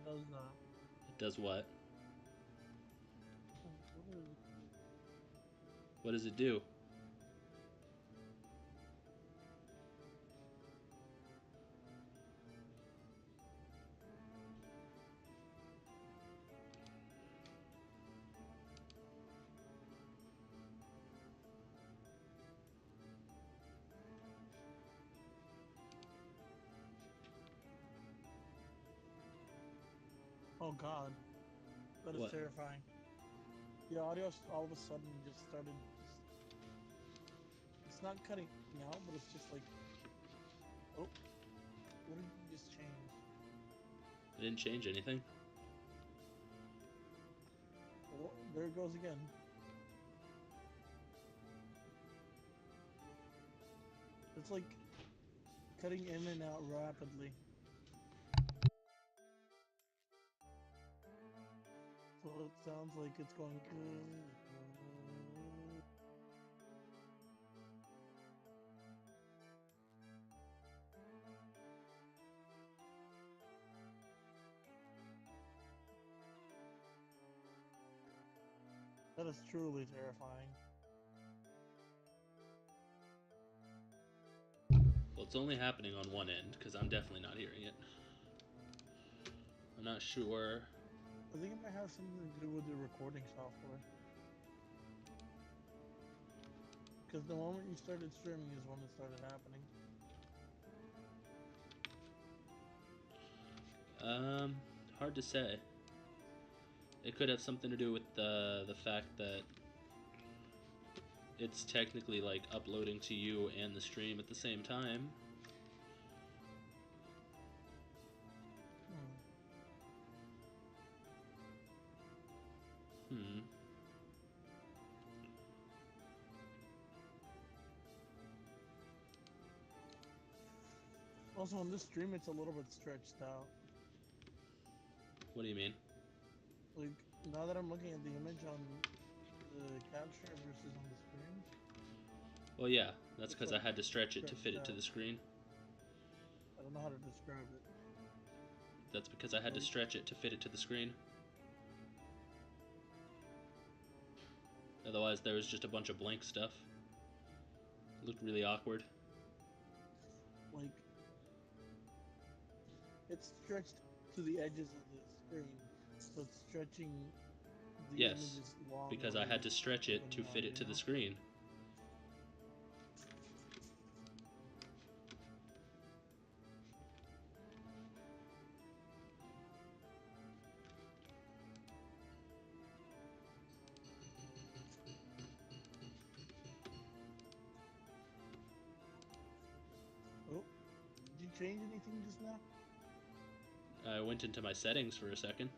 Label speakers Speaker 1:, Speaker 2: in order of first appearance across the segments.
Speaker 1: does that?
Speaker 2: It does what?
Speaker 1: What is it?
Speaker 2: What does it do?
Speaker 1: Oh God, that is
Speaker 2: What?
Speaker 1: terrifying. The audio all of a sudden just started. It's not cutting out, but it's just like, oh, what did you just change?
Speaker 2: I didn't change anything.
Speaker 1: Oh, there it goes again. It's like cutting in and out rapidly. So it sounds like it's going. That is truly terrifying.
Speaker 2: Well, it's only happening on one end because I'm definitely not hearing it. I'm not sure.
Speaker 1: I think it might have something to do with the recording software. Because the moment you started streaming is when it started happening.
Speaker 2: Um, Hard to say. It could have something to do with the fact that it's technically like uploading to you and the stream at the same time.
Speaker 1: Hmm.
Speaker 2: Hmm.
Speaker 1: Also, on this stream, it's a little bit stretched out.
Speaker 2: What do you mean?
Speaker 1: Like, now that I'm looking at the image on the capture versus on the screen,
Speaker 2: Well, yeah, that's
Speaker 1: it's
Speaker 2: because I
Speaker 1: like
Speaker 2: had to stretch it to fit
Speaker 1: stretched
Speaker 2: it to the
Speaker 1: out.
Speaker 2: screen.
Speaker 1: I don't know how to describe it.
Speaker 2: That's because I had to
Speaker 1: Like,
Speaker 2: stretch it to fit it to the screen. Otherwise, there was just a bunch of blank stuff. It looked really awkward.
Speaker 1: like it's stretched to the edges of the screen, so it's stretching the
Speaker 2: Yes,
Speaker 1: images long
Speaker 2: because I had to
Speaker 1: ways
Speaker 2: stretch
Speaker 1: of
Speaker 2: it
Speaker 1: the
Speaker 2: to fit
Speaker 1: mod,
Speaker 2: it
Speaker 1: you
Speaker 2: to the
Speaker 1: know?
Speaker 2: screen.
Speaker 1: Oh, did you change anything just now?
Speaker 2: I went into my settings for a second.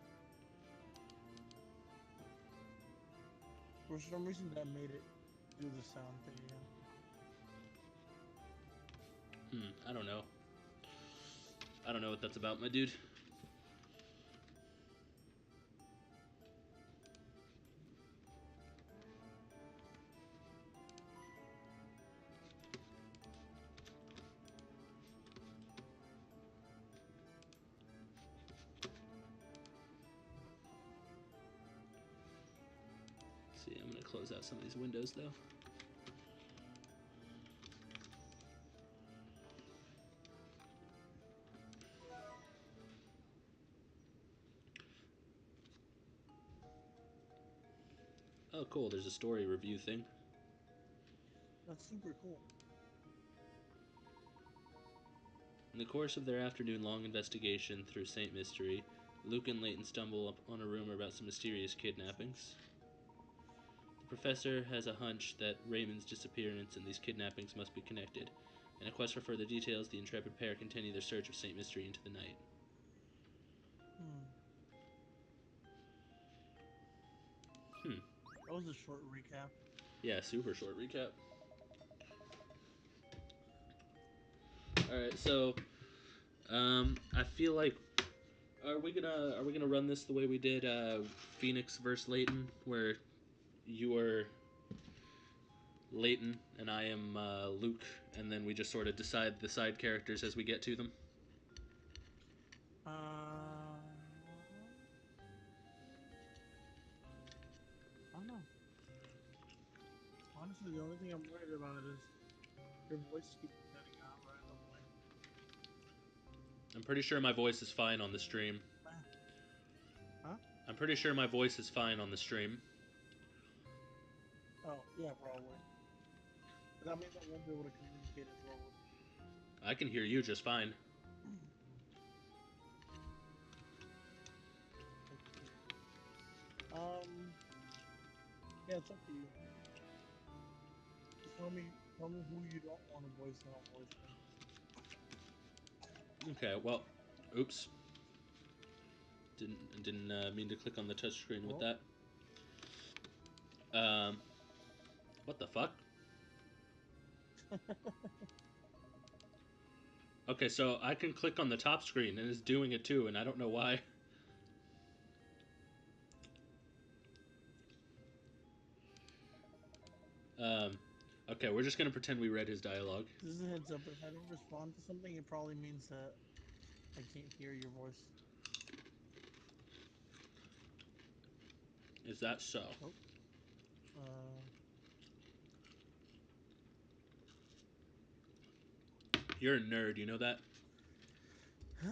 Speaker 1: For some reason, that made it do the sound thing again.
Speaker 2: I don't know. I don't know what that's about, my dude. Let's see, I'm gonna close out some of these windows though. Oh, cool. There's a story review thing.
Speaker 1: That's super cool.
Speaker 2: In the course of their afternoon-long investigation through Saint Mystery, Luke and Layton stumble upon a rumor about some mysterious kidnappings. The professor has a hunch that Raymond's disappearance and these kidnappings must be connected. In a quest for further details, the intrepid pair continue their search of Saint Mystery into the night.
Speaker 1: Hmm.
Speaker 2: Hmm.
Speaker 1: That was a short recap.
Speaker 2: Yeah, super short recap. Alright, so I feel like are we gonna run this the way we did Phoenix versus Layton, where you are Layton and I am Luke, and then we just sort of decide the side characters as we get to them?
Speaker 1: Uh, Honestly, the only thing I'm worried about is your voice keeps cutting out randomly.
Speaker 2: I'm pretty sure my voice is fine on the stream.
Speaker 1: Huh?
Speaker 2: I'm pretty sure my voice is fine on the stream.
Speaker 1: Oh, yeah, probably. But that means I won't be able to communicate as well with you.
Speaker 2: I can hear you just fine.
Speaker 1: Let's see. Yeah, it's up to you. Just tell me who you don't want to voice, and I'll voice them.
Speaker 2: Okay, well, oops. Didn't mean to click on the touchscreen with
Speaker 1: Well,
Speaker 2: that. Um, what the fuck? Okay, so I can click on the top screen and it's doing it too, and I don't know why. Um, okay, we're just gonna pretend we read his dialogue.
Speaker 1: this is a heads up. If I don't respond to something, it probably means that I can't hear your voice.
Speaker 2: Is that so?
Speaker 1: Oh, uh,
Speaker 2: You're a nerd, you know that? hmm.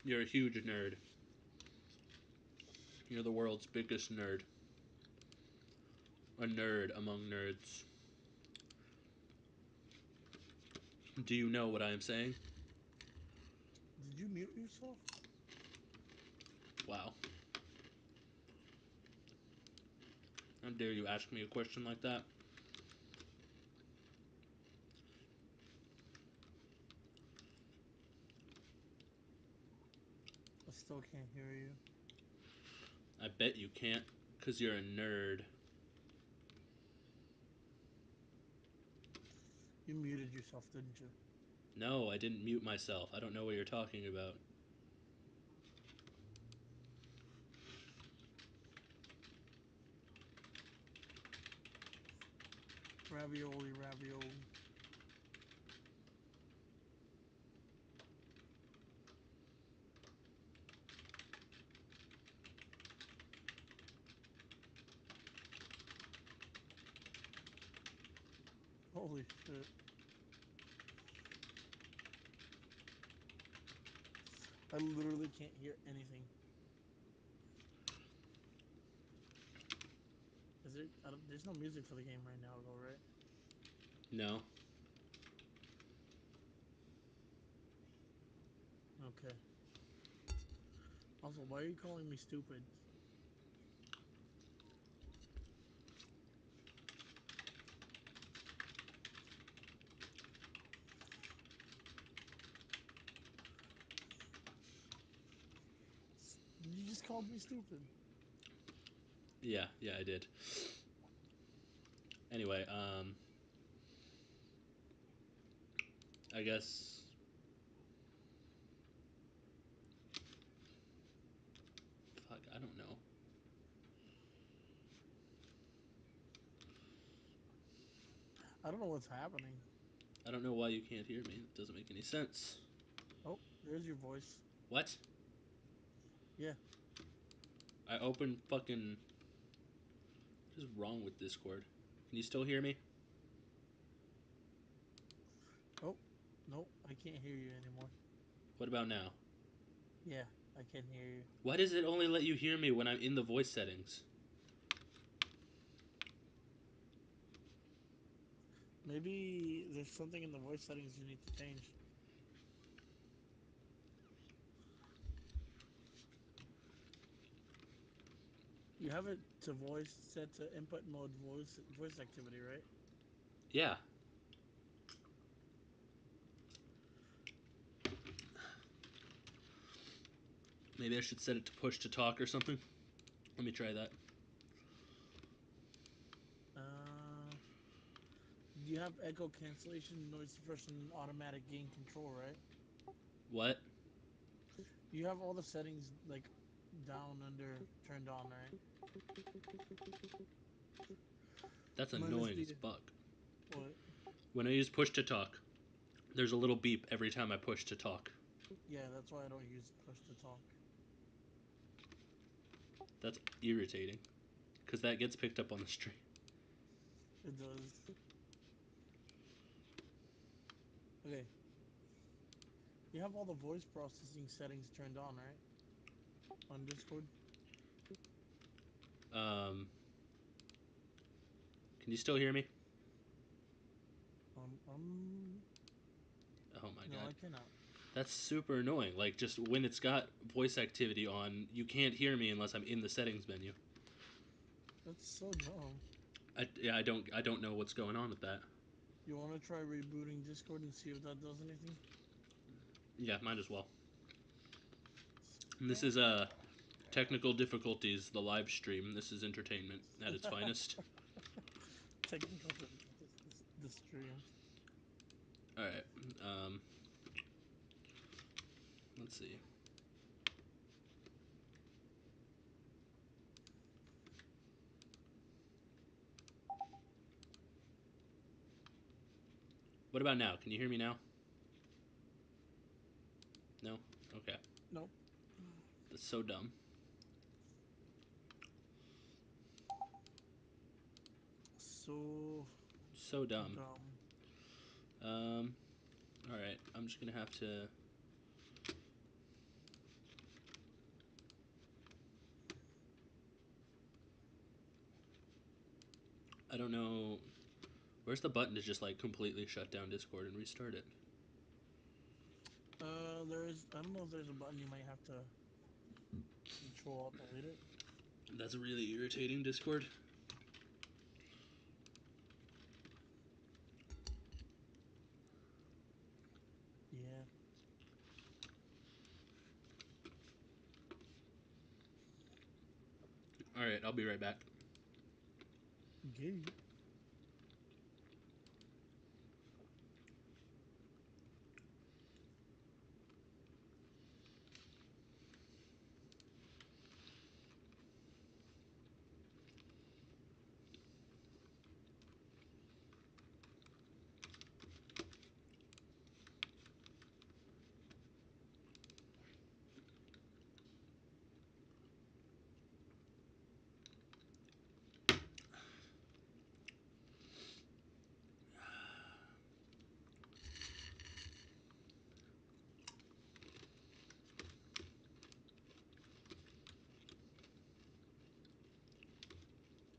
Speaker 2: You're a huge nerd. You're the world's biggest nerd. A nerd among nerds. Do you know what I am saying?
Speaker 1: Did you mute yourself?
Speaker 2: Wow. How dare you ask me a question like that?
Speaker 1: I still can't hear you.
Speaker 2: I bet you can't, because you're a nerd.
Speaker 1: You muted yourself, didn't you?
Speaker 2: No, I didn't mute myself. I don't know what you're talking about.
Speaker 1: Ravioli, ravioli. Holy shit. I literally can't hear anything. Is there? There's no music for the game right now, though, right?
Speaker 2: No.
Speaker 1: Okay. Also, why are you calling me stupid? You just called me stupid.
Speaker 2: Yeah, I did. Anyway, I guess. Fuck, I don't know.
Speaker 1: I don't know what's happening.
Speaker 2: I don't know why you can't hear me. It doesn't make any sense.
Speaker 1: Oh, there's your voice.
Speaker 2: What?
Speaker 1: Yeah.
Speaker 2: I opened fucking. What is wrong with Discord? Can you still hear me?
Speaker 1: Oh, nope. I can't hear you anymore.
Speaker 2: What about now?
Speaker 1: Yeah, I can hear you.
Speaker 2: Why does it only let you hear me when I'm in the voice settings?
Speaker 1: Maybe there's something in the voice settings you need to change. You have it to voice set to input mode voice activity, right?
Speaker 2: Yeah. Maybe I should set it to push to talk or something. Let me try that.
Speaker 1: Uh, you have echo cancellation, noise suppression, and automatic gain control, right?
Speaker 2: What?
Speaker 1: You have all the settings like down under turned on, right?
Speaker 2: That's
Speaker 1: Minus
Speaker 2: annoying
Speaker 1: the
Speaker 2: as fuck.
Speaker 1: what?
Speaker 2: When I use push to talk, There's a little beep every time I push to talk.
Speaker 1: Yeah, that's why I don't use push to talk.
Speaker 2: That's irritating because that gets picked up on the stream.
Speaker 1: It does. Okay, you have all the voice processing settings turned on, right? On Discord.
Speaker 2: Um, can you still hear me?
Speaker 1: Um.
Speaker 2: Oh my
Speaker 1: No,
Speaker 2: god.
Speaker 1: I cannot.
Speaker 2: That's super annoying. Like, just when it's got voice activity on, you can't hear me unless I'm in the settings menu.
Speaker 1: That's so dumb.
Speaker 2: Yeah, I don't know what's going on with that.
Speaker 1: You want to try rebooting Discord and see if that does anything?
Speaker 2: Yeah, might as well. And this
Speaker 1: Okay.
Speaker 2: is technical difficulties. The live stream. This is entertainment at its finest.
Speaker 1: Technical difficulties. The stream.
Speaker 2: All right. Um, let's see. What about now? Can you hear me now? No. Okay.
Speaker 1: Nope.
Speaker 2: That's so dumb.
Speaker 1: So
Speaker 2: So dumb.
Speaker 1: dumb.
Speaker 2: Um. All right. I'm just gonna have to. I don't know. Where's the button to just like completely shut down Discord and restart it?
Speaker 1: There's. I don't know if there's a button you might have to control alt delete it.
Speaker 2: That's really irritating, Discord.
Speaker 1: Yeah.
Speaker 2: All right. I'll be right back.
Speaker 1: Okay.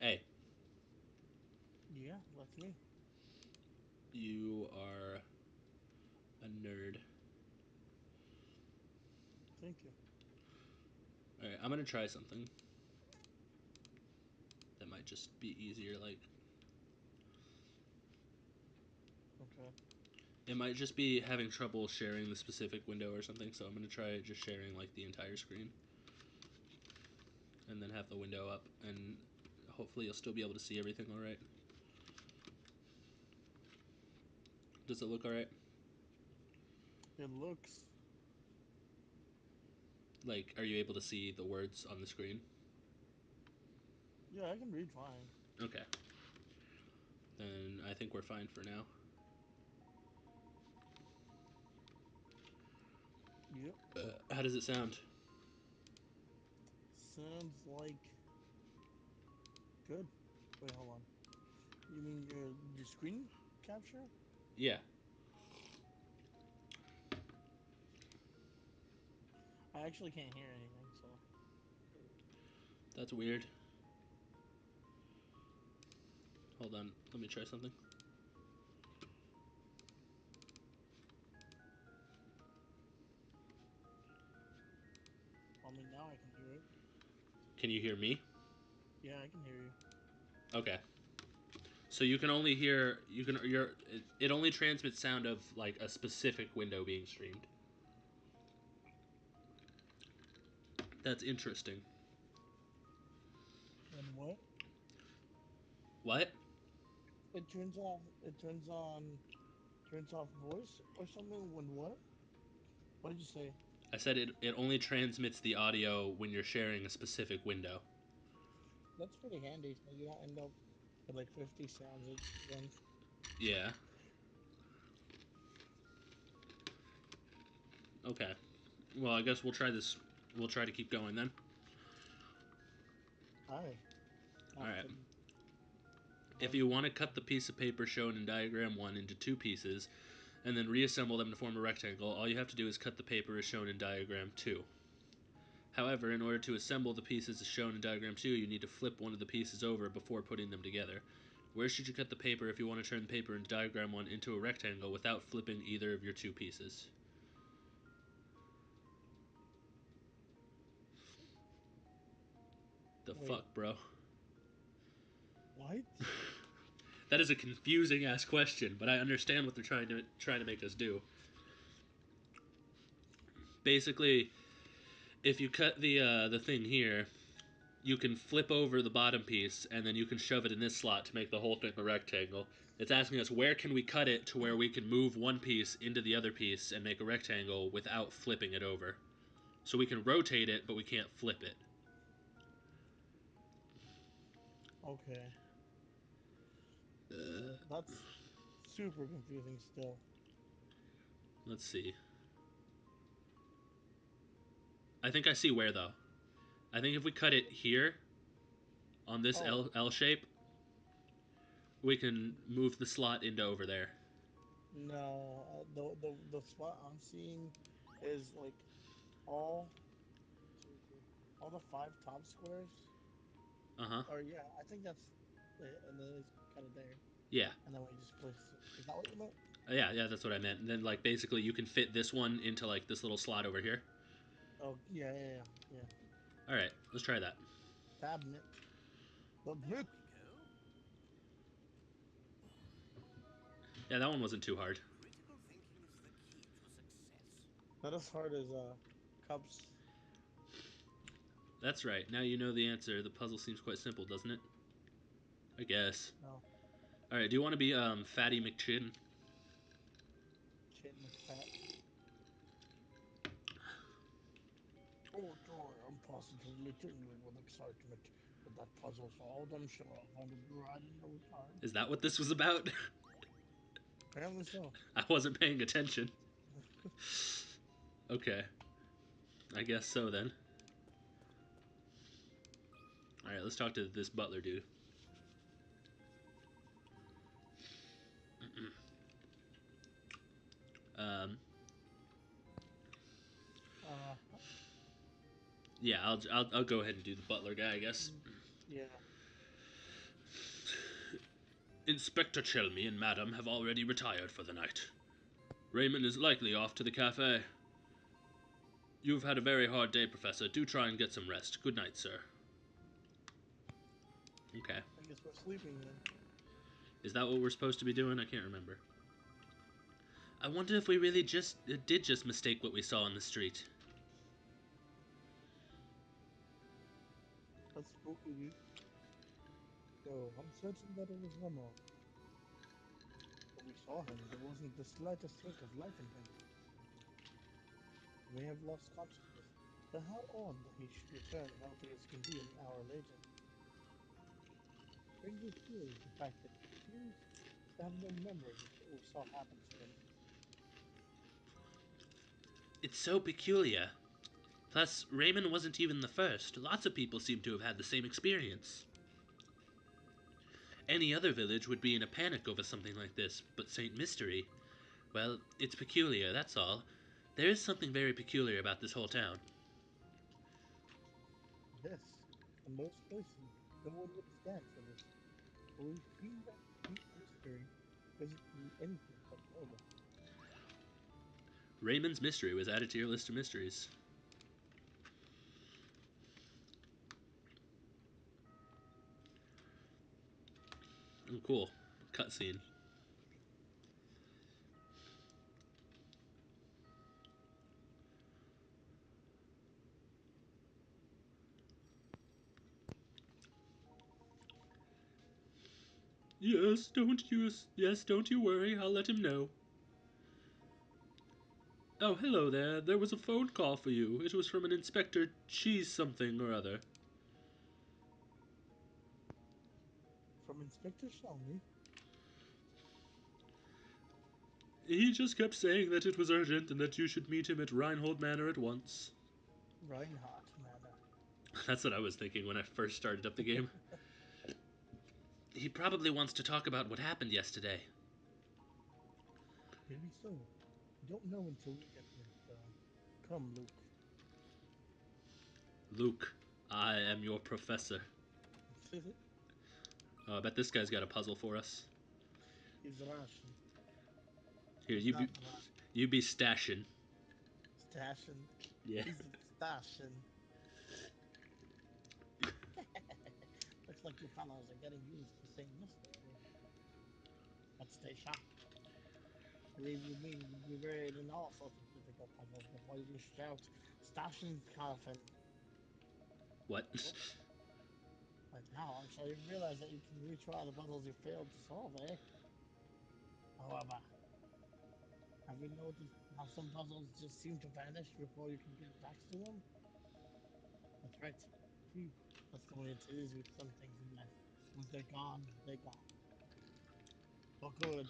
Speaker 2: Hey,
Speaker 1: Yeah, that's me.
Speaker 2: you are a nerd.
Speaker 1: Thank you.
Speaker 2: All right. I'm gonna try something that might just be easier. Like,
Speaker 1: Okay.
Speaker 2: it might just be having trouble sharing the specific window or something. So I'm gonna try just sharing like the entire screen, and then have the window up, and hopefully you'll still be able to see everything. All right. Does it look all right?
Speaker 1: It looks.
Speaker 2: Like, are you able to see the words on the screen?
Speaker 1: Yeah, I can read fine.
Speaker 2: Okay. Then I think we're fine for now.
Speaker 1: Yep.
Speaker 2: How does it sound?
Speaker 1: Sounds like good. Wait, hold on. You mean your screen capture?
Speaker 2: Yeah,
Speaker 1: I actually can't hear anything, so
Speaker 2: that's weird. Hold on, let me try something.
Speaker 1: I mean now I can hear it.
Speaker 2: Can you hear me?
Speaker 1: Yeah, I can hear you.
Speaker 2: Okay. So you can only hear it only transmits sound of like a specific window being streamed. That's interesting.
Speaker 1: And what?
Speaker 2: What?
Speaker 1: It turns off. It turns on. Turns off voice or something. When what? What did you say?
Speaker 2: I said it only transmits the audio when you're sharing a specific window.
Speaker 1: That's pretty handy, so you don't end up with like 50 sounds at once.
Speaker 2: Yeah. Okay. Well, I guess we'll try this. We'll try to keep going then.
Speaker 1: Aye.
Speaker 2: All right.
Speaker 1: After
Speaker 2: If
Speaker 1: one.
Speaker 2: you want to cut the piece of paper shown in diagram 1 into two pieces and then reassemble them to form a rectangle, all you have to do is cut the paper as shown in diagram 2. However, in order to assemble the pieces as shown in diagram 2, you need to flip one of the pieces over before putting them together. Where should you cut the paper if you want to turn the paper in diagram 1 into a rectangle without flipping either of your two pieces? The
Speaker 1: Wait,
Speaker 2: fuck, bro?
Speaker 1: what?
Speaker 2: That is a confusing ass question, but I understand what they're trying to make us do. Basically, if you cut the thing here, you can flip over the bottom piece and then you can shove it in this slot to make the whole thing a rectangle. It's asking us where can we cut it to where we can move one piece into the other piece and make a rectangle without flipping it over. So we can rotate it, but we can't flip it.
Speaker 1: Okay. That's super confusing still.
Speaker 2: Let's see. I think I see where though. I think if we cut it here on this
Speaker 1: Oh,
Speaker 2: L shape, we can move the slot into over there.
Speaker 1: no. The spot I'm seeing is like all two, three, all the five top squares.
Speaker 2: Uh huh.
Speaker 1: Or yeah, I think that's it. And then it's kind of there.
Speaker 2: Yeah.
Speaker 1: And then we just place it. Is that what you meant?
Speaker 2: Yeah, that's what I meant. And then like basically you can fit this one into like this little slot over here.
Speaker 1: Oh, yeah, yeah, yeah. Yeah.
Speaker 2: All right, let's try that.
Speaker 1: Cabinet. The myth.
Speaker 2: Yeah, that one wasn't too hard.
Speaker 3: Critical thinking is the key to success.
Speaker 1: Not as hard as cups.
Speaker 2: That's right. Now you know the answer. The puzzle seems quite simple, doesn't it? I guess.
Speaker 1: No.
Speaker 2: All right. Do you want to be Fatty McChin?
Speaker 1: Chin McFat. Oh joy, I'm positively tingling with excitement. With that puzzle solved, I'm sure I'll find a bride in no time.
Speaker 2: Is that what this was about?
Speaker 1: Apparently so.
Speaker 2: I wasn't paying attention. Okay. I guess so then. All right. Let's talk to this butler dude. Um.
Speaker 1: Uh,
Speaker 2: Yeah. I'll go ahead and do the butler guy. I guess.
Speaker 1: yeah.
Speaker 2: Inspector Chelmy and Madam have already retired for the night. Raymond is likely off to the cafe. You've had a very hard day, Professor. Do try and get some rest. Good night, sir. Okay.
Speaker 1: I guess we're sleeping then.
Speaker 2: Is that what we're supposed to be doing? I can't remember. I wonder if we really did just mistake what we saw on the street.
Speaker 1: That's spooky, dude. So, I'm certain that it was Remo. When we saw him, there wasn't the slightest hint of life in him. He may have lost consciousness, but how odd that he should return healthy as can be an hour later. Stranger still is the fact that he appears to have no memory of what we saw happen to him.
Speaker 2: It's so peculiar. Plus, Raymond wasn't even the first. Lots of people seem to have had the same experience. Any other village would be in a panic over something like this, but St. Mystery, well, it's peculiar, that's all. There is something very peculiar about this whole town.
Speaker 1: Yes, in most places, no one would stand for this, but we've seen that St. Mystery doesn't do anything but normal.
Speaker 2: Raymond's Mystery was added to your list of mysteries. Oh, cool. Cutscene. Don't you worry, I'll let him know. Oh, hello there. There was a phone call for you. It was from an Inspector Cheese something or other.
Speaker 1: From Inspector Shelby,
Speaker 2: He just kept saying that it was urgent and that you should meet him at Reinhold Manor at once.
Speaker 1: Reinhardt Manor.
Speaker 2: That's what I was thinking when I first started up the game. He probably wants to talk about what happened yesterday.
Speaker 1: Maybe so. We don't know until we get there, so come, Luke.
Speaker 2: Luke, I am your professor. I bet this guy's got a puzzle for us.
Speaker 1: He's Russian.
Speaker 2: Here,
Speaker 1: He's not Russian.
Speaker 2: you be stashing.
Speaker 1: Stashing.
Speaker 2: Yeah.
Speaker 1: He's stashing. Looks like you fellows are getting used to St. Mystery. But stay sharp. Believe you me, you'll be buried in all sorts of difficult puzzles before you can shout Stashing Coffin.
Speaker 2: What?
Speaker 1: By now, I'm sure you've realized that you can retry the puzzles you failed to solve, eh? However, have you noticed how some puzzles just seem to vanish before you can get back to them? That's right. See, that's the way it is with some things in life. Once they're gone, they're gone. For good.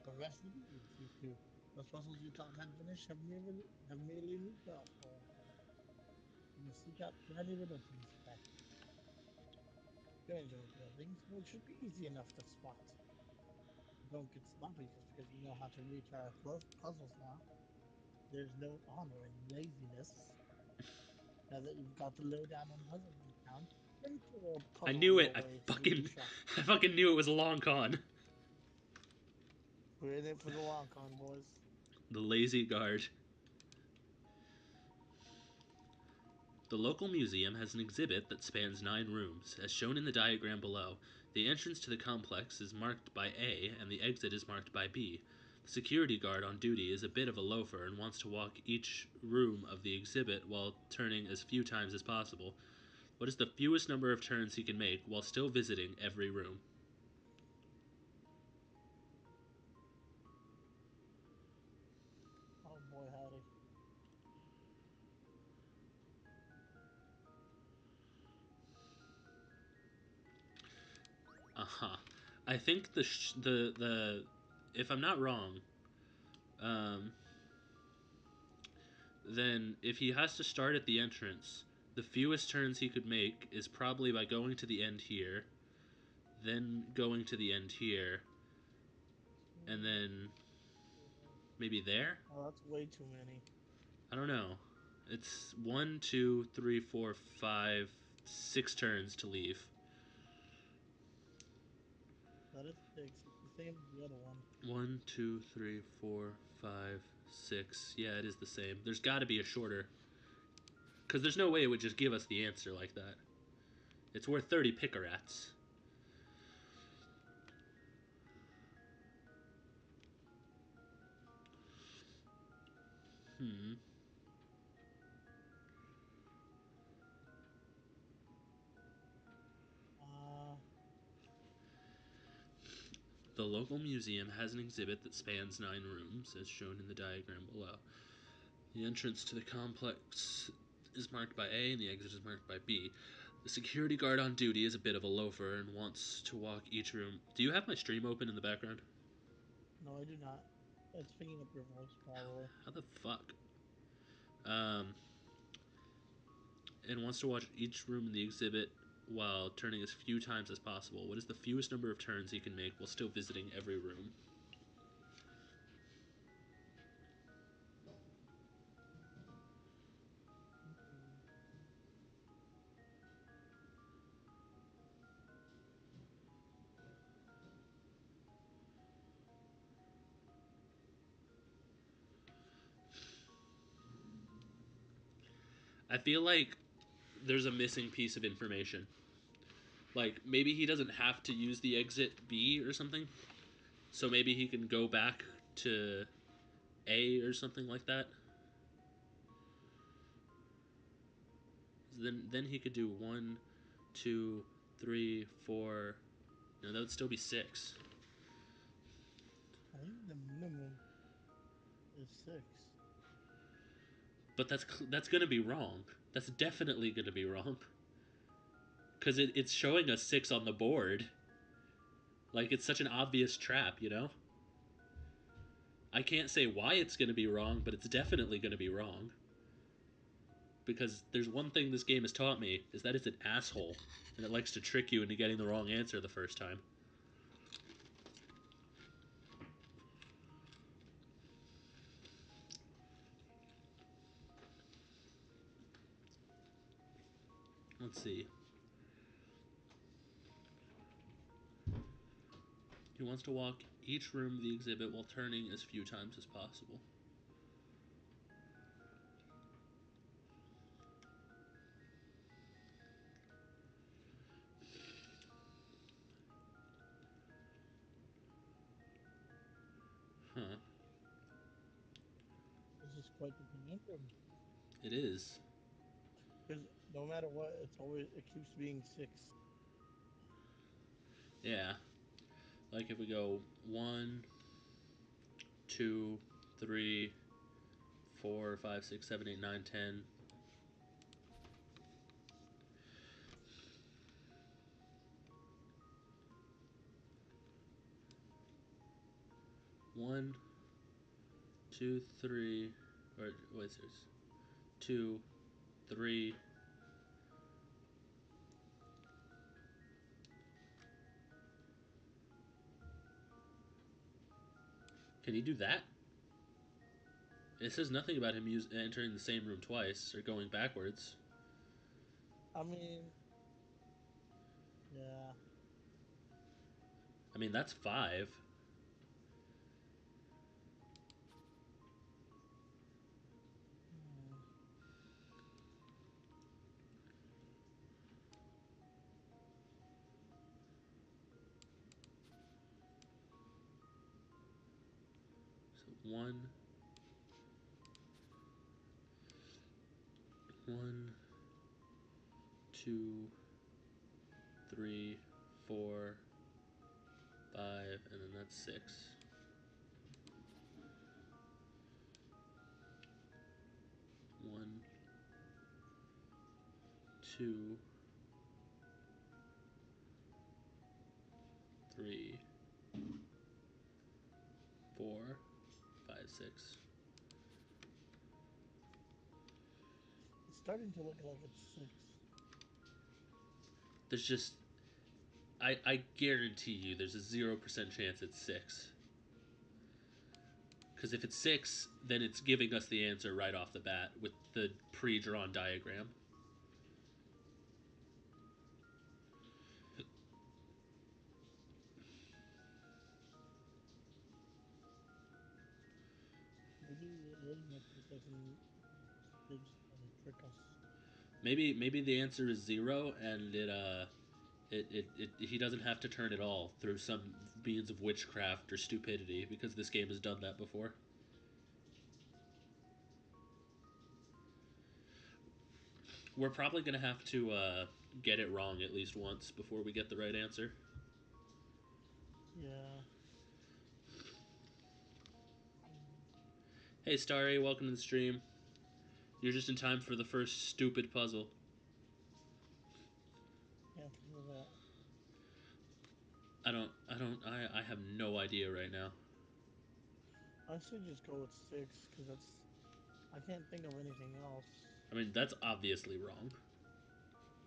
Speaker 1: The rest of you, you two. Those puzzles you thought had finished have merely moved elsewhere. You must seek out for any riddles you suspect. You enjoy buildings, so it should be easy enough to spot. Don't get sloppy just because you know how to retry puzzles now. There's no honor in laziness. Now that you've got the lowdown on puzzling down, ready to
Speaker 2: I
Speaker 1: puzzle
Speaker 2: knew it.
Speaker 1: your way to the new shop.
Speaker 2: I fucking knew it was a long con.
Speaker 1: We're in it for the long con, boys.
Speaker 2: The lazy guard. The local museum has an exhibit that spans 9 rooms, as shown in the diagram below. The entrance to the complex is marked by A, and the exit is marked by B. The security guard on duty is a bit of a loafer and wants to walk each room of the exhibit while turning as few times as possible. What is the fewest number of turns he can make while still visiting every room?
Speaker 1: Oh boy, howdy.
Speaker 2: Uh-huh. I think the if I'm not wrong, um, then if he has to start at the entrance, the fewest turns he could make is probably by going to the end here, then going to the end here, and then maybe there?
Speaker 1: Oh, that's way too many.
Speaker 2: I don't know. It's 1, 2, 3, 4, 5, 6 turns to leave.
Speaker 1: That is 6. It's the same as the other one.
Speaker 2: 1, 2, 3, 4, 5, 6. Yeah, it is the same. There's got to be a shorter. Because there's no way it would just give us the answer like that. It's worth 30 picarats. Hmm.
Speaker 1: Uh,
Speaker 2: The local museum has an exhibit that spans 9 rooms, as shown in the diagram below. The entrance to the complex is marked by A and the exit is marked by B. The security guard on duty is a bit of a loafer and wants to walk each room. Do you have my stream open in the background?
Speaker 1: no, I do not. It's picking up your voice, probably.
Speaker 2: How the fuck? Um, and wants to watch each room in the exhibit while turning as few times as possible. What is the fewest number of turns he can make while still visiting every room? I feel like there's a missing piece of information. Like, maybe he doesn't have to use the exit B or something. So maybe he can go back to A or something like that. Then he could do 1, 2, 3, 4. No, that would still be 6.
Speaker 1: I think the minimum is 6.
Speaker 2: But that's gonna be wrong. That's definitely gonna be wrong. Because it's showing us 6 on the board. Like, it's such an obvious trap, you know? I can't say why it's going to be wrong, but it's definitely going to be wrong. Because there's one thing this game has taught me, is that it's an asshole, and it likes to trick you into getting the wrong answer the first time. Let's see. He wants to walk each room of the exhibit while turning as few times as possible. Huh.
Speaker 1: This is quite the conundrum.
Speaker 2: It is.
Speaker 1: Because no matter what, it keeps being 6.
Speaker 2: Yeah. Like if we go 1, 2, 3, 4, 5, 6, 7, 8, 9, 10. 1, 2, 3, or wait, there's 2, 3. Can he do that? It says nothing about him entering the same room twice or going backwards.
Speaker 1: I mean, yeah.
Speaker 2: I mean, that's 5.
Speaker 1: Hmm.
Speaker 2: So 1, 2, 3, 4, 5, and then that's 6. 1, 2, 3, 4, 5, 6.
Speaker 1: It's starting to look like it's 6.
Speaker 2: There's just I guarantee you there's a 0% chance it's 6. Because if it's 6, then it's giving us the answer right off the bat with the pre-drawn diagram.
Speaker 1: Maybe we're really not protecting. They're just trying to trick us.
Speaker 2: Maybe the answer is 0, and it he doesn't have to turn it all through some means of witchcraft or stupidity because this game has done that before. We're probably gonna have to get it wrong at least once before we get the right answer.
Speaker 1: Yeah.
Speaker 2: Hey Starry, welcome to the stream. You're just in time for the first stupid puzzle.
Speaker 1: Can't think of that.
Speaker 2: I have no idea right now.
Speaker 1: I should just go with 6 because that's. I can't think of anything else.
Speaker 2: I mean, that's obviously wrong.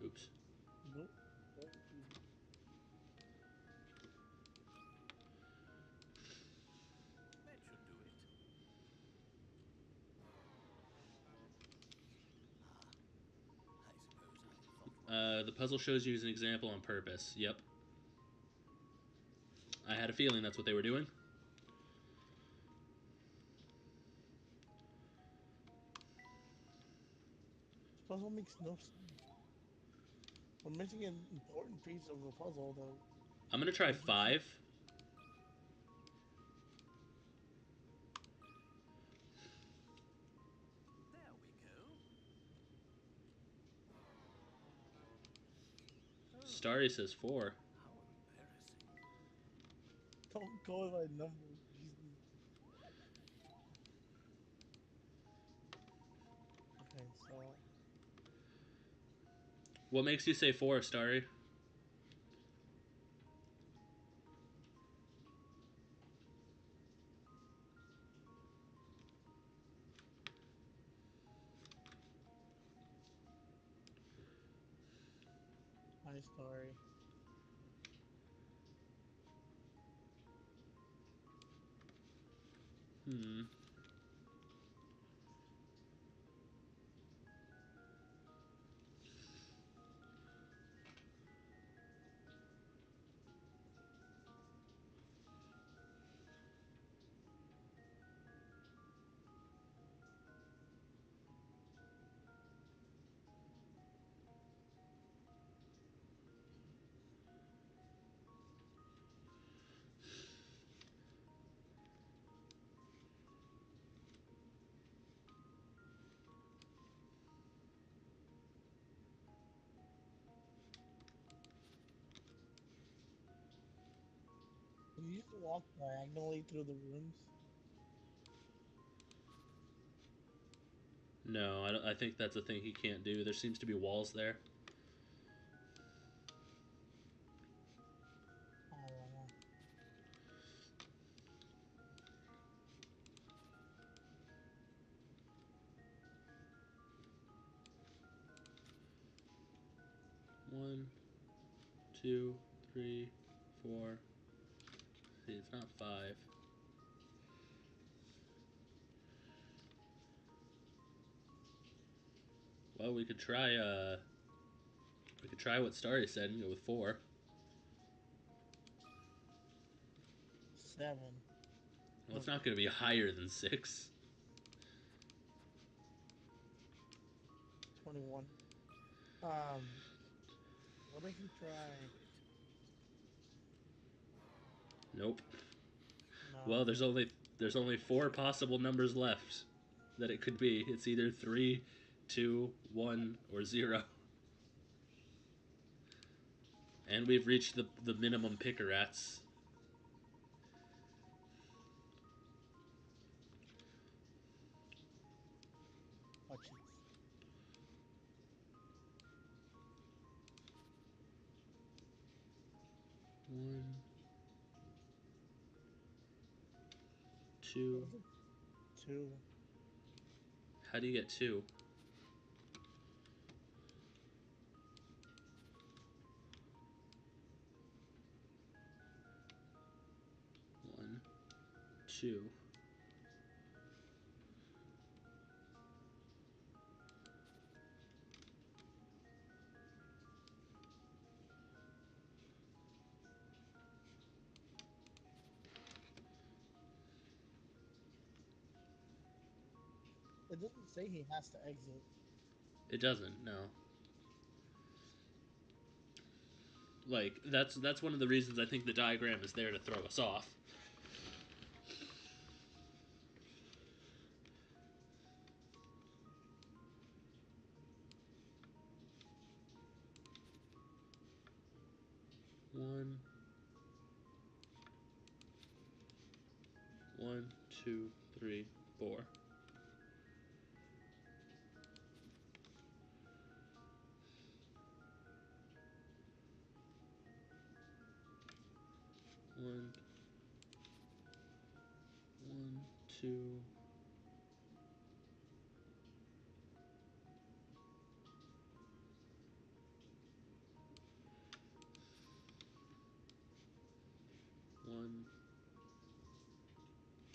Speaker 2: Oops.
Speaker 1: Nope.
Speaker 3: That should do it. I suppose I thought.
Speaker 2: The puzzle shows you as an example on purpose. Yep. I had a feeling that's what they were doing.
Speaker 1: This puzzle makes no sense. We're missing an important piece of the puzzle that
Speaker 2: I'm gonna try
Speaker 1: makes it 6.
Speaker 2: 5.
Speaker 3: There we go. Oh,
Speaker 2: Starry says 4.
Speaker 3: how embarrassing.
Speaker 1: Don't go by number. Jesus. Okay, so
Speaker 2: What makes you say 4, Starry?
Speaker 1: my story.
Speaker 2: Hmm.
Speaker 1: Can you just walk diagonally through the rooms?
Speaker 2: No, I think that's a thing he can't do. There seems to be walls there.
Speaker 1: I don't know.
Speaker 2: One, two, three, four. See, it's not five. Well, we could try. We could try what Starry said and go with four.
Speaker 1: 7.
Speaker 2: Well, it's not going to be higher than six.
Speaker 1: 21. Um, what if we try?
Speaker 2: Nope.
Speaker 1: No.
Speaker 2: Well, there's only four possible numbers left that it could be. It's either 3, 2, 1, or 0. And we've reached the minimum picker rats.
Speaker 1: Oh, jeez.
Speaker 2: One,
Speaker 1: What
Speaker 2: two.
Speaker 1: if it's 2?
Speaker 2: How do you get two? One, two.
Speaker 1: It doesn't say he has to exit.
Speaker 2: It doesn't. No. Like that's one of the reasons I think the diagram is there to throw us off. One, one, two, three, four. One, one, two. One,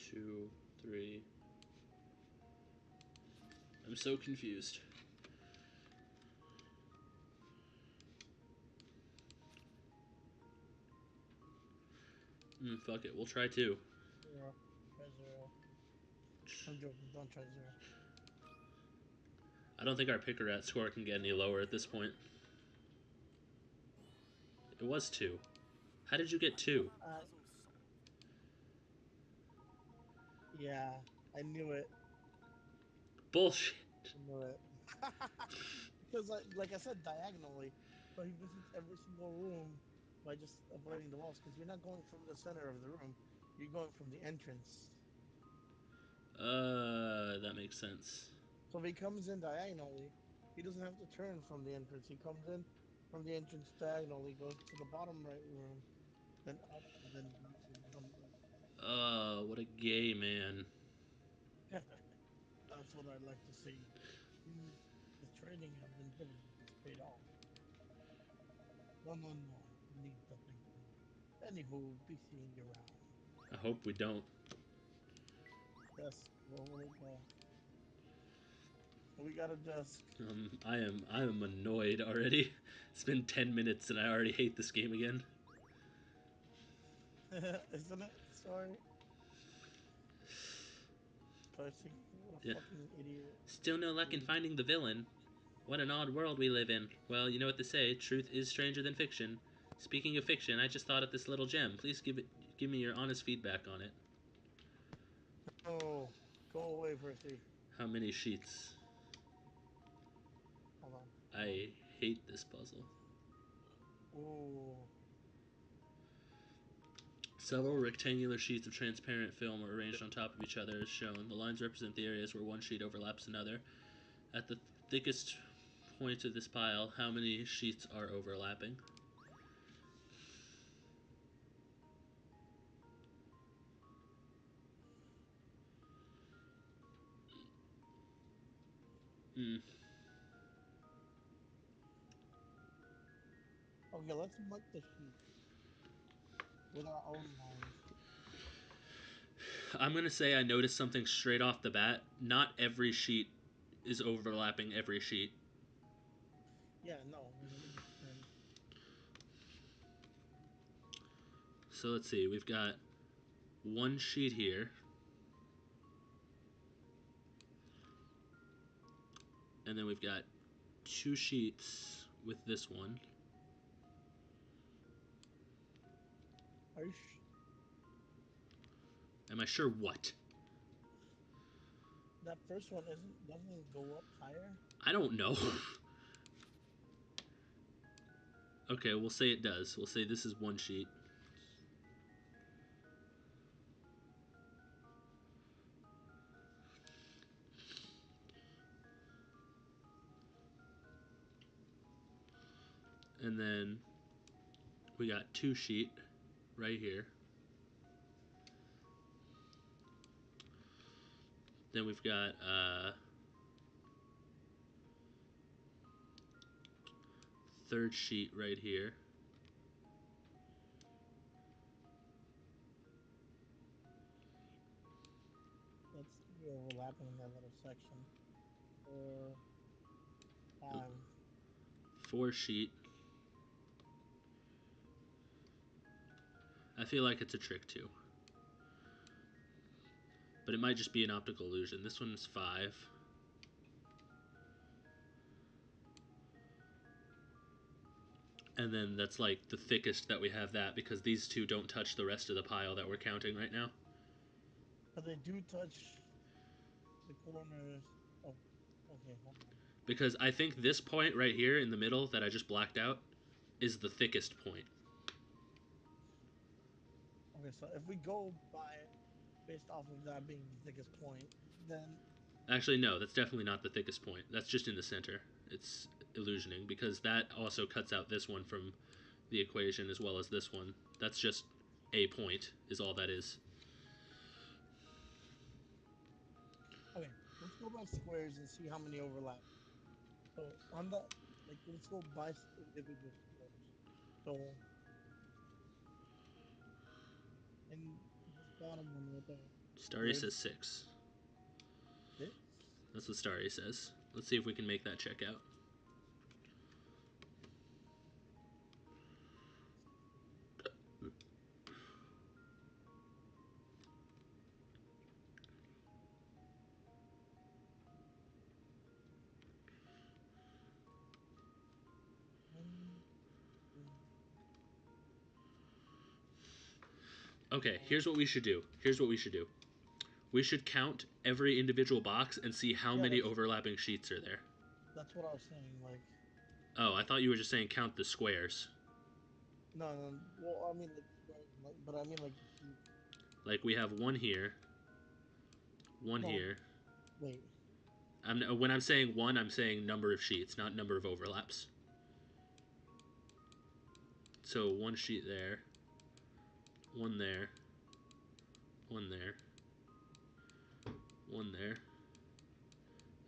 Speaker 2: two, three. I'm so confused. Fuck it. We'll try two.
Speaker 1: 0. Try 0. I'm joking. Don't try 0.
Speaker 2: I don't think our picker rat score can get any lower at this point. It was two. How did you get two?
Speaker 3: Another puzzle solved.
Speaker 1: Yeah, I knew it.
Speaker 2: Bullshit.
Speaker 1: I knew it. Because, like I said, diagonally, but he visits every single room by just avoiding the walls. Because you're not going from the center of the room, you're going from the entrance.
Speaker 2: That makes sense.
Speaker 1: So if he comes in diagonally, he doesn't have to turn from the entrance. He comes in from the entrance diagonally, goes to the bottom right room, then up, and then down to the bottom
Speaker 2: What a gay man.
Speaker 1: right. That's what I'd like to see. Mm, the training I've been given has paid off. No, no, no. Need to think. Anywho, be seeing you around.
Speaker 2: I hope we don't.
Speaker 1: Desk. What will it go? We got a desk.
Speaker 2: I am annoyed already. It's been 10 minutes and I already hate this game again.
Speaker 1: Isn't it? Sorry. Cursing. What a
Speaker 2: Yeah.
Speaker 1: fucking idiot.
Speaker 2: Still no luck in
Speaker 1: Idiot.
Speaker 2: finding the villain. What an odd world we live in. Well, you know what they say, truth is stranger than fiction. Speaking of fiction, I just thought of this little gem. Please give me your honest feedback on it.
Speaker 1: Oh, go away, Percy.
Speaker 2: How many sheets?
Speaker 1: Hold on. Hold on.
Speaker 2: I hate this puzzle.
Speaker 1: Ooh.
Speaker 2: Several rectangular sheets of transparent film are arranged on top of each other as shown. The lines represent the areas where one sheet overlaps another. At the thickest point of this pile, how many sheets are overlapping? Hmm.
Speaker 1: Okay, let's mark the sheet with our own lines.
Speaker 2: I'm going to say I noticed something straight off the bat. Not every sheet is overlapping every sheet.
Speaker 1: Yeah, no, 100%.
Speaker 2: So let's see. We've got one sheet here. And then we've got two sheets with this one.
Speaker 1: Are you
Speaker 2: Am I sure what?
Speaker 1: that first one doesn't it go up higher?
Speaker 2: I don't know. Okay, we'll say it does. We'll say this is one sheet. And then we got two sheet right here. Then we've got third sheet right here.
Speaker 1: Let's be overlapping in that little section. 4, 5.
Speaker 2: Four sheet. I feel like it's a trick too. But it might just be an optical illusion. This one's 5. And then that's like the thickest that we have that because these two don't touch the rest of the pile that we're counting right now.
Speaker 1: But they do touch the corners of. Okay, hold on.
Speaker 2: Because I think this point right here in the middle that I just blacked out is the thickest point.
Speaker 1: Okay, so if we go by based off of that being the thickest point, then
Speaker 2: Actually, no, that's definitely not the thickest point. That's just in the center. It's illusioning because that also cuts out this one from the equation as well as this one. That's just a point, is all that is.
Speaker 1: okay, let's go by squares and see how many overlap. So on the let's go by individual squares. So in this bottom one right there,
Speaker 2: Starry
Speaker 1: where's
Speaker 2: says 6.
Speaker 1: this?
Speaker 2: That's what Starry says. Let's see if we can make that check out.
Speaker 1: One, two,
Speaker 2: Okay,
Speaker 1: four.
Speaker 2: here's what we should do. We should count every individual box and see how
Speaker 1: Yeah,
Speaker 2: many overlapping sheets are there.
Speaker 1: that's what I was saying. Like,
Speaker 2: Oh, I thought you were just saying count the squares.
Speaker 1: no, no. Well, I mean like squares, like, but I mean like the sheets.
Speaker 2: Like we have one here, one
Speaker 1: No,
Speaker 2: here.
Speaker 1: wait.
Speaker 2: When I'm saying one, I'm saying number of sheets, not number of overlaps. So one sheet there, one there, one there, one there,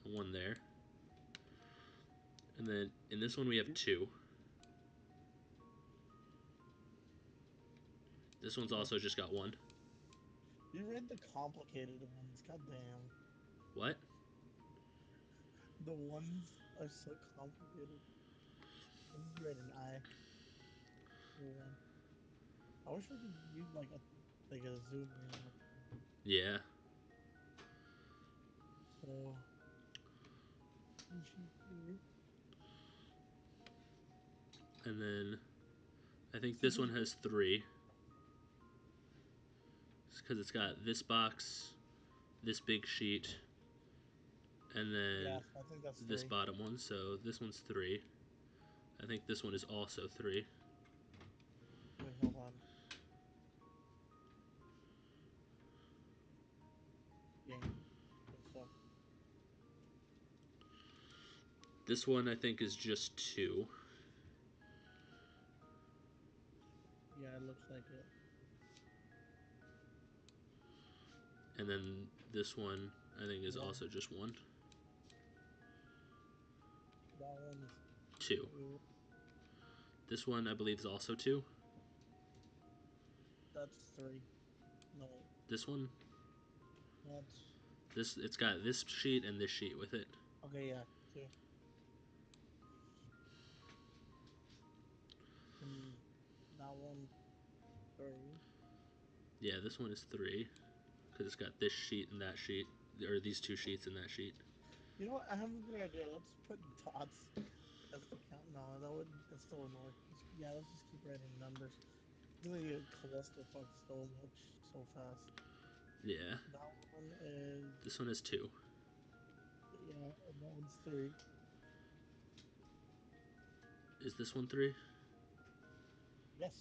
Speaker 2: and one there. And then in this one we have two. This one's also just got one.
Speaker 1: You read the complicated ones. God damn.
Speaker 2: What?
Speaker 1: The ones are so complicated. I just read an I for one. I wish we could use like a zoom in.
Speaker 2: Yeah.
Speaker 1: So sheet three.
Speaker 2: And then I think
Speaker 1: So
Speaker 2: this one has 3. Because it's got this box, this big sheet, and then
Speaker 1: Yeah, I think that's
Speaker 2: this
Speaker 1: three.
Speaker 2: bottom one. So this one's 3. I think this one is also 3.
Speaker 1: Wait, hold on. Yeah, I think so.
Speaker 2: This one I think is just 2.
Speaker 1: Yeah, it looks like it.
Speaker 2: And then this one I think is
Speaker 1: One.
Speaker 2: also just 1.
Speaker 1: That one's
Speaker 2: 2.
Speaker 1: two.
Speaker 2: This one I believe is also 2.
Speaker 1: That's three. No, wait.
Speaker 2: This one,
Speaker 1: That's
Speaker 2: it's got this sheet and this sheet with it.
Speaker 1: okay. Yeah, two. And that one, three.
Speaker 2: Yeah, this one is 3 because it's got this sheet and that sheet, or these 2 sheets and that sheet.
Speaker 1: You know what? I have a good idea. Let's put dots as the count. No, that still wouldn't work. Yeah, let's just keep writing numbers. Really a clusterfuck so much so fast.
Speaker 2: Yeah.
Speaker 1: That one is
Speaker 2: This one is 2.
Speaker 1: yeah, and that one's three.
Speaker 2: Is this one 3?
Speaker 1: Yes.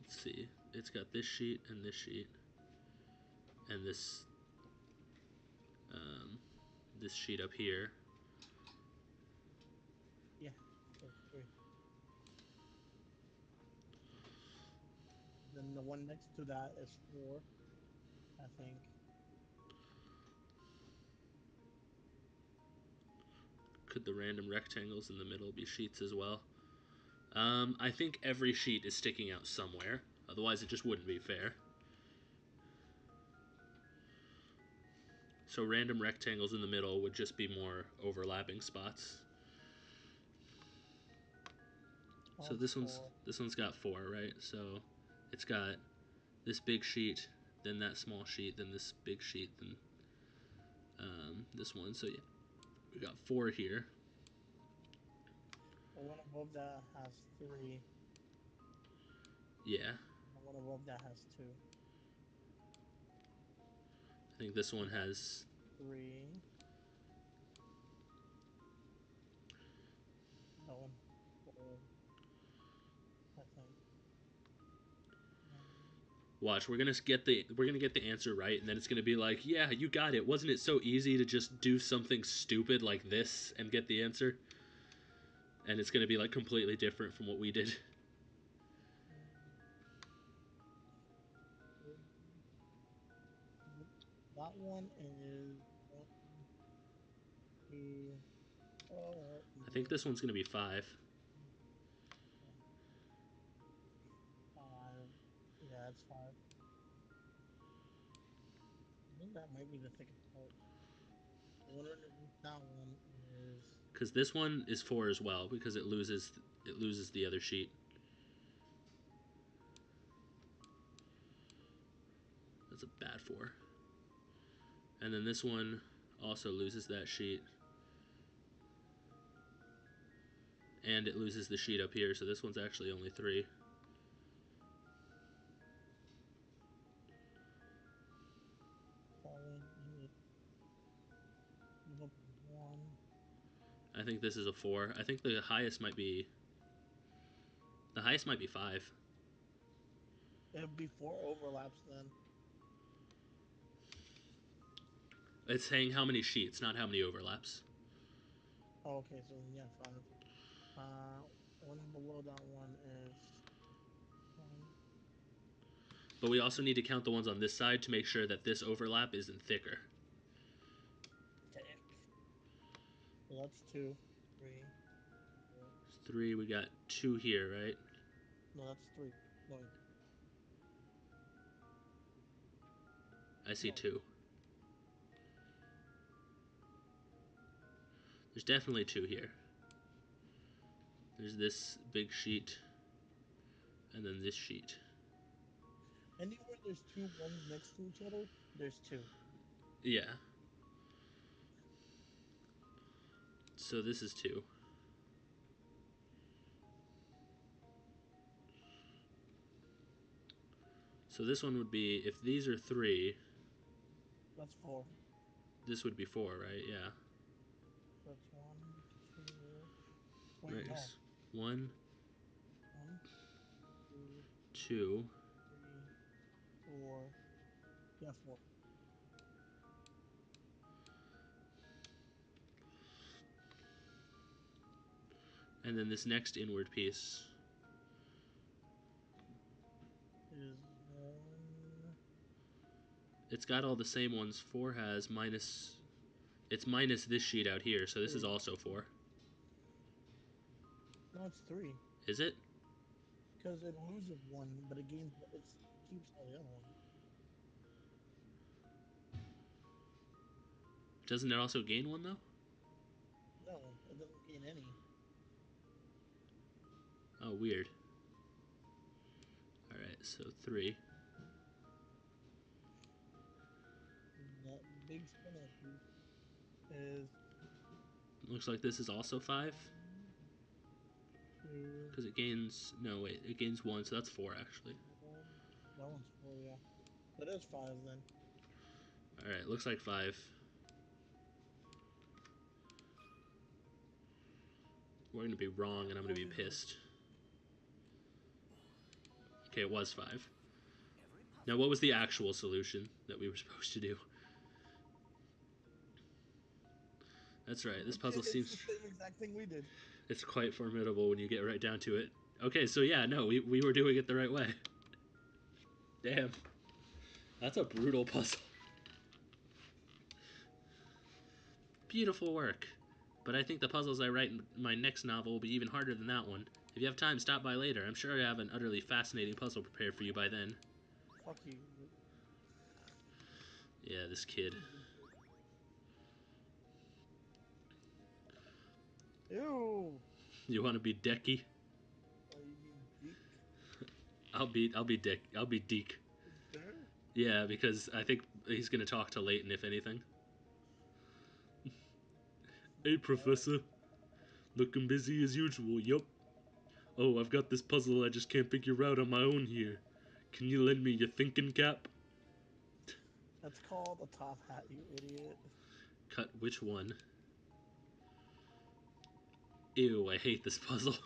Speaker 2: Let's see. It's got this sheet and um, this sheet up here.
Speaker 1: Yeah. So three. Then the one next to that is four, I think.
Speaker 2: Could the random rectangles in the middle be sheets as well? I think every sheet is sticking out somewhere. Otherwise, it just wouldn't be fair. So random rectangles in the middle would just be more overlapping spots. So
Speaker 1: That's four.
Speaker 2: this one's got 4, right? So it's got this big sheet, then that small sheet, then this big sheet, then this one. So yeah, we got 4 here.
Speaker 1: The one above that has three.
Speaker 2: Yeah,
Speaker 1: The one above that has two.
Speaker 2: I think this
Speaker 1: So
Speaker 2: one
Speaker 1: that's
Speaker 2: has
Speaker 1: three. That one four, I think.
Speaker 2: Watch, we're gonna get the answer right, and then it's gonna be like, yeah, you got it. Wasn't it so easy to just do something stupid like this and get the answer? And it's gonna be like completely different from what we did.
Speaker 1: That one is one, two,
Speaker 2: I think this one's gonna be 5.
Speaker 1: five. Yeah, that's five. I think that might be the thickest part. The one underneath that one is
Speaker 2: Because this one is 4 as well because it loses the other sheet. That's a bad 4. And then this one also loses that sheet. And it loses the sheet up here, so this one's actually only 3.
Speaker 1: seven, eight, one.
Speaker 2: I think this is a 4. I think the highest might be 5.
Speaker 1: It would be four overlaps then.
Speaker 2: It's saying how many sheets, not how many overlaps.
Speaker 1: Oh, okay, so yeah, five. One below that one is one.
Speaker 2: But we also need to count the ones on this side to make sure that this overlap isn't thicker.
Speaker 1: Tick. So that's two, three, four.
Speaker 2: 3, we got 2 here, right?
Speaker 1: No, that's three. No,
Speaker 2: I see
Speaker 1: no.
Speaker 2: two. There's definitely two here. There's this big sheet, and then this sheet.
Speaker 1: Anywhere there's two ones next to each other, there's two.
Speaker 2: Yeah. So this is two. So this one would be, if these are three,
Speaker 1: That's four.
Speaker 2: this would be four, right? Yeah.
Speaker 1: That's one, two. Wait, no.
Speaker 2: Nice. One,
Speaker 1: One, two,
Speaker 2: two,
Speaker 1: three, four. Yeah, four.
Speaker 2: and then this next inward piece.
Speaker 1: Is one.
Speaker 2: It's got all the same ones. Four has minus. It's minus this sheet out here, so this is
Speaker 1: Three.
Speaker 2: also four.
Speaker 1: No, it's three.
Speaker 2: Is it?
Speaker 1: Because it loses one, but it gains. It keeps all the other ones.
Speaker 2: Doesn't it also gain one though?
Speaker 1: No, it doesn't gain any.
Speaker 2: Oh, weird. All right, so three.
Speaker 1: That big spinner piece is
Speaker 2: Looks like this is also five
Speaker 1: one, two,
Speaker 2: because it gains. No, wait, it gains one, so that's four actually.
Speaker 1: one. That one's four, yeah. That is five then.
Speaker 2: All right, looks like five. We're gonna be wrong, and I'm gonna be pissed. Okay, it was five.
Speaker 3: Every
Speaker 2: Now,
Speaker 3: puzzle
Speaker 2: what was the
Speaker 3: has
Speaker 2: actual solution that we were supposed to do? That's right. This puzzle
Speaker 1: It's the
Speaker 2: seems
Speaker 1: same exact thing we did.
Speaker 2: it's quite formidable when you get right down to it. Okay, so yeah, no, we were doing it the right way. Damn, that's a brutal puzzle. Beautiful work. But I think the puzzles I write in my next novel will be even harder than that one. If you have time, stop by later. I'm sure I have an utterly fascinating puzzle prepared for you by then.
Speaker 1: Fuck you.
Speaker 2: Yeah, this kid.
Speaker 1: Ew.
Speaker 2: You want to be Decky?
Speaker 1: Oh, you mean Deke?
Speaker 2: I'll be Deke.
Speaker 1: There?
Speaker 2: Yeah, because I think he's gonna talk to Layton if anything. Hey,
Speaker 1: Alright.
Speaker 2: Professor. Looking busy as usual, yup. Oh, I've got this puzzle I just can't figure out on my own here. Can you lend me your thinking cap?
Speaker 1: That's called a top hat, you idiot.
Speaker 2: Cut which one? Ew, I hate this puzzle.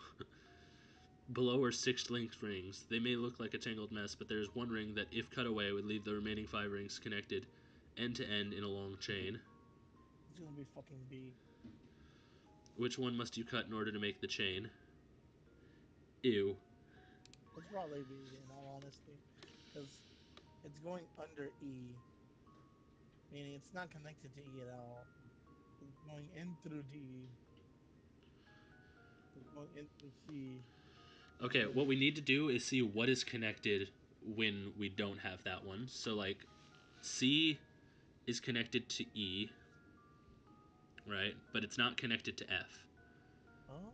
Speaker 2: Below are six linked rings. They may look like a tangled mess, but there is one ring that, if cut away, would leave the remaining five rings connected, end to end in a long chain.
Speaker 1: It's gonna be fucking B.
Speaker 2: Which one must you cut in order to make the chain? Ew.
Speaker 1: It's probably B in all honesty. Because it's going under E, meaning it's not connected to E at all. It's going in through D. It's going in through C. It's
Speaker 2: Okay,
Speaker 1: going
Speaker 2: what we need to do is see what is connected when we don't have that one. So, like, C is connected to E, right? But it's not connected to F.
Speaker 1: oh,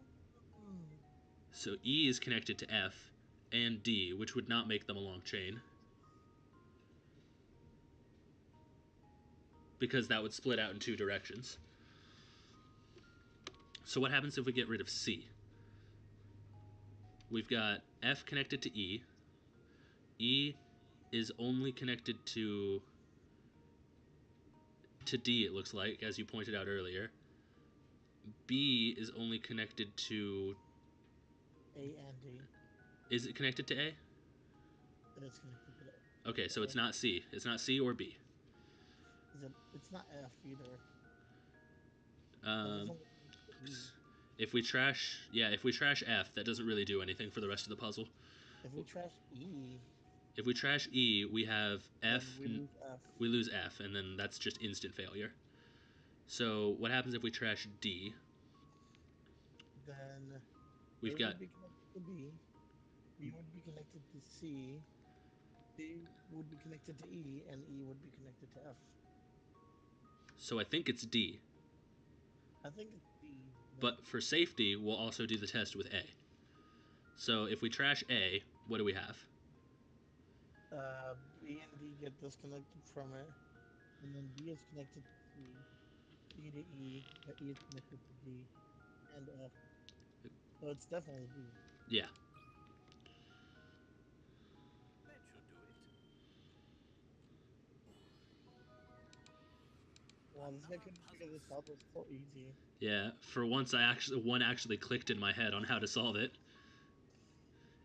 Speaker 2: So E is connected to F and D, which would not make them a long chain, because that would split out in two directions. So what happens if we get rid of C? We've got F connected to E. E is only connected to D, it looks like, as you pointed out earlier. B is only connected to.
Speaker 1: A and D.
Speaker 2: Is it connected to A?
Speaker 1: It is connected
Speaker 2: Okay,
Speaker 1: to
Speaker 2: so
Speaker 1: A.
Speaker 2: it's not C. It's not C or B.
Speaker 1: Is it? It's not F either. F is
Speaker 2: Um,
Speaker 1: only connected to E.
Speaker 2: if we trash F, that doesn't really do anything for the rest of the puzzle.
Speaker 1: If we trash E,
Speaker 2: If we trash E, we have
Speaker 1: then
Speaker 2: F.
Speaker 1: we lose F.
Speaker 2: We lose F, and then that's just instant failure. So what happens if we trash D?
Speaker 1: Then
Speaker 2: We've
Speaker 1: A
Speaker 2: got
Speaker 1: would be connected to B. B would be connected to C. C would be connected to E, and E would be connected to F.
Speaker 2: So I think it's D.
Speaker 1: I think it's D, but
Speaker 2: But for safety, we'll also do the test with A. So if we trash A, what do we have?
Speaker 1: B and D get disconnected from it, and then B is connected to C, C to E, E is connected to D and F. So it's definitely B.
Speaker 2: Yeah.
Speaker 3: That should do it.
Speaker 1: Well, this guy
Speaker 3: Another
Speaker 1: couldn't figure
Speaker 3: puzzle
Speaker 1: this out. It's so easy.
Speaker 2: Yeah. For once, one actually clicked in my head on how to solve it.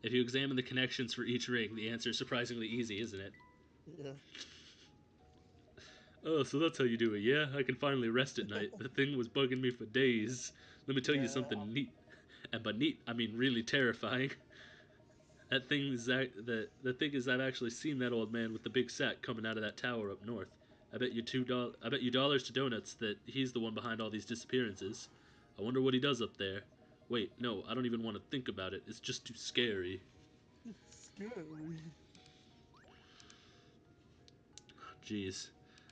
Speaker 2: If you examine the connections for each ring, the answer is surprisingly easy, isn't it?
Speaker 1: Yeah.
Speaker 2: Oh, so that's how you do it, yeah? I can finally rest at night. The thing was bugging me for days. Let me tell you
Speaker 1: Yeah.
Speaker 2: something neat. And by neat, I mean really terrifying. The thing is, I've actually seen that old man with the big sack coming out of that tower up north. I bet you dollars to donuts that he's the one behind all these disappearances. I wonder what he does up there. Wait, no, I don't even want to think about it. It's just too scary.
Speaker 1: Scary.
Speaker 2: Jeez.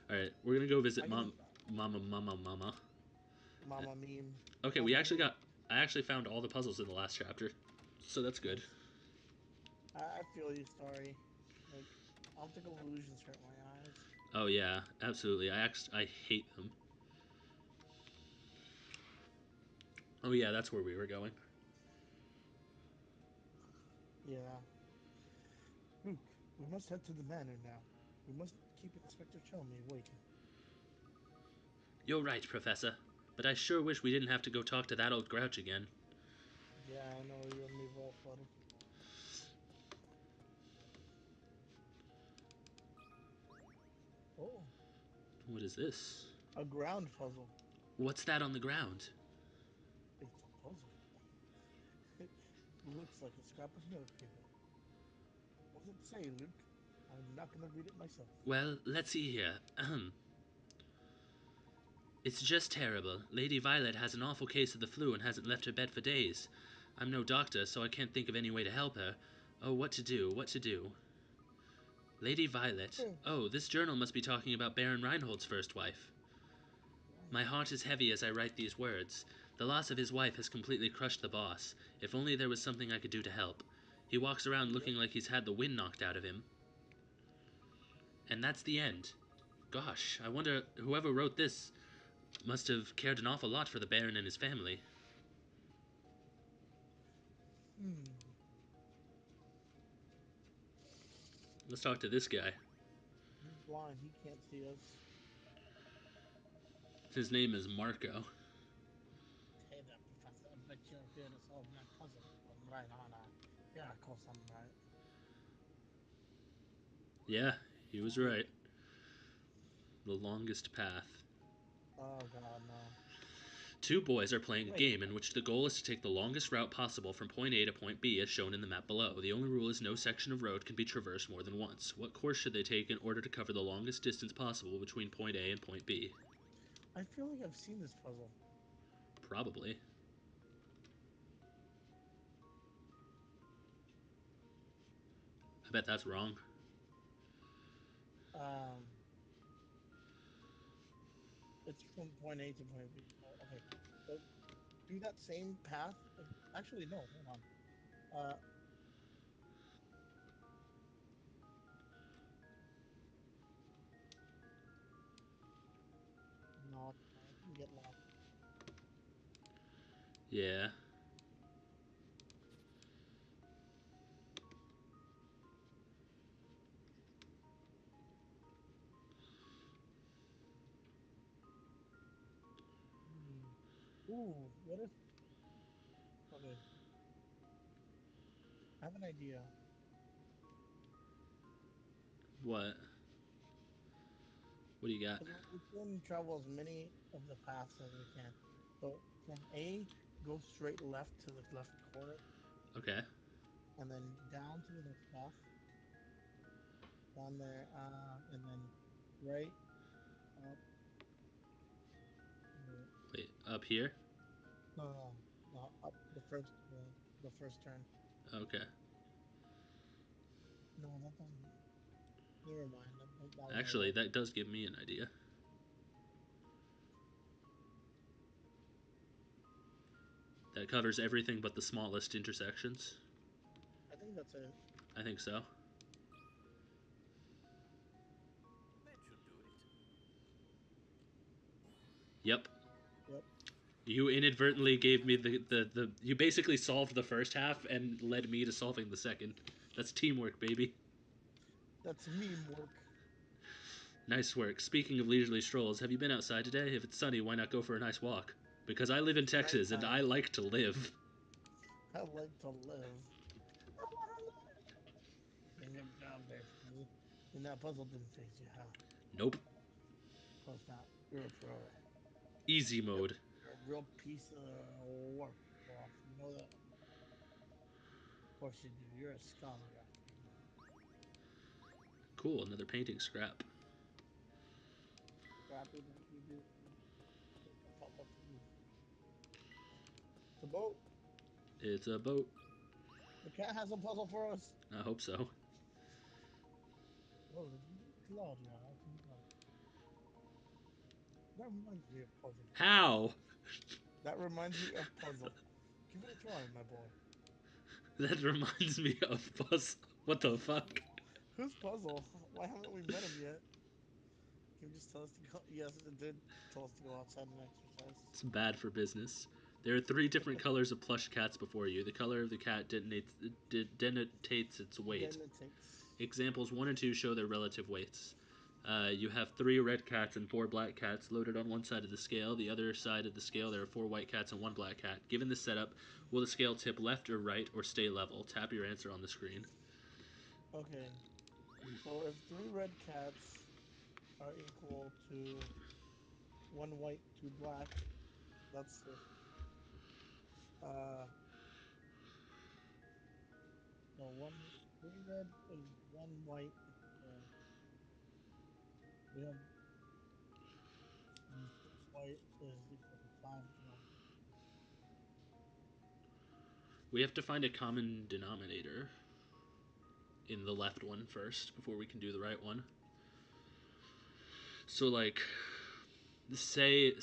Speaker 2: All right, we're gonna go visit
Speaker 1: I can
Speaker 2: Mama.
Speaker 1: Mama meme.
Speaker 2: Okay, we
Speaker 1: Mama
Speaker 2: actually
Speaker 1: meme.
Speaker 2: got. I actually found all the puzzles in the last chapter, so that's good.
Speaker 1: Nice. I feel you, Starry. Like, optical illusions hurt my eyes.
Speaker 2: Oh yeah, absolutely. I hate them. Oh yeah, that's where we were going.
Speaker 1: Yeah. Luke, we must head to the manor now. We must keep Inspector Chelmy waiting.
Speaker 2: You're right, Professor. But I sure wish we didn't have to go talk to that old grouch again.
Speaker 1: Yeah, I know you and me both, buddy. Oh,
Speaker 2: What is this?
Speaker 1: a ground puzzle.
Speaker 2: What's that on the ground?
Speaker 1: It's a puzzle. It looks like a scrap of notepaper. What does it say, Luke? I'm not gonna read it myself.
Speaker 2: Well, let's see here. It's just terrible. Lady Violet has an awful case of the flu and hasn't left her bed for days. I'm no doctor, so I can't think of any way to help her. Oh, what to do? What to do? Lady Violet. Oh, this journal must be talking about Baron Reinhold's first wife. My heart is heavy as I write these words. The loss of his wife has completely crushed the boss. If only there was something I could do to help. He walks around
Speaker 1: Yep.
Speaker 2: looking like he's had the wind knocked out of him. And that's the end. Gosh, I wonder whoever wrote this must have cared an awful lot for the Baron and his family.
Speaker 1: Hmm.
Speaker 2: Let's talk to this guy.
Speaker 1: He's blind. He can't see us.
Speaker 2: His name is Marco.
Speaker 1: Hey there, Professor. I bet you're here to solve my puzzle. I'm right, aren't I? Yeah, of course I'm right.
Speaker 2: Yeah, he was right. The longest path.
Speaker 1: Oh God, no.
Speaker 2: Two boys are playing a
Speaker 1: Wait,
Speaker 2: game in which the goal is to take the longest route possible from point A to point B as shown in the map below. The only rule is no section of road can be traversed more than once. What course should they take in order to cover the longest distance possible between point A and point B?
Speaker 1: I feel like I've seen this puzzle.
Speaker 2: Probably. I bet that's wrong.
Speaker 1: Um, it's from point A to point B. Oh, okay, so do that same path. Actually, no. Hold on. Uh, no, I can get lost.
Speaker 2: Yeah.
Speaker 1: Hmm. Ooh, what if? Okay, I have an idea.
Speaker 2: What? What do you got?
Speaker 1: Because we can travel as many of the paths as we can. So from A, go straight left to the left corner,
Speaker 2: Okay.
Speaker 1: and then down to the next path, down there, and then right up. Wait,
Speaker 2: Wait, up here?
Speaker 1: no, up the first turn.
Speaker 2: Okay.
Speaker 1: No, that doesn't. Never mind. That won't
Speaker 2: Actually,
Speaker 1: work.
Speaker 2: that does give me an idea. That covers everything but the smallest intersections.
Speaker 1: I think that's it.
Speaker 2: I think so.
Speaker 3: That should do it.
Speaker 2: Yep.
Speaker 1: Yep.
Speaker 2: You inadvertently gave me the you basically solved the first half and led me to solving the second. That's teamwork, baby.
Speaker 1: That's meme work.
Speaker 2: Nice work. Speaking of leisurely strolls, have you been outside today? If it's sunny, why not go for a nice walk? Because I live in
Speaker 1: It's
Speaker 2: Texas and I
Speaker 1: nighttime.
Speaker 2: like to live.
Speaker 1: I like to live. I want to live. And good job there, Smee. And that puzzle didn't phase you, huh?
Speaker 2: Nope.
Speaker 1: Of course not. You're a pro.
Speaker 2: Easy
Speaker 1: You're,
Speaker 2: mode.
Speaker 1: you're a real piece of work, boss. You know that? Of course you do. You're a scholar after all.
Speaker 2: Cool, another painting scrap.
Speaker 1: Scrappy that you did make a puzzle for me. It's a boat.
Speaker 2: It's a boat.
Speaker 1: The cat has a puzzle for us.
Speaker 2: I hope so.
Speaker 1: Whoa, it's really loud, yeah. I can tell. That reminds me of puzzle.
Speaker 2: How?
Speaker 1: That reminds me of puzzle. Give it a try, my boy.
Speaker 2: That reminds me of Buzz. What the fuck?
Speaker 1: Who's puzzle? Why haven't we met him yet? Can you just tell us to go? Yes, it did tell us to go outside and exercise.
Speaker 2: It's bad for business. There are three different colors of plush cats before you. The color of the cat denotates its weight.
Speaker 1: Denotates.
Speaker 2: Examples 1 and 2 show their relative weights. You have 3 red cats and 4 black cats loaded on one side of the scale. The other side of the scale, there are 4 white cats and 1 black cat. Given this setup, will the scale tip left or right or stay level? Tap your answer on the screen.
Speaker 1: Okay, so if three red cats are equal to one white, two black, that's the uh no one three red is one white. We have the first white is equal to five black.
Speaker 2: We have to find a common denominator in the left one first before we can do the right one. So like say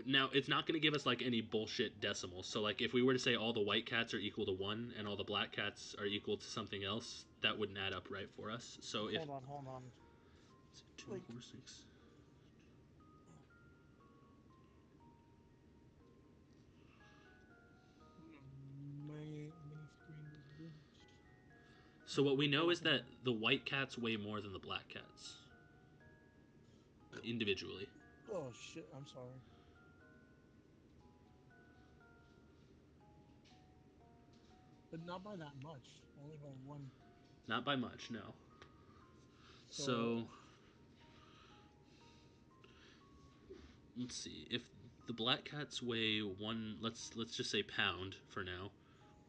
Speaker 2: now it's not going to give us like any bullshit decimals. So like if we were to say all the white cats are equal to 1 and all the black cats are equal to something else, that wouldn't add up right for us. So if
Speaker 1: Hold on.
Speaker 2: 2
Speaker 1: Like
Speaker 2: 4 6.
Speaker 1: we have many screens to do this.
Speaker 2: So what we know
Speaker 1: Hold
Speaker 2: is
Speaker 1: on, hold
Speaker 2: that the white cats weigh more than the black cats individually.
Speaker 1: on. Oh shit! I'm sorry. But not by that much. Only by one.
Speaker 2: Not by much, no.
Speaker 1: So
Speaker 2: So let's see. If the black cats weigh one, let's just say pound for now.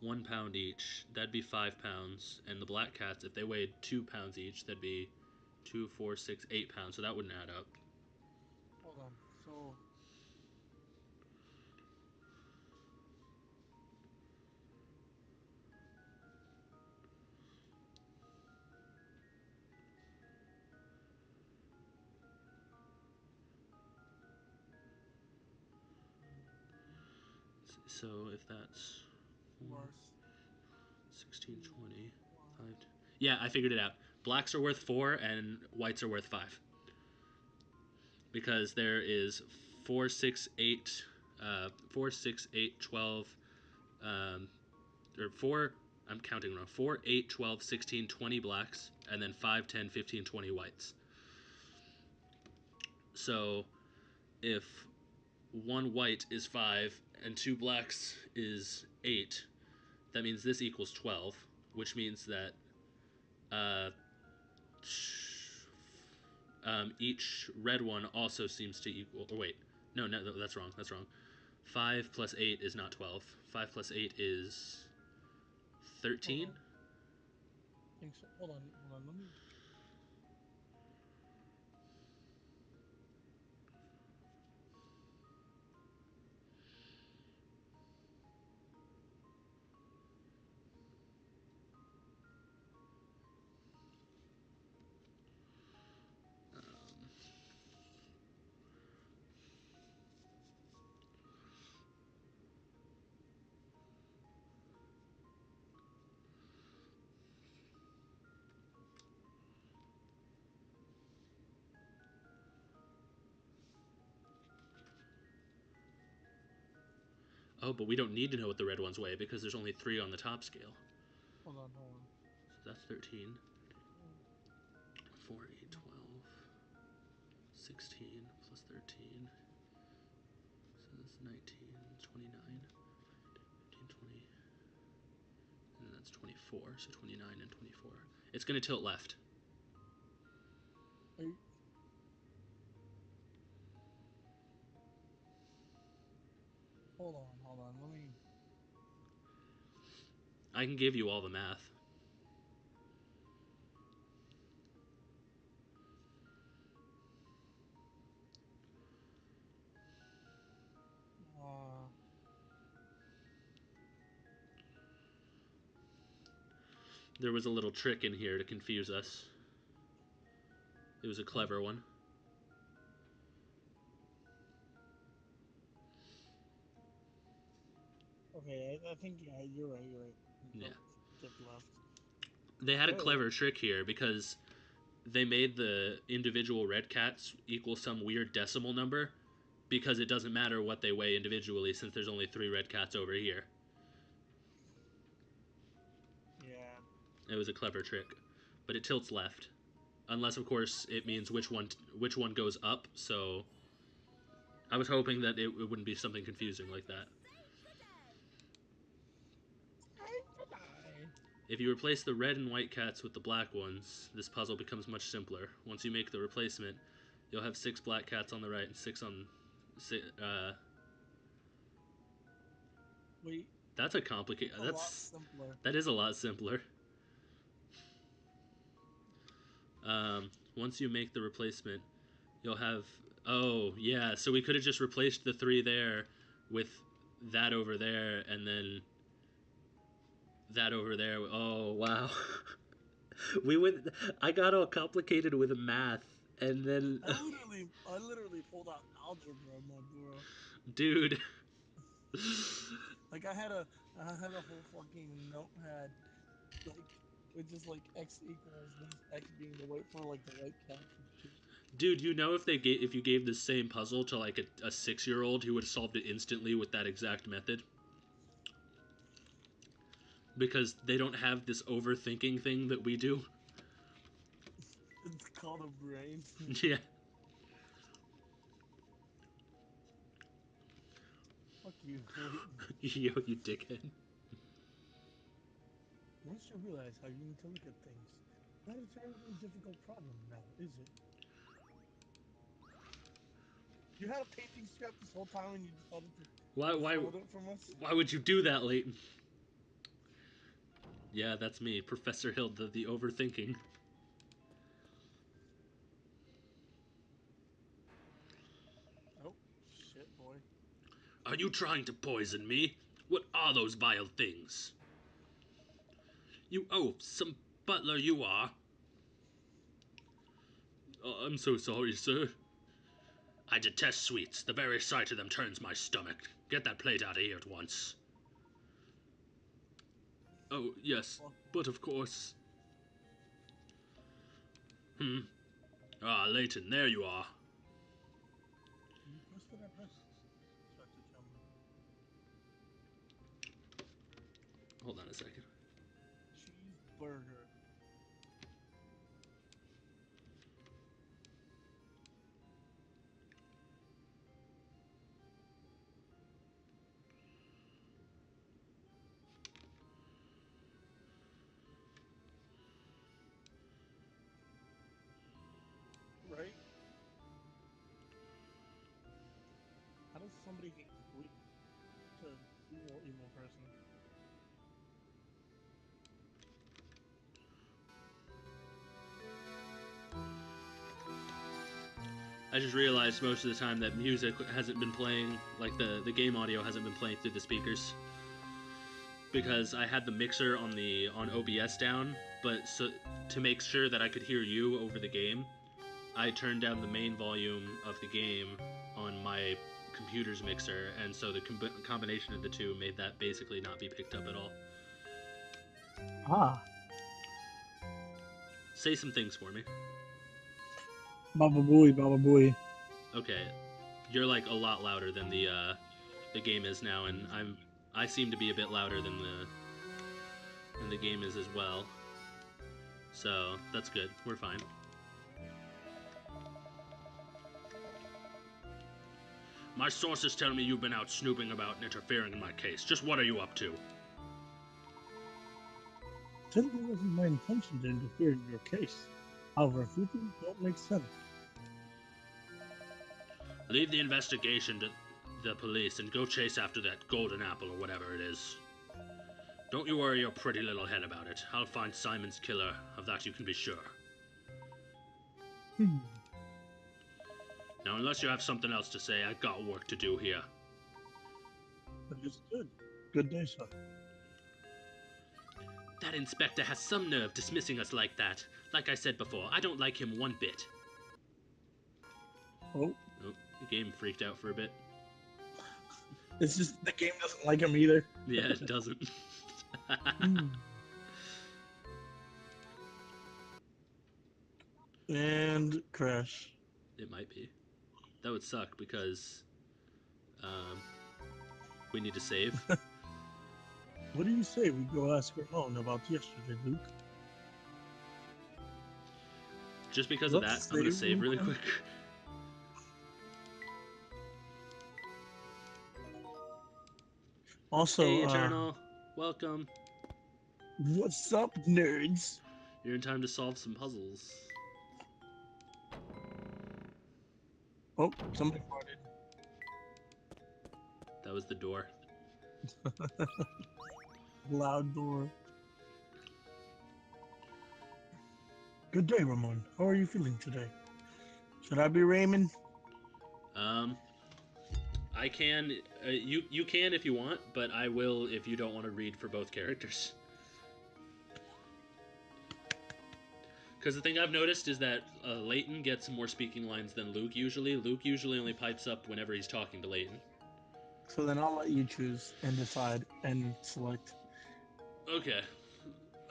Speaker 2: 1 pound each. That'd be 5 pounds. And the black cats, if they weighed 2 pounds each, that'd be 2, 4, 6, 8 pounds. So that wouldn't add up.
Speaker 1: hold on. So
Speaker 2: So if that's 4,
Speaker 1: plus
Speaker 2: 16,
Speaker 1: two
Speaker 2: 20,
Speaker 1: plus
Speaker 2: 5. Yeah, I figured it out. Blacks are worth 4 and whites are worth 5. Because there is 4, 6, 8, 4, 6, 8, 12, or 4, I'm counting wrong. 4, 8, 12, 16, 20 blacks, and then 5, 10, 15, 20 whites. So if one white is 5 and 2 blacks is 8, that means this equals 12, which means that uh, each red one also seems to equal. Or wait, no, that's wrong. That's wrong. 5 plus 8 is not 12. 5 plus 8 is
Speaker 1: hold
Speaker 2: 13.
Speaker 1: on. Think so. Hold on. Let me.
Speaker 2: Oh, but we don't need to know what the red ones weigh because there's only 3 on the top scale.
Speaker 1: Hold on, hold on.
Speaker 2: So that's 13. 4, 8, 12. 16 plus 13. So that's 19, 29, 15, 20. And that's 24. So 29 and 24. It's going to tilt left.
Speaker 1: Wait. Hold on. Let me.
Speaker 2: I can give you all the math. There was a little trick in here to confuse us. It was a clever one.
Speaker 1: Okay, I think you're right.
Speaker 2: Yeah.
Speaker 1: Tip left.
Speaker 2: They had a clever trick here because they made the individual red cats equal some weird decimal number because it doesn't matter what they weigh individually since there's only 3 red cats over here.
Speaker 1: Yeah.
Speaker 2: It was a clever trick, but it tilts left, unless of course it means which one goes up. So I was hoping that it wouldn't be something confusing like that. If you replace the red and white cats with the black ones, this puzzle becomes much simpler. Once you make the replacement, you'll have 6 black cats on the right and 6 on.
Speaker 1: Wait.
Speaker 2: That's a complicated.
Speaker 1: A lot simpler.
Speaker 2: That is a lot simpler. Once you make the replacement, you'll have. Oh yeah, so we could have just replaced the 3 there with that over there, and then that over there. Oh wow. We went. I got all complicated with math, and then
Speaker 1: I literally pulled out algebra, my bro.
Speaker 2: dude.
Speaker 1: Like I had a whole fucking notepad, like with just like x equals this x being the weight for like the white cats and shit.
Speaker 2: Dude, if you gave the same puzzle to like a 6-year-old, he would have solved it instantly with that exact method. Because they don't have this overthinking thing that we do.
Speaker 1: It's called a brain.
Speaker 2: Yeah.
Speaker 1: Fuck you, Layton.
Speaker 2: Yo, you dickhead.
Speaker 1: Once you realize how you need to look at things, not a terribly difficult problem now, is it? You had a painting scrap this whole time and you decided to
Speaker 2: Why
Speaker 1: withhold it from us?
Speaker 2: why would you do that, Layton? Yeah, that's me, Professor Hilda, the overthinking.
Speaker 1: Oh, shit, boy.
Speaker 2: Are you trying to poison me? What are those vile things? You some butler you are. Oh, I'm so sorry, sir. I detest sweets. The very sight of them turns my stomach. Get that plate out of here at once. Oh, yes, but of course. Ah, Layton, there you are.
Speaker 1: You press what I press. Start to tell me.
Speaker 2: Hold on a second.
Speaker 1: Cheeseburger. Right? How does somebody get complete to emo person?
Speaker 2: I just realized most of the time that music hasn't been playing, like the game audio hasn't been playing through the speakers. Because I had the mixer on OBS down, but so to make sure that I could hear you over the game, I turned down the main volume of the game on my computer's mixer, and so the combination of the two made that basically not be picked up at all.
Speaker 1: Ah.
Speaker 2: Say some things for me.
Speaker 1: Baba Booey, Baba Booey.
Speaker 2: Okay, you're like a lot louder than the the game is now, and I seem to be a bit louder than the game is as well. So that's good. We're fine. My sources tell me you've been out snooping about and interfering in my case. Just what are you up to?
Speaker 1: Certainly wasn't my intention to interfere in your case. However, a few things don't make sense.
Speaker 2: Leave the investigation to the police and go chase after that golden apple or whatever it is. Don't you worry your pretty little head about it. I'll find Simon's killer, of that you can be sure. Now, unless you have something else to say, I've got work to do here.
Speaker 1: Understood. Good day, sir.
Speaker 2: That inspector has some nerve dismissing us like that. Like I said before, I don't like him one bit.
Speaker 1: Oh,
Speaker 2: The game freaked out for a bit.
Speaker 1: it's just the game doesn't like him either.
Speaker 2: Yeah, it doesn't.
Speaker 1: And crash.
Speaker 2: It might be. That would suck because we need to save.
Speaker 1: What do you say we go ask Ramon about yesterday, Luke?
Speaker 2: Just because of that,
Speaker 1: Let's
Speaker 2: I'm gonna
Speaker 1: save
Speaker 2: save really
Speaker 1: real
Speaker 2: quick.
Speaker 1: Also,
Speaker 2: Hey, Eternal, welcome.
Speaker 1: what's up, nerds?
Speaker 2: You're in time to solve some puzzles.
Speaker 1: Oh, somebody farted.
Speaker 2: That was the door.
Speaker 1: Loud door. Good day, Ramon. How are you feeling today? Should I be Raymond?
Speaker 2: I can. You can if you want, but I will if you don't want to read for both characters. Because the thing I've noticed is that Layton gets more speaking lines than Luke usually. Luke usually only pipes up whenever he's talking to Layton.
Speaker 1: So then I'll let you choose and decide and select.
Speaker 2: Okay.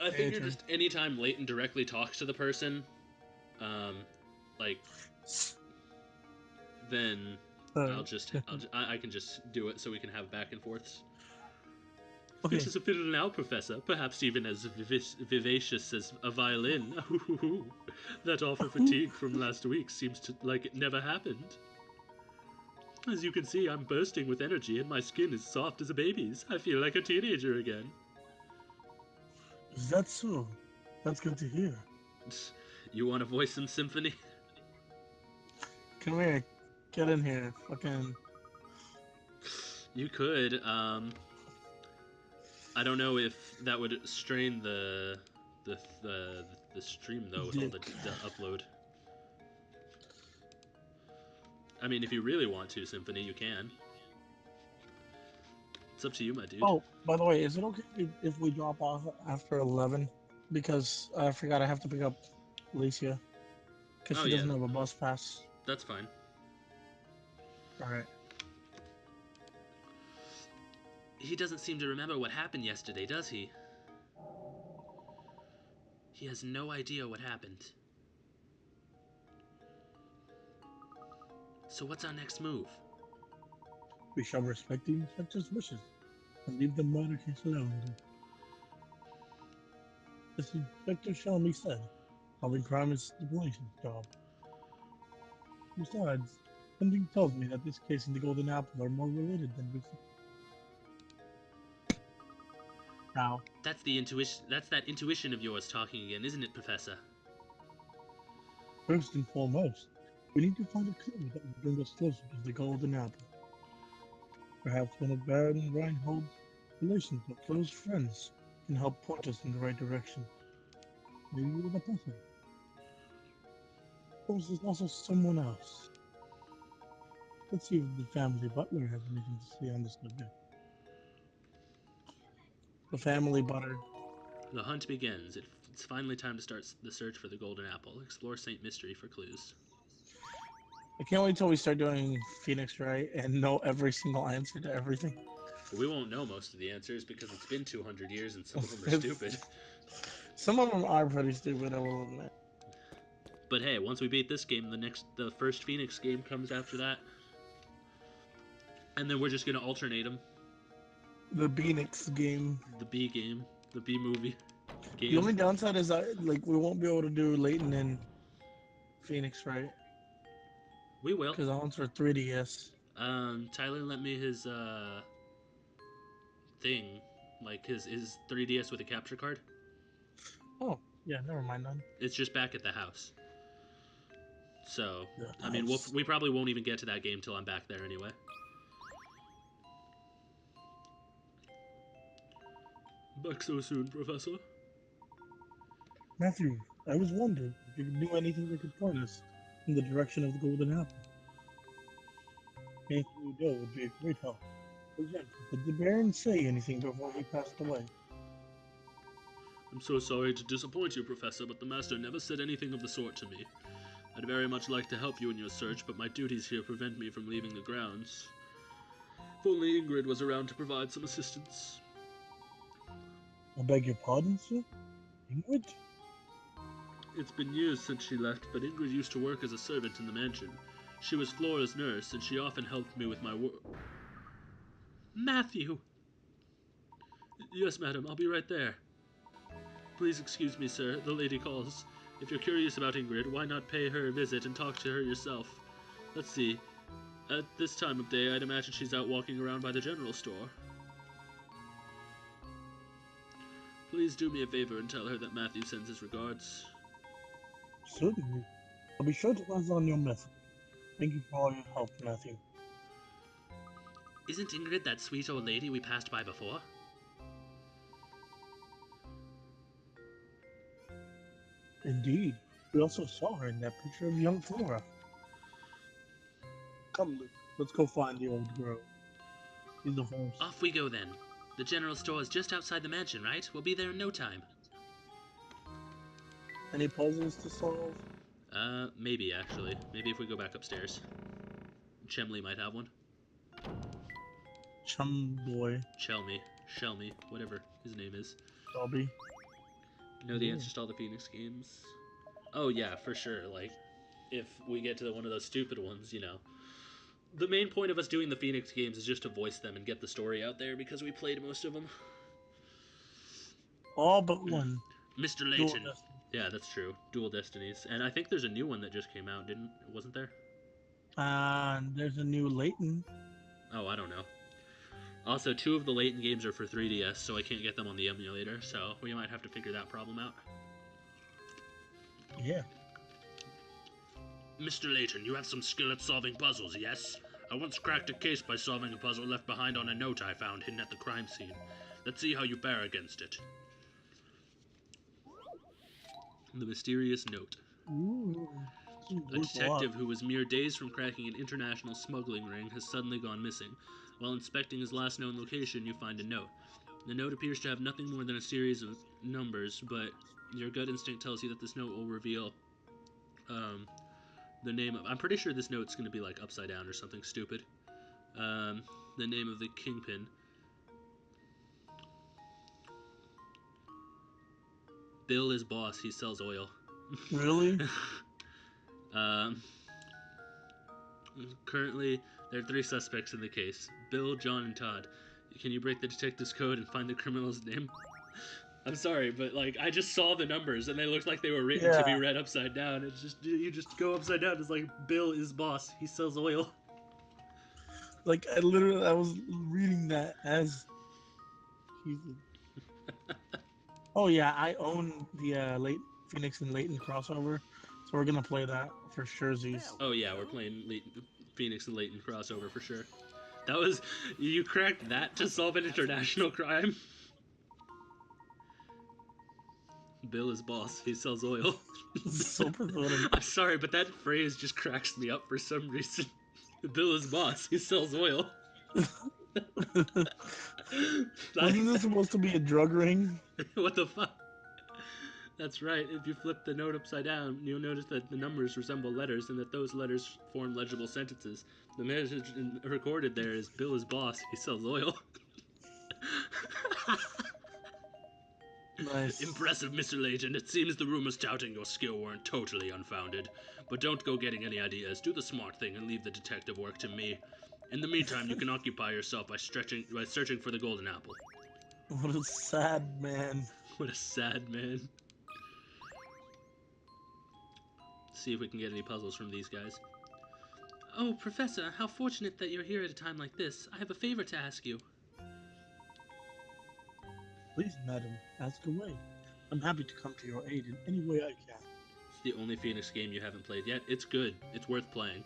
Speaker 2: I figure just anytime Layton directly talks to the person, then I can just do it so we can have back and forths.
Speaker 1: Okay.
Speaker 2: This is a fiddle now, Professor. Perhaps even as vivacious as a violin. That awful fatigue from last week seems like it never happened. As you can see, I'm bursting with energy and my skin is soft as a baby's. I feel like a teenager again.
Speaker 1: Is that so? That's good to hear.
Speaker 2: You want to voice some symphony?
Speaker 1: Come here. Get in here. Fucking.
Speaker 2: You could. I don't know if that would strain the stream though with all the upload. I mean, if you really want to, Symphony, you can. It's up to you, my dude.
Speaker 1: Oh, by the way, is it okay if we drop off after 11? Because I forgot I have to pick up Alicia. Because she doesn't have a bus pass.
Speaker 2: That's fine.
Speaker 1: Alright.
Speaker 2: He doesn't seem to remember what happened yesterday, does he? He has no idea what happened. So what's our next move?
Speaker 1: We shall respect the inspector's wishes and leave the murder case alone. As Inspector Shelmy said, solving crime is the police's job. Besides, something tells me that this case and the Golden Apple are more related than before. Now,
Speaker 2: That's the intuition. That's that intuition of yours talking again, isn't it, Professor?
Speaker 1: first and foremost, we need to find a clue that will bring us closer to the Golden Apple. Perhaps one of Baron Reinhold's relations or close friends can help point us in the right direction. Maybe with a puzzle. Of course, there's also someone else. Let's see if the family butler has anything to say on this subject. The family butler.
Speaker 2: The hunt begins. It's finally time to start the search for the Golden Apple. Explore St. Mystery for clues.
Speaker 1: I can't wait till we start doing Phoenix Wright and know every single answer to everything.
Speaker 2: We won't know most of the answers because it's been 200 years and some of them are stupid.
Speaker 1: Some of them are pretty stupid, I will admit.
Speaker 2: But hey, once we beat this game, the first Phoenix game comes after that. And then we're just gonna alternate them.
Speaker 1: The Phoenix game.
Speaker 2: The B game, the B movie game.
Speaker 1: The only downside is we won't be able to do Layton and Phoenix, right?
Speaker 2: We will.
Speaker 1: Because that one's for 3DS.
Speaker 2: Tyler lent me his thing, like his 3DS with a capture card.
Speaker 1: Oh, yeah, never mind then.
Speaker 2: It's just back at the house. So,
Speaker 1: The
Speaker 2: I mean,
Speaker 1: house.
Speaker 2: we probably won't even get to that game till I'm back there anyway. Back so soon, Professor.
Speaker 1: Matthew, I was wondering if you knew anything that could point us in the direction of the Golden Apple. Anything you know would be a great help. For example, did the Baron say anything before he passed away?
Speaker 2: I'm so sorry to disappoint you, Professor, but the Master never said anything of the sort to me. I'd very much like to help you in your search, but my duties here prevent me from leaving the grounds. If only Ingrid was around to provide some assistance.
Speaker 1: I beg your pardon, sir? Ingrid?
Speaker 2: It's been years since she left, but Ingrid used to work as a servant in the mansion. She was Flora's nurse, and she often helped me with my work. Matthew! Yes, madam, I'll be right there. Please excuse me, sir. The lady calls. If you're curious about Ingrid, why not pay her a visit and talk to her yourself? Let's see. At this time of day, I'd imagine she's out walking around by the general store. Please do me a favor and tell her that Matthew sends his regards.
Speaker 1: Certainly. I'll be sure to pass on your message. Thank you for all your help, Matthew.
Speaker 2: Isn't Ingrid that sweet old lady we passed by before?
Speaker 1: Indeed. We also saw her in that picture of young Flora. Come, Luke. Let's go find the old girl. He's the horse.
Speaker 2: Off we go then. The general store is just outside the mansion, right? We'll be there in no time.
Speaker 1: Any puzzles to solve?
Speaker 2: Maybe actually. Maybe if we go back upstairs. Chemley might have one.
Speaker 1: Chum boy.
Speaker 2: Shelmy, whatever his name is.
Speaker 1: Dobby.
Speaker 2: Know the answers to all the Phoenix games? Oh yeah, for sure. Like, if we get to one of those stupid ones, you know. The main point of us doing the Phoenix games is just to voice them and get the story out there because we played most of them.
Speaker 1: All but one.
Speaker 2: Mr.
Speaker 1: Dual
Speaker 2: Layton.
Speaker 1: Destiny.
Speaker 2: Yeah, that's true. Dual Destinies. And I think there's a new one that just came out, wasn't there?
Speaker 1: There's a new Layton.
Speaker 2: Oh, I don't know. Also, 2 of the Layton games are for 3DS, so I can't get them on the emulator, so we might have to figure that problem out.
Speaker 1: Yeah.
Speaker 2: Mr. Layton, you have some skill at solving puzzles, yes? I once cracked a case by solving a puzzle left behind on a note I found hidden at the crime scene. Let's see how you fare against it. The mysterious note.
Speaker 1: Ooh.
Speaker 2: A detective who was mere days from cracking an international smuggling ring has suddenly gone missing. While inspecting his last known location, you find a note. The note appears to have nothing more than a series of numbers, but your gut instinct tells you that this note will reveal the name of... I'm pretty sure this note's going to be like upside down or something stupid. The name of the kingpin. Bill is boss. He sells oil.
Speaker 1: Really?
Speaker 2: Currently, there are 3 suspects in the case. Bill, John, and Todd. Can you break the detective's code and find the criminal's name? I'm sorry, but, like, I just saw the numbers, and they looked like they were written to be read upside down. It's just, you just go upside down. It's like, Bill is boss. He sells oil.
Speaker 1: Like, I was reading that as... Oh, yeah, I own the Phoenix and Layton crossover, so we're gonna play that for surezies.
Speaker 2: Oh, yeah, we're playing Phoenix and Layton crossover for sure. That was... You cracked that to solve an international crime? Bill is boss. He sells oil.
Speaker 1: So pathetic.
Speaker 2: I'm sorry, but that phrase just cracks me up for some reason. Bill is boss. He sells oil.
Speaker 1: Wasn't this supposed to be a drug ring?
Speaker 2: What the fuck? That's right. If you flip the note upside down, you'll notice that the numbers resemble letters and that those letters form legible sentences. The message recorded there is Bill is boss. He sells oil.
Speaker 1: Nice.
Speaker 2: Impressive, Mr. Layton. It seems the rumors touting your skill weren't totally unfounded. But don't go getting any ideas. Do the smart thing and leave the detective work to me. In the meantime, you can occupy yourself by searching for the golden apple.
Speaker 1: What a sad man.
Speaker 2: What a sad man. See if we can get any puzzles from these guys. Oh, Professor, how fortunate that you're here at a time like this. I have a favor to ask you.
Speaker 1: Please, madam, ask away. I'm happy to come to your aid in any way I can.
Speaker 2: It's the only Phoenix game you haven't played yet. It's good. It's worth playing.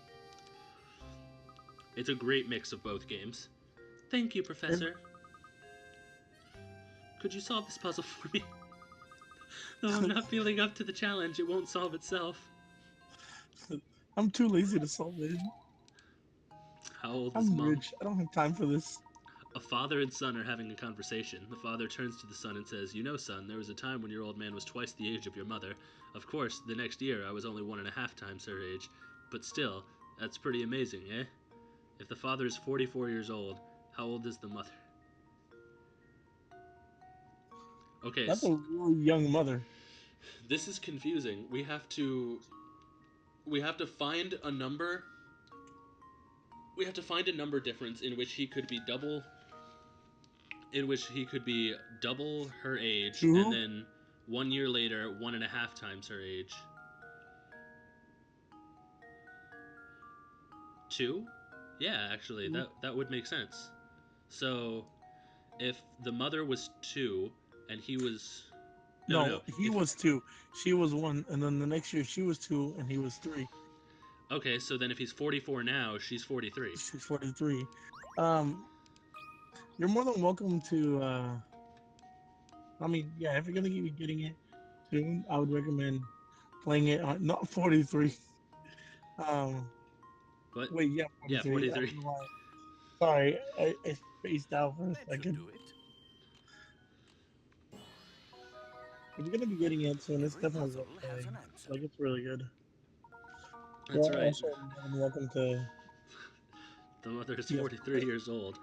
Speaker 2: It's a great mix of both games. Thank you, Professor. Could you solve this puzzle for me? Though I'm not feeling up to the challenge, it won't solve itself.
Speaker 1: I'm too lazy to solve it.
Speaker 2: How old is
Speaker 1: I'm
Speaker 2: Mom?
Speaker 1: rich. I don't have time for this.
Speaker 2: A father and son are having a conversation. The father turns to the son and says, "You know, son, there was a time when your old man was twice the age of your mother. Of course, the next year I was only 1.5 times her age. But still, that's pretty amazing, eh? If the father is 44 years old, how old is the mother?" Okay,
Speaker 1: That's a really young mother.
Speaker 2: this is confusing. We have to find a number. We have to find a number difference in which he could be double her age,
Speaker 1: Two?
Speaker 2: and then 1 year later 1.5 times her age. 2? Yeah, actually, that would make sense. So if the mother was 2 and he was
Speaker 1: No, he was 2. She was 1, and then the next year she was 2 and he was 3.
Speaker 2: Okay, so then if he's 44 now, she's 43.
Speaker 1: She's 43. You're more than welcome to. I mean, yeah, if you're gonna be getting it soon, I would recommend playing it on not 43.
Speaker 2: What?
Speaker 1: Wait, yeah, 43.
Speaker 2: Yeah, 43.
Speaker 1: I don't know why. Sorry, I spaced out for a
Speaker 3: That should
Speaker 1: second.
Speaker 3: do it.
Speaker 1: If you're gonna be getting it soon, it's
Speaker 3: Every
Speaker 1: definitely
Speaker 3: puzzle
Speaker 1: worth
Speaker 3: has
Speaker 1: playing.
Speaker 3: an answer.
Speaker 1: Like, it's really good.
Speaker 2: That's
Speaker 1: You're
Speaker 2: right.
Speaker 1: also more than welcome to.
Speaker 2: The mother is
Speaker 1: Yes.
Speaker 2: 43 years old.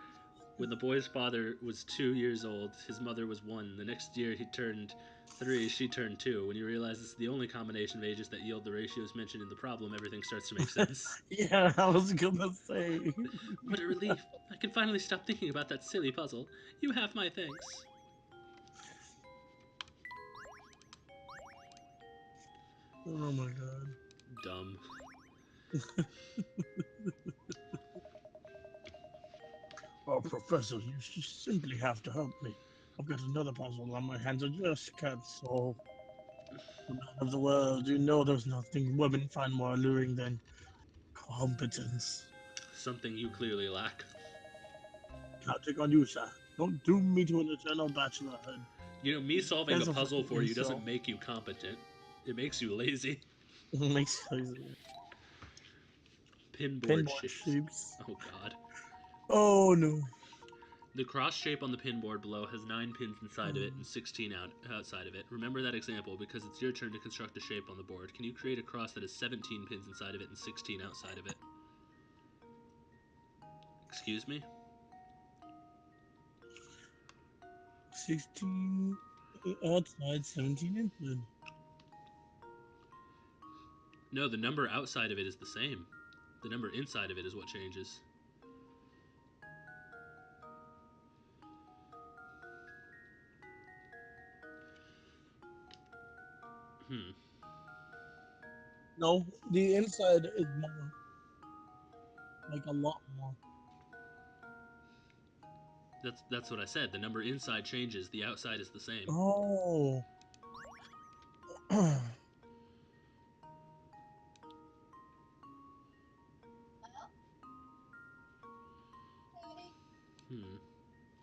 Speaker 2: When the boy's father was 2 years old, his mother was 1. The next year he turned 3, she turned 2. When you realize this is the only combination of ages that yield the ratios mentioned in the problem, everything starts to make sense.
Speaker 1: Yeah, I was gonna say.
Speaker 2: What a relief. I can finally stop thinking about that silly puzzle. You have my thanks.
Speaker 1: Oh my god.
Speaker 2: Dumb.
Speaker 1: Oh, Professor, you simply have to help me. I've got another puzzle on my hands I just can't solve. The man of the world, you know there's nothing women find more alluring than competence.
Speaker 2: Something you clearly lack.
Speaker 1: Counting on you, sir. Don't doom me to an eternal bachelorhood.
Speaker 2: You know, me solving a
Speaker 1: That's a
Speaker 2: puzzle
Speaker 1: fucking
Speaker 2: for you doesn't
Speaker 1: insult.
Speaker 2: make you competent. It makes you lazy.
Speaker 1: Makes sense.
Speaker 2: Pinboard
Speaker 1: Pinboard
Speaker 2: shapes.
Speaker 1: shapes.
Speaker 2: Oh god.
Speaker 1: Oh no.
Speaker 2: The cross shape on the pinboard below has 9 pins inside of it and 16 outside of it. Remember that example because it's your turn to construct a shape on the board. Can you create a cross that has 17 pins inside of it and 16 outside of it? Excuse me?
Speaker 1: 16 outside, 17 inside.
Speaker 2: No, the number outside of it is the same. The number inside of it is what changes.
Speaker 1: No, the inside is more. Like a lot more.
Speaker 2: That's what I said. The number inside changes. The outside is the same.
Speaker 1: Oh.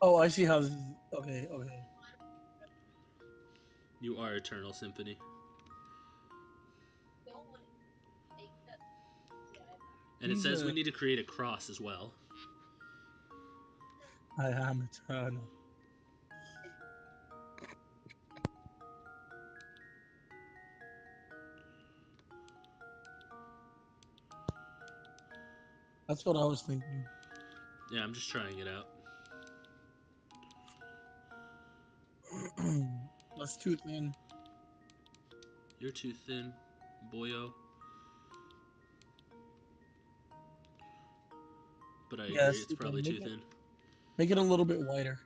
Speaker 1: Oh, I see how this is. Okay, okay.
Speaker 2: You are Eternal Symphony. And it says we need to create a cross as well.
Speaker 1: I am eternal. That's what I was thinking.
Speaker 2: Yeah, I'm just trying it out.
Speaker 1: That's too thin.
Speaker 2: You're too thin, boyo. but I agree,
Speaker 1: Yes,
Speaker 2: it's
Speaker 1: you can
Speaker 2: probably too thin.
Speaker 1: make it a little bit wider.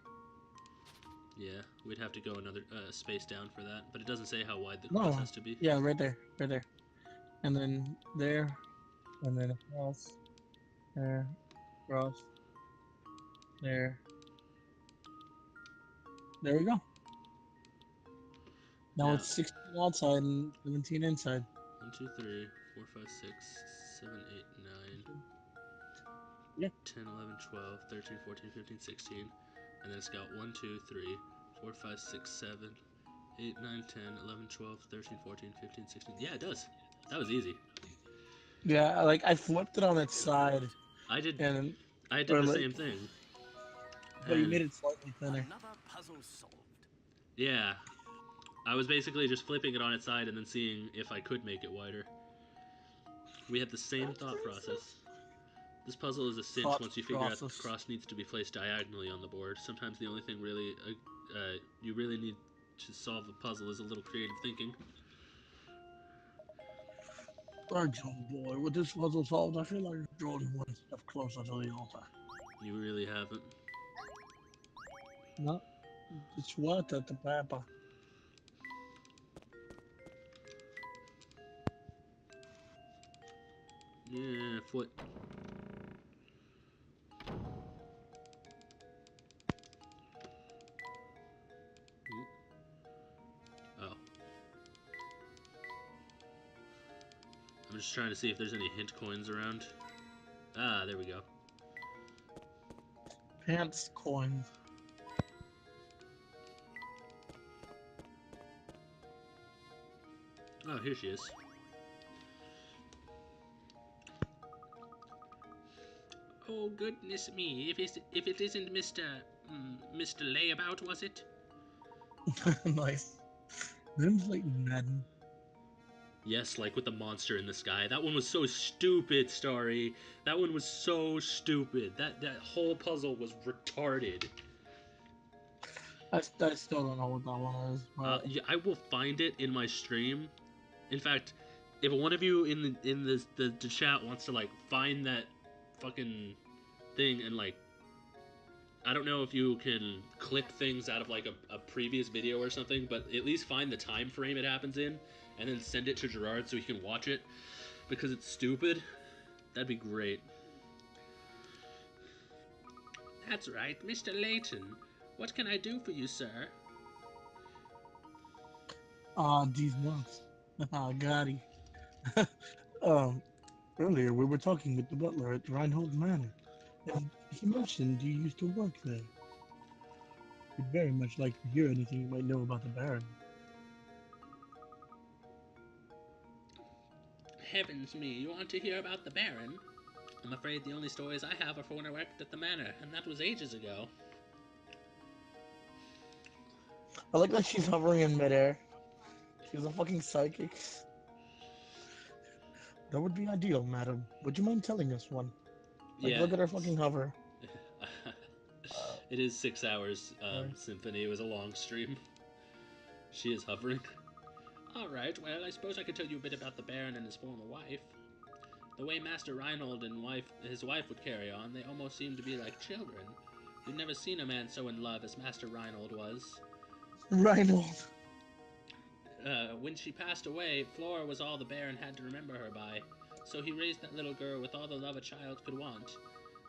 Speaker 2: Yeah, we'd have to go another space down for that, but it doesn't say how wide the
Speaker 1: No,
Speaker 2: cross has to be.
Speaker 1: yeah, right there, and then there, and then across, there, across, there. There we go. Now
Speaker 2: Now,
Speaker 1: it's 16 outside and 17 inside.
Speaker 2: 1, 2, 3, 4, 5, 6, 7, 8, 9,
Speaker 1: Yeah.
Speaker 2: 10, 11, 12, 13, 14, 15, 16. And then it's got 1, 2, 3, 4, 5, 6, 7, 8, 9, 10, 11, 12, 13, 14, 15, 16. Yeah, it does. That was easy.
Speaker 1: Yeah, like I flipped it on its side,
Speaker 2: I did
Speaker 1: and
Speaker 2: the same thing.
Speaker 1: but you
Speaker 2: And
Speaker 1: made it slightly thinner.
Speaker 3: Another puzzle solved.
Speaker 2: yeah, I was basically just flipping it on its side and then seeing if I could make it wider. We had the same thought process. This puzzle is a cinch
Speaker 1: Thought
Speaker 2: once you figure out the
Speaker 1: process.
Speaker 2: cross needs to be placed diagonally on the board. Sometimes the only thing really you really need to solve a puzzle is a little creative thinking.
Speaker 1: Thanks, old boy. With this puzzle solved, I feel like I've drawn one step closer to the altar.
Speaker 2: You really haven't.
Speaker 1: No, it's what at the papa.
Speaker 2: Yeah, foot. Oh. I'm just trying to see if there's any hint coins around. Ah, there we go.
Speaker 1: Pants coin.
Speaker 2: Oh, here she is. Oh goodness me! If it isn't Mr. Layabout, was it?
Speaker 1: Nice. Name's like Madden.
Speaker 2: Yes, like with the monster in the sky. That one was so stupid, Starry. That one was so stupid. That whole puzzle was retarded.
Speaker 1: I still don't know what that one is. But
Speaker 2: Yeah, I will find it in my stream. In fact, if one of you in the chat wants to like find that fucking thing and like, I don't know if you can clip things out of like a previous video or something, but at least find the time frame it happens in and then send it to Gerard so he can watch it because it's stupid. That'd be great. That's right, Mr. Layton. What can I do for you, sir?
Speaker 1: these nuts. Got he. Earlier we were talking with the butler at Reinhold Manor, and he mentioned you used to work there. We'd very much like to hear anything you might know about the Baron.
Speaker 2: Heavens me, you want to hear about the Baron? I'm afraid the only stories I have are from when I worked at the manor, and that was ages ago.
Speaker 1: I like that she's hovering in midair. She's a fucking psychic. That would be ideal, madam. Would you mind telling us one? Like,
Speaker 2: Yeah.
Speaker 1: look at her fucking hover.
Speaker 2: It is 6 hours, Symphony. It was a long stream. She is hovering. Alright, well, I suppose I could tell you a bit about the Baron and his former wife. The way Master Reinhold and his wife would carry on, they almost seemed to be like children. You'd never seen a man so in love as Master Reinhold was.
Speaker 1: Reinhold.
Speaker 2: When she passed away, Flora was all the Baron had to remember her by, so he raised that little girl with all the love a child could want.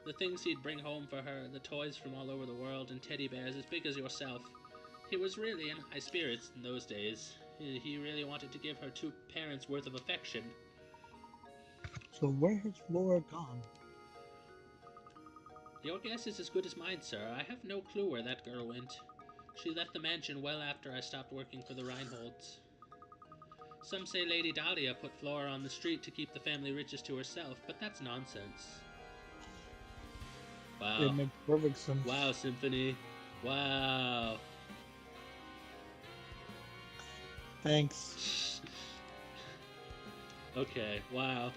Speaker 2: The things he'd bring home for her, the toys from all over the world, and teddy bears as big as yourself. He was really in high spirits in those days. He really wanted to give her 2 parents' worth of affection.
Speaker 1: So where has Flora gone?
Speaker 2: Your guess is as good as mine, sir. I have no clue where that girl went. She left the mansion well after I stopped working for the Reinholds. Some say Lady Dahlia put Flora on the street to keep the family riches to herself, but that's nonsense. Wow.
Speaker 1: It makes perfect sense.
Speaker 2: Wow, Symphony. Wow.
Speaker 1: Thanks.
Speaker 2: Okay, wow.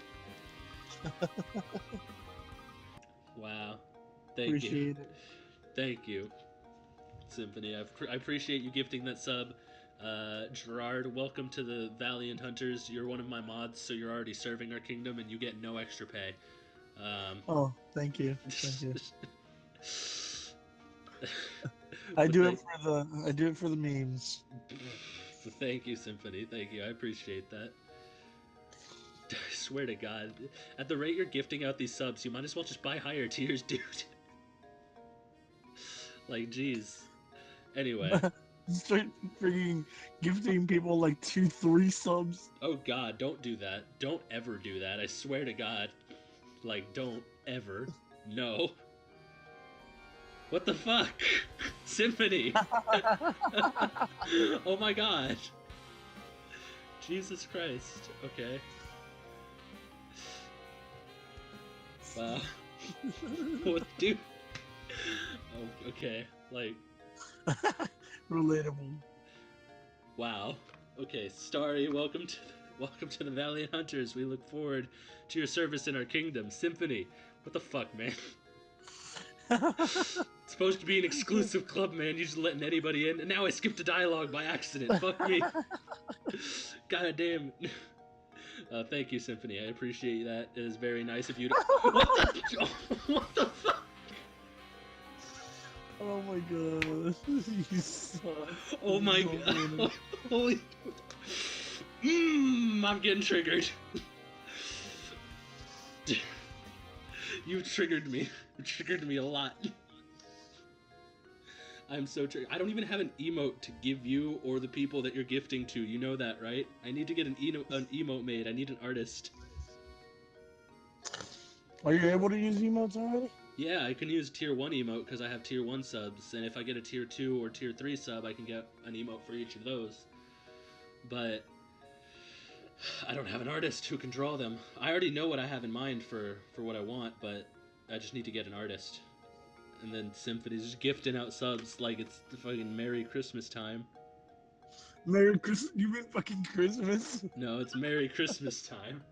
Speaker 2: Wow. Thank
Speaker 1: Appreciate
Speaker 2: you.
Speaker 1: it.
Speaker 2: Thank you, Symphony. I appreciate you gifting that sub. Gerard, welcome to the Valiant Hunters. You're one of my mods, so you're already serving our kingdom, and you get no extra pay.
Speaker 1: Oh, thank you. Thank you.
Speaker 2: But
Speaker 1: I do it for the memes.
Speaker 2: thank you, Symphony. Thank you. I appreciate that. I swear to God, at the rate you're gifting out these subs, you might as well just buy higher tiers, dude. Like, jeez. Anyway.
Speaker 1: Start freaking gifting people like 2, 3 subs.
Speaker 2: Oh God, don't do that. Don't ever do that. I swear to God. Like, don't ever. No. What the fuck? Symphony! Oh my God. Jesus Christ. Okay. Wow. What, dude? Oh, okay. Like,
Speaker 1: Relatable.
Speaker 2: wow. Okay, Starry, welcome to the Valiant Hunters. We look forward to your service in our kingdom. Symphony. What the fuck, man? It's supposed to be an exclusive club, man. You're just letting anybody in. And now I skipped a dialogue by accident. Fuck me. God damn. Thank you, Symphony. I appreciate that. It is very nice of you to... What the... What the fuck?
Speaker 1: Oh my god. You suck.
Speaker 2: Oh my god. Holy... I'm getting triggered. You triggered me. You triggered me a lot. I'm so triggered. I don't even have an emote to give you or the people that you're gifting to. You know that, right? I need to get an emote made. I need an artist.
Speaker 1: Are you able to use emotes already?
Speaker 2: Yeah, I can use tier 1 emote because I have tier 1 subs. And if I get a tier 2 or tier 3 sub, I can get an emote for each of those. But I don't have an artist who can draw them. I already know what I have in mind for what I want, but I just need to get an artist. And then Symphony's just gifting out subs like it's the fucking Merry Christmas time.
Speaker 1: Merry Christmas? You mean fucking Christmas?
Speaker 2: No, it's Merry Christmas time.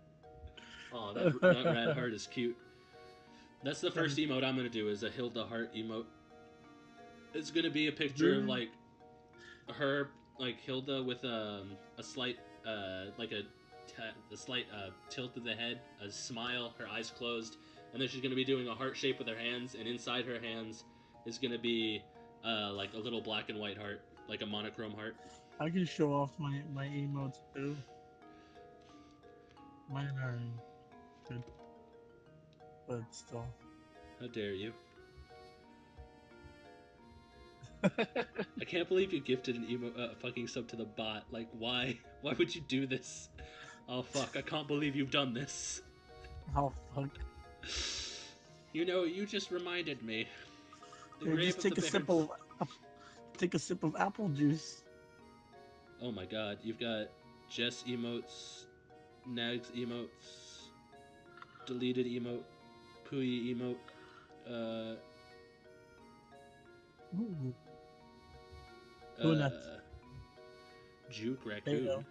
Speaker 2: Oh, that rat heart is cute. That's the first emote I'm gonna do, is a Hilda heart emote. It's gonna be a picture of like her, like Hilda with a slight like a slight tilt of the head, a smile, her eyes closed, and then she's gonna be doing a heart shape with her hands, and inside her hands is gonna be like a little black and white heart, like a monochrome heart.
Speaker 1: I can show off my emotes too. Mine are good, but still.
Speaker 2: How dare you? I can't believe you gifted an fucking sub to the bot. Like, why? Why would you do this? Oh fuck! I can't believe you've done this.
Speaker 1: Oh fuck!
Speaker 2: You know, you just reminded me.
Speaker 1: Here, just take a sip of apple juice.
Speaker 2: Oh my god! You've got Jess emotes, Nags emotes, deleted emote, Puyi emote,
Speaker 1: Ooh. Nuts.
Speaker 2: Juke
Speaker 1: There you
Speaker 2: raccoon.
Speaker 1: go.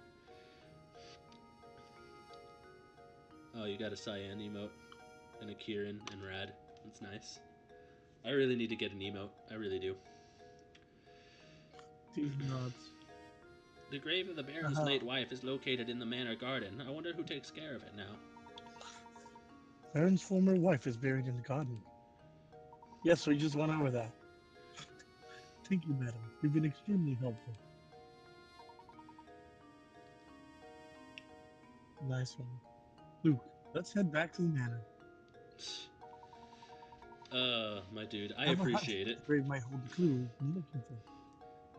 Speaker 2: Oh, you got a Cyan emote and a Kieran and Rad. That's nice. I really need to get an emote. I really do.
Speaker 1: These nuts.
Speaker 2: The grave of the Baron's late wife is located in the manor garden. I wonder who takes care of it now.
Speaker 1: Baron's former wife is buried in the garden. Yes, we just went over that. Thank you, madam. You've been extremely helpful. Nice one. Luke, let's head back to the manor.
Speaker 2: My dude, I appreciate it.
Speaker 1: The grave might hold the clue I'm looking for.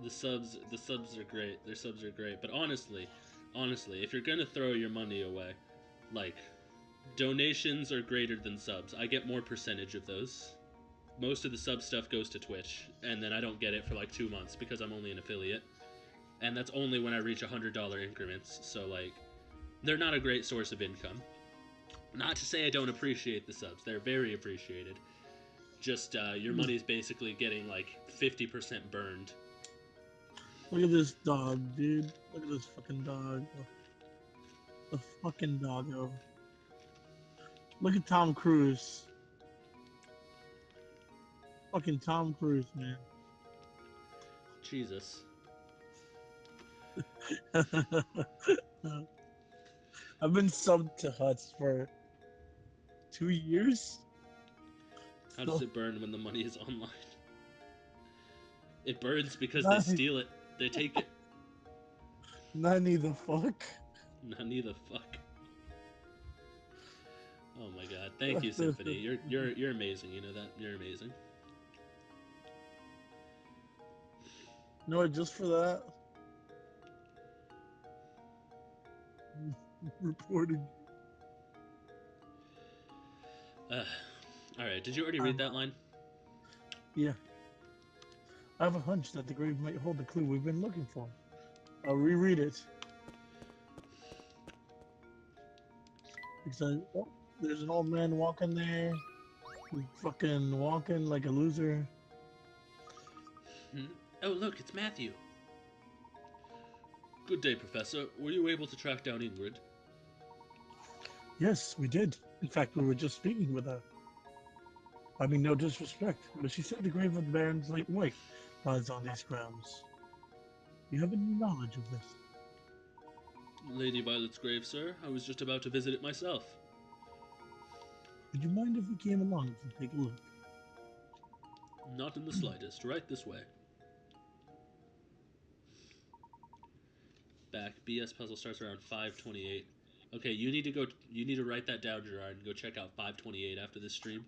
Speaker 2: The subs are great. Their subs are great. But honestly, if you're gonna throw your money away, like, donations are greater than subs. I get more percentage of those. Most of the sub stuff goes to Twitch, and then I don't get it for like 2 months because I'm only an affiliate. And that's only when I reach $100 increments, so like, they're not a great source of income. Not to say I don't appreciate the subs, they're very appreciated. Just, your money's basically getting like 50% burned.
Speaker 1: Look at this dog, dude. Look at this fucking dog. The fucking doggo. Look at Tom Cruise. Fucking Tom Cruise, man.
Speaker 2: Jesus.
Speaker 1: I've been subbed to Huts for 2 years?
Speaker 2: How does
Speaker 1: So,
Speaker 2: it burn when the money is online? It burns because they
Speaker 1: Not-
Speaker 2: steal it. They take it.
Speaker 1: Nani the fuck?
Speaker 2: None the fuck. Oh my god! Thank you, Symphony. You're amazing. You know that. You're amazing.
Speaker 1: No, just for that. Reporting.
Speaker 2: All right. Did you already read that line?
Speaker 1: Yeah. I have a hunch that the grave might hold the clue we've been looking for. I'll reread it. Because there's an old man walking there. He's fucking walking like a loser.
Speaker 2: Oh, look, it's Matthew. Good day, Professor. Were you able to track down Ingrid?
Speaker 1: Yes, we did. In fact, we were just speaking with her. I mean, no disrespect, but she said the grave of the Baron's late wife lies on these grounds. You have any knowledge of this?
Speaker 2: Lady Violet's grave, sir. I was just about to visit it myself.
Speaker 1: Would you mind if we came along to take a look?
Speaker 2: Not in the slightest. Right this way. Back. BS puzzle starts around 5:28. Okay, you need to go. You need to write that down, Gerard, and go check out 5:28 after this stream.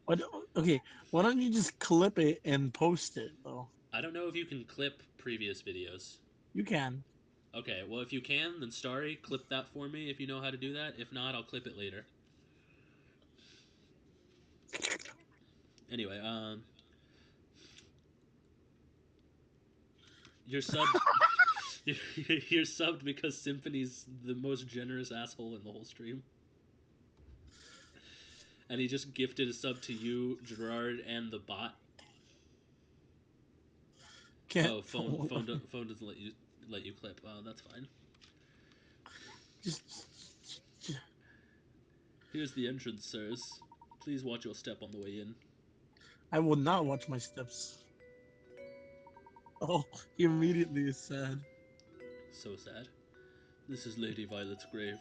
Speaker 1: Okay, why don't you just clip it and post it, though?
Speaker 2: I don't know if you can clip previous videos.
Speaker 1: You can.
Speaker 2: Okay, well, if you can, then Starry, clip that for me if you know how to do that. If not, I'll clip it later. Anyway, you're subbed. You're subbed because Symphony's the most generous asshole in the whole stream. And he just gifted a sub to you, Gerard, and the bot.
Speaker 1: Can't.
Speaker 2: Oh, phone doesn't let you clip. Oh, that's fine.
Speaker 1: Just.
Speaker 2: Here's the entrance, sirs. Please watch your step on the way in.
Speaker 1: I will not watch my steps. Oh, he immediately is sad.
Speaker 2: So sad. This is Lady Violet's grave.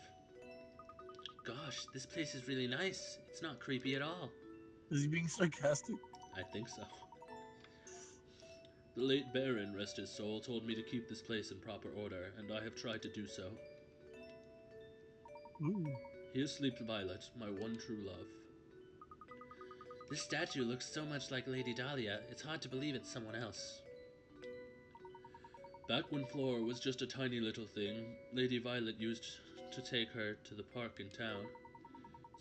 Speaker 2: Gosh, this place is really nice. It's not creepy at all.
Speaker 1: Is he being sarcastic?
Speaker 2: I think so. The late Baron, rest his soul, told me to keep this place in proper order, and I have tried to do so.
Speaker 1: Ooh.
Speaker 2: Here sleeps Violet, my one true love. This statue looks so much like Lady Dahlia, it's hard to believe it's someone else. Back when Flora was just a tiny little thing, Lady Violet used to take her to the park in town.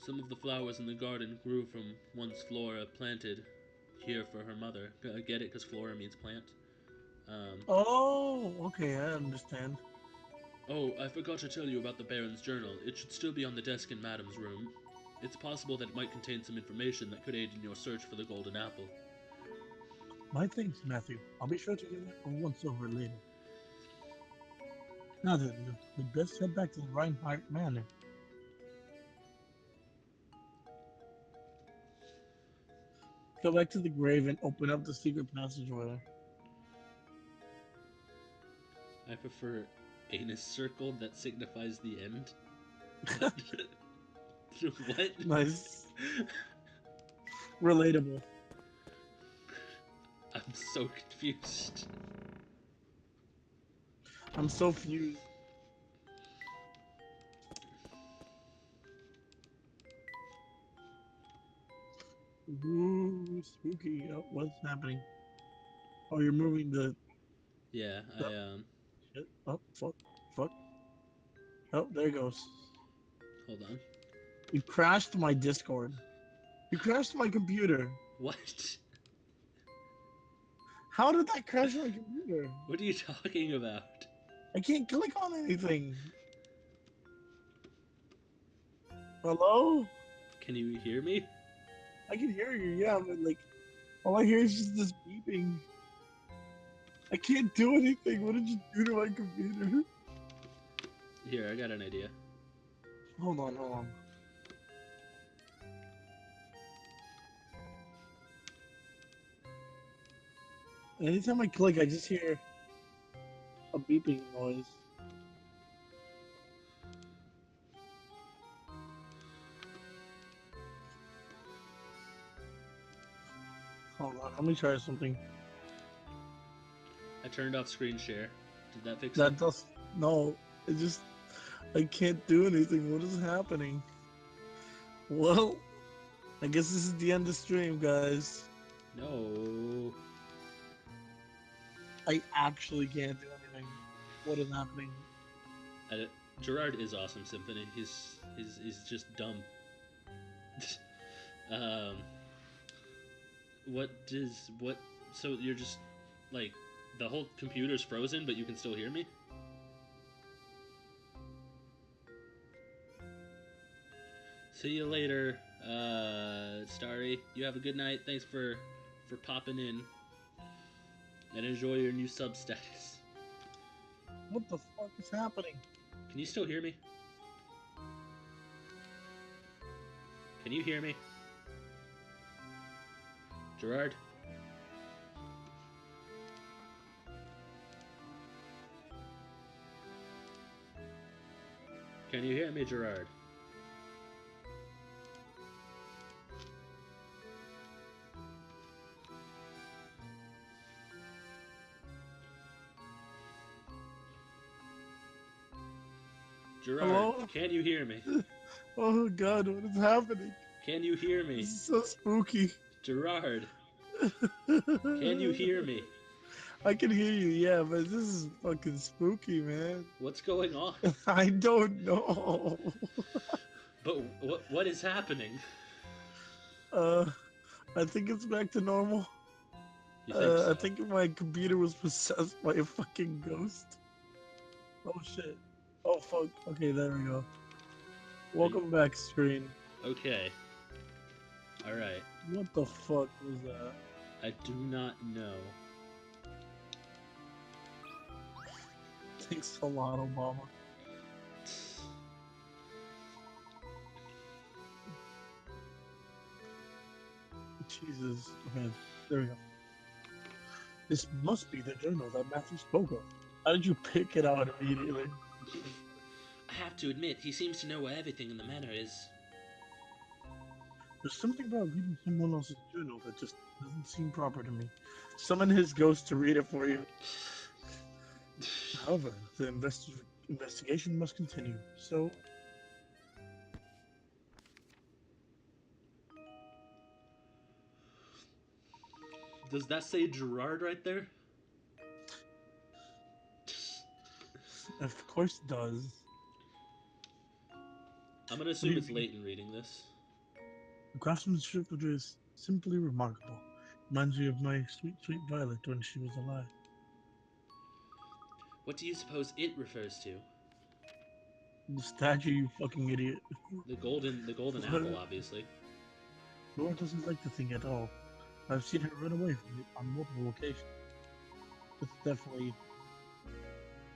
Speaker 2: Some of the flowers in the garden grew from once Flora planted here for her mother. Get it? Because Flora means plant.
Speaker 1: Oh, okay, I understand.
Speaker 2: Oh, I forgot to tell you about the Baron's journal. It should still be on the desk in Madame's room. It's possible that it might contain some information that could aid in your search for the Golden Apple.
Speaker 1: My thanks, Matthew. I'll be sure to give it a once over later. Now then, we'd best head back to the Reinhardt Manor. Go back to the grave and open up the secret passageway.
Speaker 2: I prefer anus circle that signifies the end. What? What?
Speaker 1: Nice. Relatable.
Speaker 2: I'm so confused.
Speaker 1: I'm so fused. Ooh, spooky. Oh, what's happening? Oh, you're moving the
Speaker 2: Yeah,
Speaker 1: shit. Oh, fuck. Fuck. Oh, there it goes.
Speaker 2: hold on.
Speaker 1: You crashed my Discord. You crashed my computer.
Speaker 2: What?
Speaker 1: How did that crash my computer?
Speaker 2: What are you talking about?
Speaker 1: I can't click on anything. Hello?
Speaker 2: Can you hear me?
Speaker 1: I can hear you, yeah, but like, all I hear is just this beeping. I can't do anything. What did you do to my computer?
Speaker 2: Here, I got an idea.
Speaker 1: Hold on, hold on. Anytime I click, I just hear a beeping noise. Hold on, let me try something.
Speaker 2: I turned off screen share. Did that fix
Speaker 1: That
Speaker 2: it?
Speaker 1: does no. It just I can't do anything. What is happening? Well, I guess this is the end of stream, guys.
Speaker 2: No.
Speaker 1: I actually can't do anything. What is happening?
Speaker 2: Gerard is awesome, Symphony. He's just dumb. um, what? So you're just like the whole computer's frozen, but you can still hear me. See you later, Starry. You have a good night. Thanks for popping in, and enjoy your new sub status.
Speaker 1: What the fuck is happening?
Speaker 2: Can you still hear me? Can you hear me? Gerard? Can you hear me, Gerard? Gerard,
Speaker 1: Hello?
Speaker 2: can you hear me?
Speaker 1: Oh god, what is happening?
Speaker 2: Can you hear me?
Speaker 1: This is so spooky.
Speaker 2: Gerard, can you hear me?
Speaker 1: I can hear you, yeah, but this is fucking spooky, man.
Speaker 2: What's going on?
Speaker 1: I don't know.
Speaker 2: But what is happening?
Speaker 1: I think it's back to normal.
Speaker 2: You think so?
Speaker 1: I think my computer was possessed by a fucking ghost. Oh shit. Oh fuck. Okay, there we go. Welcome back, screen.
Speaker 2: Okay. Alright.
Speaker 1: What the fuck was that?
Speaker 2: I do not know.
Speaker 1: Thanks a lot, Obama. Jesus. Okay, there we go. This must be the journal that Matthew spoke of. How did you pick it out immediately?
Speaker 2: I have to admit, he seems to know where everything in the manor is.
Speaker 1: There's something about reading someone else's journal that just doesn't seem proper to me. Summon his ghost to read it for you. However, the investigation must continue, so...
Speaker 2: Does that say Gerard right there?
Speaker 1: Of course it does.
Speaker 2: I'm gonna assume it's Layton reading this.
Speaker 1: The craftsmanship of it is simply remarkable. Reminds me of my sweet, sweet Violet when she was alive.
Speaker 2: What do you suppose it refers to?
Speaker 1: The statue, you fucking idiot.
Speaker 2: The golden apple, obviously.
Speaker 1: Laura doesn't like the thing at all. I've seen her run away from it on multiple occasions. It's definitely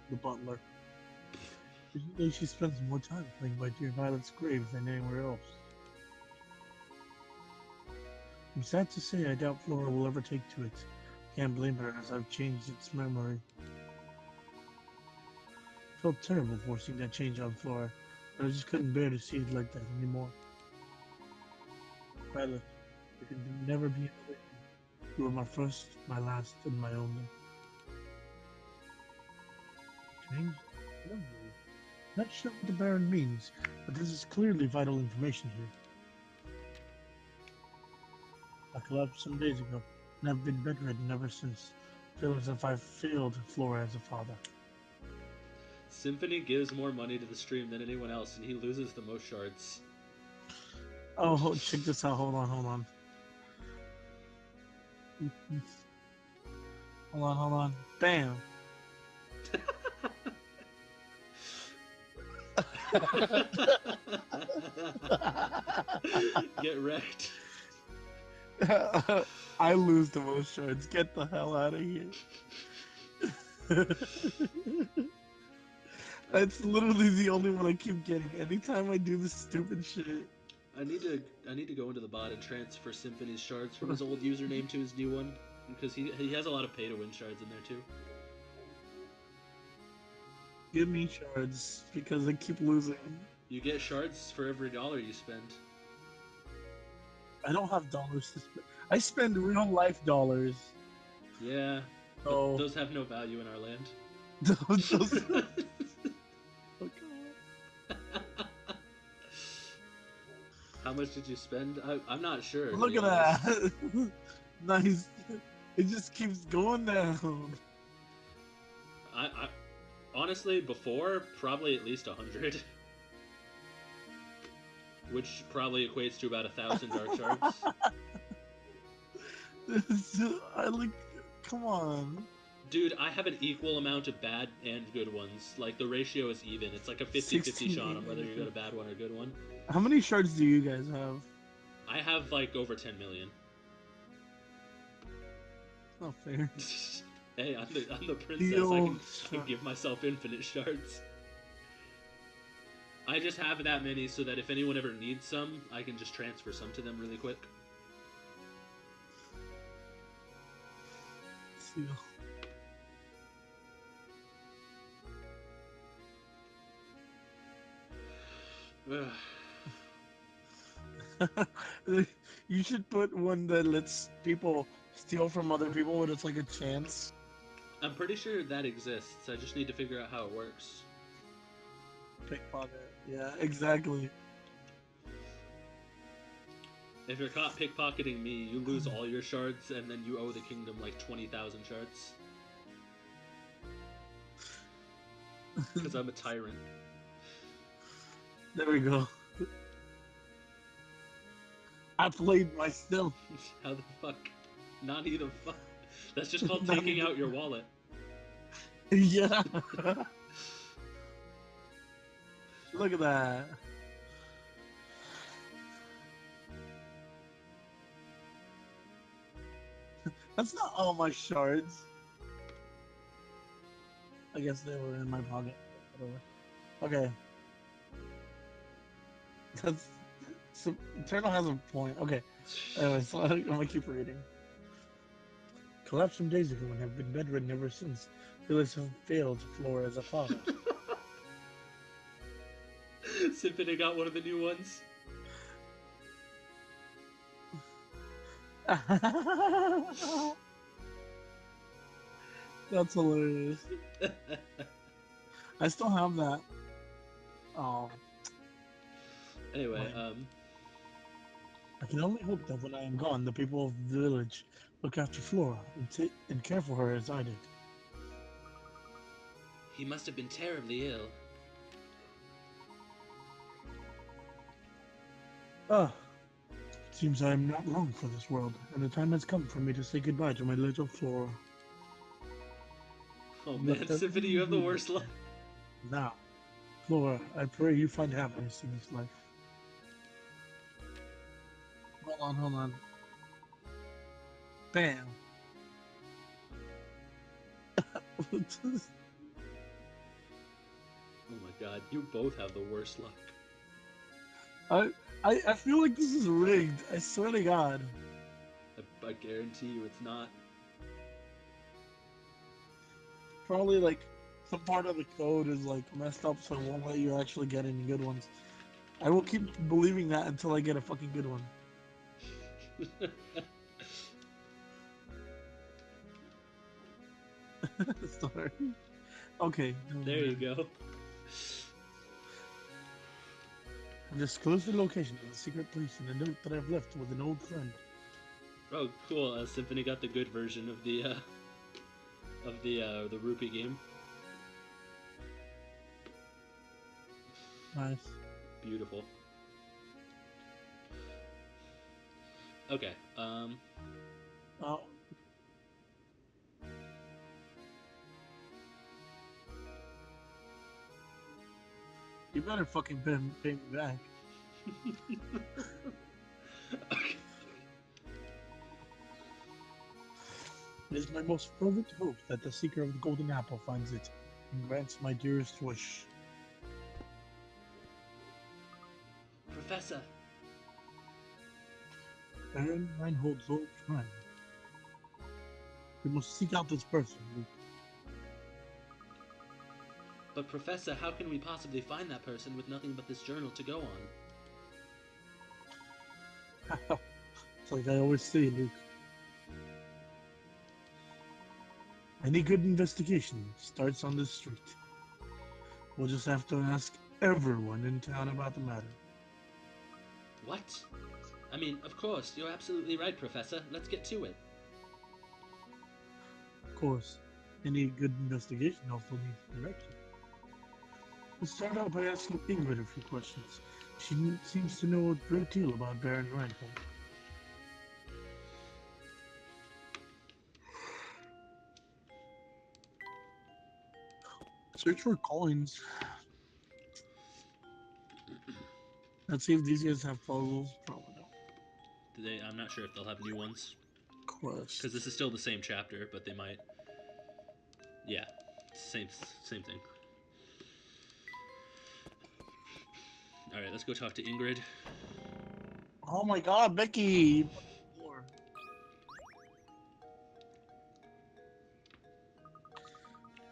Speaker 1: the butler. Usually she spends more time playing by dear Violet's grave than anywhere else. I'm sad to say I doubt Flora will ever take to it. Can't blame her as I've changed its memory. Felt terrible forcing that change on Flora, but I just couldn't bear to see it like that anymore. Violet, there can never be another you. You were my first, my last, and my only. Change? Memory. Not sure what the Baron means, but this is clearly vital information here. I collapsed some days ago, and I've been bedridden ever since. Feel as if I've failed Flora as a father.
Speaker 2: Symphony gives more money to the stream than anyone else, and he loses the most shards.
Speaker 1: Oh, check this out. Hold on. Hold on. Bam.
Speaker 2: Get wrecked.
Speaker 1: I lose the most shards. Get the hell out of here. That's literally the only one I keep getting. Anytime I do this stupid shit.
Speaker 2: I need to go into the bot and transfer Symphony's shards from his old username to his new one, because he has a lot of pay to win shards in there too.
Speaker 1: Give me shards because I keep losing.
Speaker 2: You get shards for every $1 you spend.
Speaker 1: I don't have dollars to spend. I spend real life dollars.
Speaker 2: Yeah, but
Speaker 1: So
Speaker 2: those have no value in our land.
Speaker 1: those, oh,
Speaker 2: How much did you spend? I'm not sure, to
Speaker 1: look
Speaker 2: be
Speaker 1: at
Speaker 2: honest.
Speaker 1: that. Nice. It just keeps going down.
Speaker 2: I honestly, before, probably at least 100. Which probably equates to about 1,000 dark shards.
Speaker 1: I like, come on.
Speaker 2: Dude, I have an equal amount of bad and good ones. Like, the ratio is even. It's like a 50-50 shot on whether you got a bad one or a good one.
Speaker 1: How many shards do you guys have?
Speaker 2: I have, like, over 10 million.
Speaker 1: It's not fair.
Speaker 2: Hey, I'm the princess.
Speaker 1: Steel
Speaker 2: I can give myself infinite shards. I just have that many so that if anyone ever needs some, I can just transfer some to them really quick.
Speaker 1: Steel. You should put one that lets people steal from other people when it's like a chance.
Speaker 2: I'm pretty sure that exists. I just need to figure out how it works.
Speaker 1: Pickpocket. Yeah, exactly.
Speaker 2: If you're caught pickpocketing me, you lose all your shards, and then you owe the kingdom like 20,000 shards. Because I'm a tyrant.
Speaker 1: There we go. I played myself.
Speaker 2: How the fuck? Not the fuck. That's just called taking out your wallet.
Speaker 1: Yeah. Look at that. That's not all my shards. I guess they were in my pocket. Whatever. Okay. That's so Eternal has a point. Okay. Anyways, so I'm gonna keep reading. Collapsed some days ago and have been bedridden ever since. Phyllis have failed Flora as a father.
Speaker 2: Symphony got one of the new ones.
Speaker 1: That's hilarious. I still have that. Oh.
Speaker 2: Anyway,
Speaker 1: I can only hope that when I am gone, the people of the village look after Flora and care for her as I did.
Speaker 2: he must have been terribly ill.
Speaker 1: Ah, it seems I am not long for this world, and the time has come for me to say goodbye to my little Flora.
Speaker 2: Oh man, Symphony, you have the worst luck.
Speaker 1: Now, Flora, I pray you find happiness in this life. Hold on. Bam.
Speaker 2: Oh my god, you both have the worst luck.
Speaker 1: I feel like this is rigged. I swear to God.
Speaker 2: I guarantee you it's not.
Speaker 1: Probably like some part of the code is like messed up, so it won't let you actually get any good ones. I will keep believing that until I get a fucking good one. Sorry. Okay.
Speaker 2: There you go.
Speaker 1: I've disclosed the location of the secret place and a note that I've left with an old friend.
Speaker 2: Oh, cool. Symphony got the good version of the rupee game.
Speaker 1: Nice.
Speaker 2: Beautiful. Okay.
Speaker 1: Oh. You better fucking pay me back.
Speaker 2: Okay.
Speaker 1: It is my most fervent hope that the seeker of the golden apple finds it and grants my dearest wish.
Speaker 2: Professor.
Speaker 1: Baron Reinhold's old friend. We must seek out this person.
Speaker 2: But Professor, how can we possibly find that person with nothing but this journal to go on?
Speaker 1: like I always say, Luke. Any good investigation starts on the street. We'll just have to ask everyone in town about the matter.
Speaker 2: What? I mean, of course, you're absolutely right, Professor. Let's get to it.
Speaker 1: Of course, any good investigation also needs direction. Let's start out by asking Ingrid a few questions. She seems to know a great deal about Baron Reinhold. Search for coins. Let's see if these guys have puzzles. Probably not.
Speaker 2: I'm not sure if they'll have new ones.
Speaker 1: Quest.
Speaker 2: Because this is still the same chapter, but they might. Yeah, same thing. All right, let's go talk to Ingrid.
Speaker 1: Oh my God, Becky!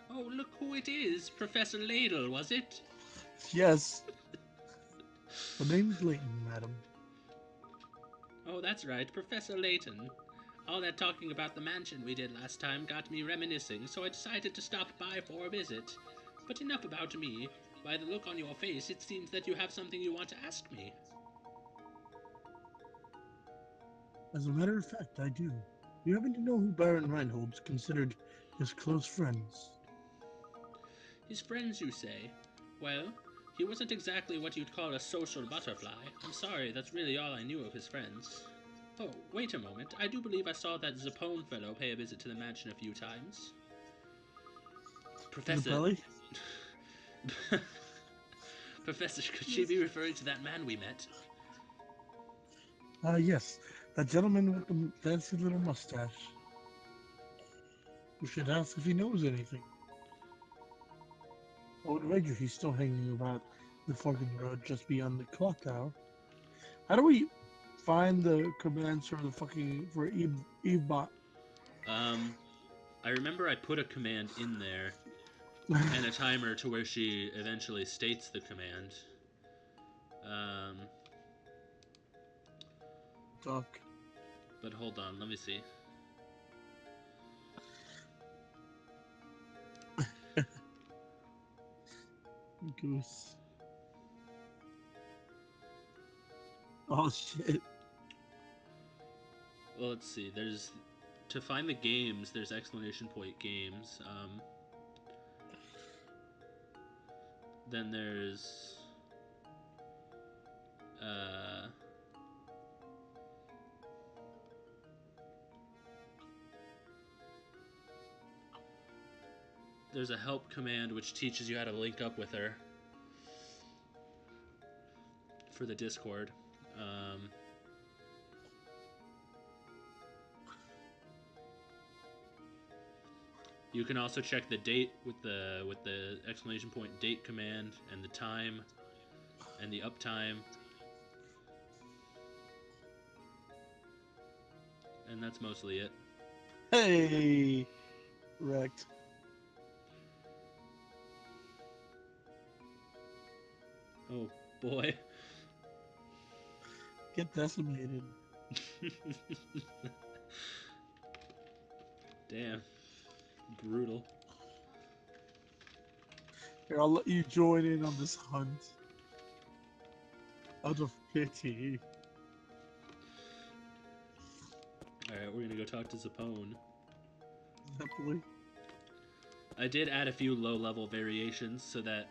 Speaker 2: Oh, look who it is! Professor Ladle, was it?
Speaker 1: Yes. The name's Layton, madam.
Speaker 2: Oh, that's right, Professor Layton. All that talking about the mansion we did last time got me reminiscing, so I decided to stop by for a visit. But enough about me. By the look on your face, it seems that you have something you want to ask me.
Speaker 1: As a matter of fact, I do. You happen to know who Baron Reinhold's considered his close friends?
Speaker 2: His friends, you say? Well, he wasn't exactly what you'd call a social butterfly. I'm sorry, that's really all I knew of his friends. Oh, wait a moment. I do believe I saw that Zapone fellow pay a visit to the mansion a few times. Professor...
Speaker 1: Belly?
Speaker 2: Professor, could she be referring to that man we met?
Speaker 1: Yes. That gentleman with the fancy little mustache. We should ask if he knows anything. I would wager he's still hanging about the forking road just beyond the clock tower. How do we find the commands for the fucking for Evebot?
Speaker 2: I remember I put a command in there and a timer to where she eventually states the command.
Speaker 1: Talk.
Speaker 2: But hold on, let me see.
Speaker 1: Goose. Oh shit.
Speaker 2: Well, let's see. There's to find the games. There's exclamation point games. Then there's there's a help command which teaches you how to link up with her for the Discord. You can also check the date with the exclamation point date command and the time and the uptime. And that's mostly it.
Speaker 1: Hey, wrecked.
Speaker 2: Oh boy.
Speaker 1: Get decimated.
Speaker 2: Damn. Brutal.
Speaker 1: Here, I'll let you join in on this hunt. Out of pity.
Speaker 2: Alright, we're gonna go talk to Zapone.
Speaker 1: Happily.
Speaker 2: I did add a few low-level variations so that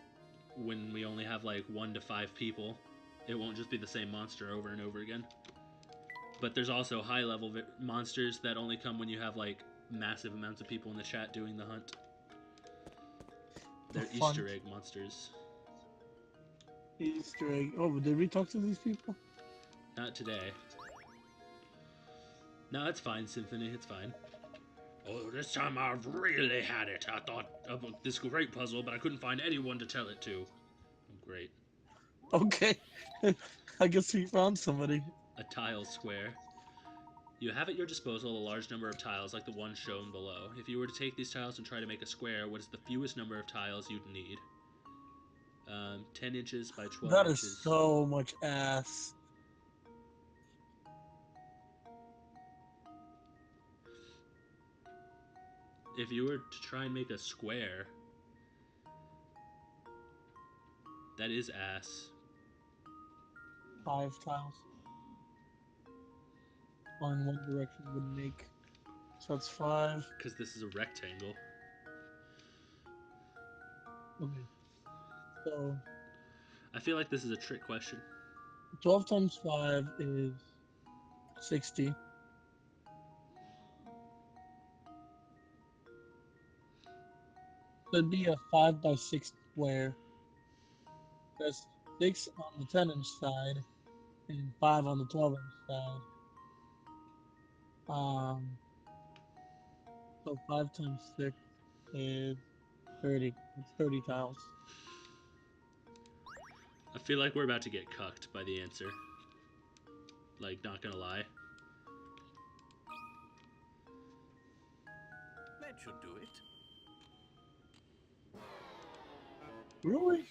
Speaker 2: when we only have like 1 to 5 people, it won't just be the same monster over and over again. But there's also high-level monsters that only come when you have like massive amounts of people in the chat doing the hunt. They're Easter egg monsters.
Speaker 1: Easter egg. Oh, but did we talk to these people?
Speaker 2: Not today. No, it's fine, Symphony. It's fine. Oh, this time I've really had it. I thought of this great puzzle, but I couldn't find anyone to tell it to. Oh, great.
Speaker 1: Okay. I guess we found somebody.
Speaker 2: A tile square. You have at your disposal a large number of tiles like the one shown below. If you were to take these tiles and try to make a square, what is the fewest number of tiles you'd need? 10 inches by 12
Speaker 1: That
Speaker 2: inches.
Speaker 1: is so much ass.
Speaker 2: if you were to try and make a square, that is ass.
Speaker 1: 5 tiles on one direction would make. So that's 5.
Speaker 2: Because this is a rectangle.
Speaker 1: Okay. So
Speaker 2: I feel like this is a trick question.
Speaker 1: 12 times 5 is 60. So it'd be a 5 by 6 square. There's 6 on the 10-inch side and 5 on the 12-inch side. So 5 times 6 is 30. It's 30 tiles.
Speaker 2: I feel like we're about to get cucked by the answer. Like, not gonna lie.
Speaker 3: That should do it.
Speaker 1: Really?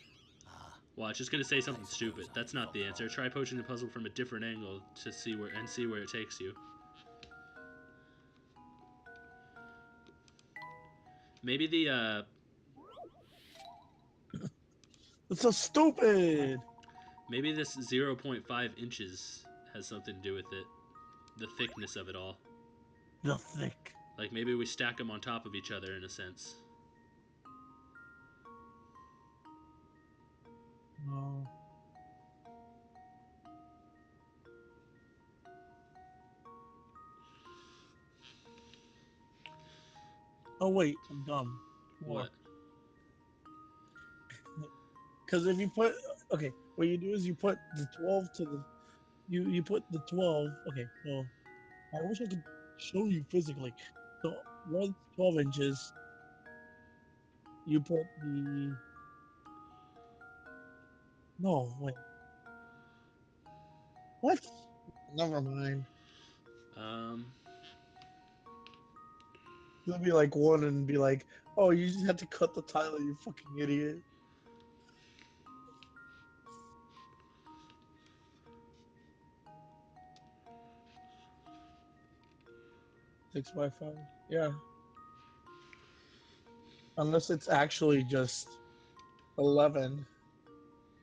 Speaker 2: Watch, it's gonna say something stupid. That's not the answer. Try approaching the puzzle from a different angle to see where it takes you. Maybe the
Speaker 1: It's so stupid.
Speaker 2: maybe this 0.5 inches has something to do with it. The thickness of it all.
Speaker 1: The thick.
Speaker 2: Like maybe we stack them on top of each other in a sense.
Speaker 1: No. Oh wait, I'm dumb.
Speaker 2: What?
Speaker 1: Because if you put what you do is you put the 12 to the you put the 12. Okay, so I wish I could show you physically. So where it's 12 inches, you put the no wait. What? Never mind.
Speaker 2: Um,
Speaker 1: It'll be like one and be like, oh, you just had to cut the tile, you fucking idiot. 6 by 5. Yeah. Unless it's actually just 11.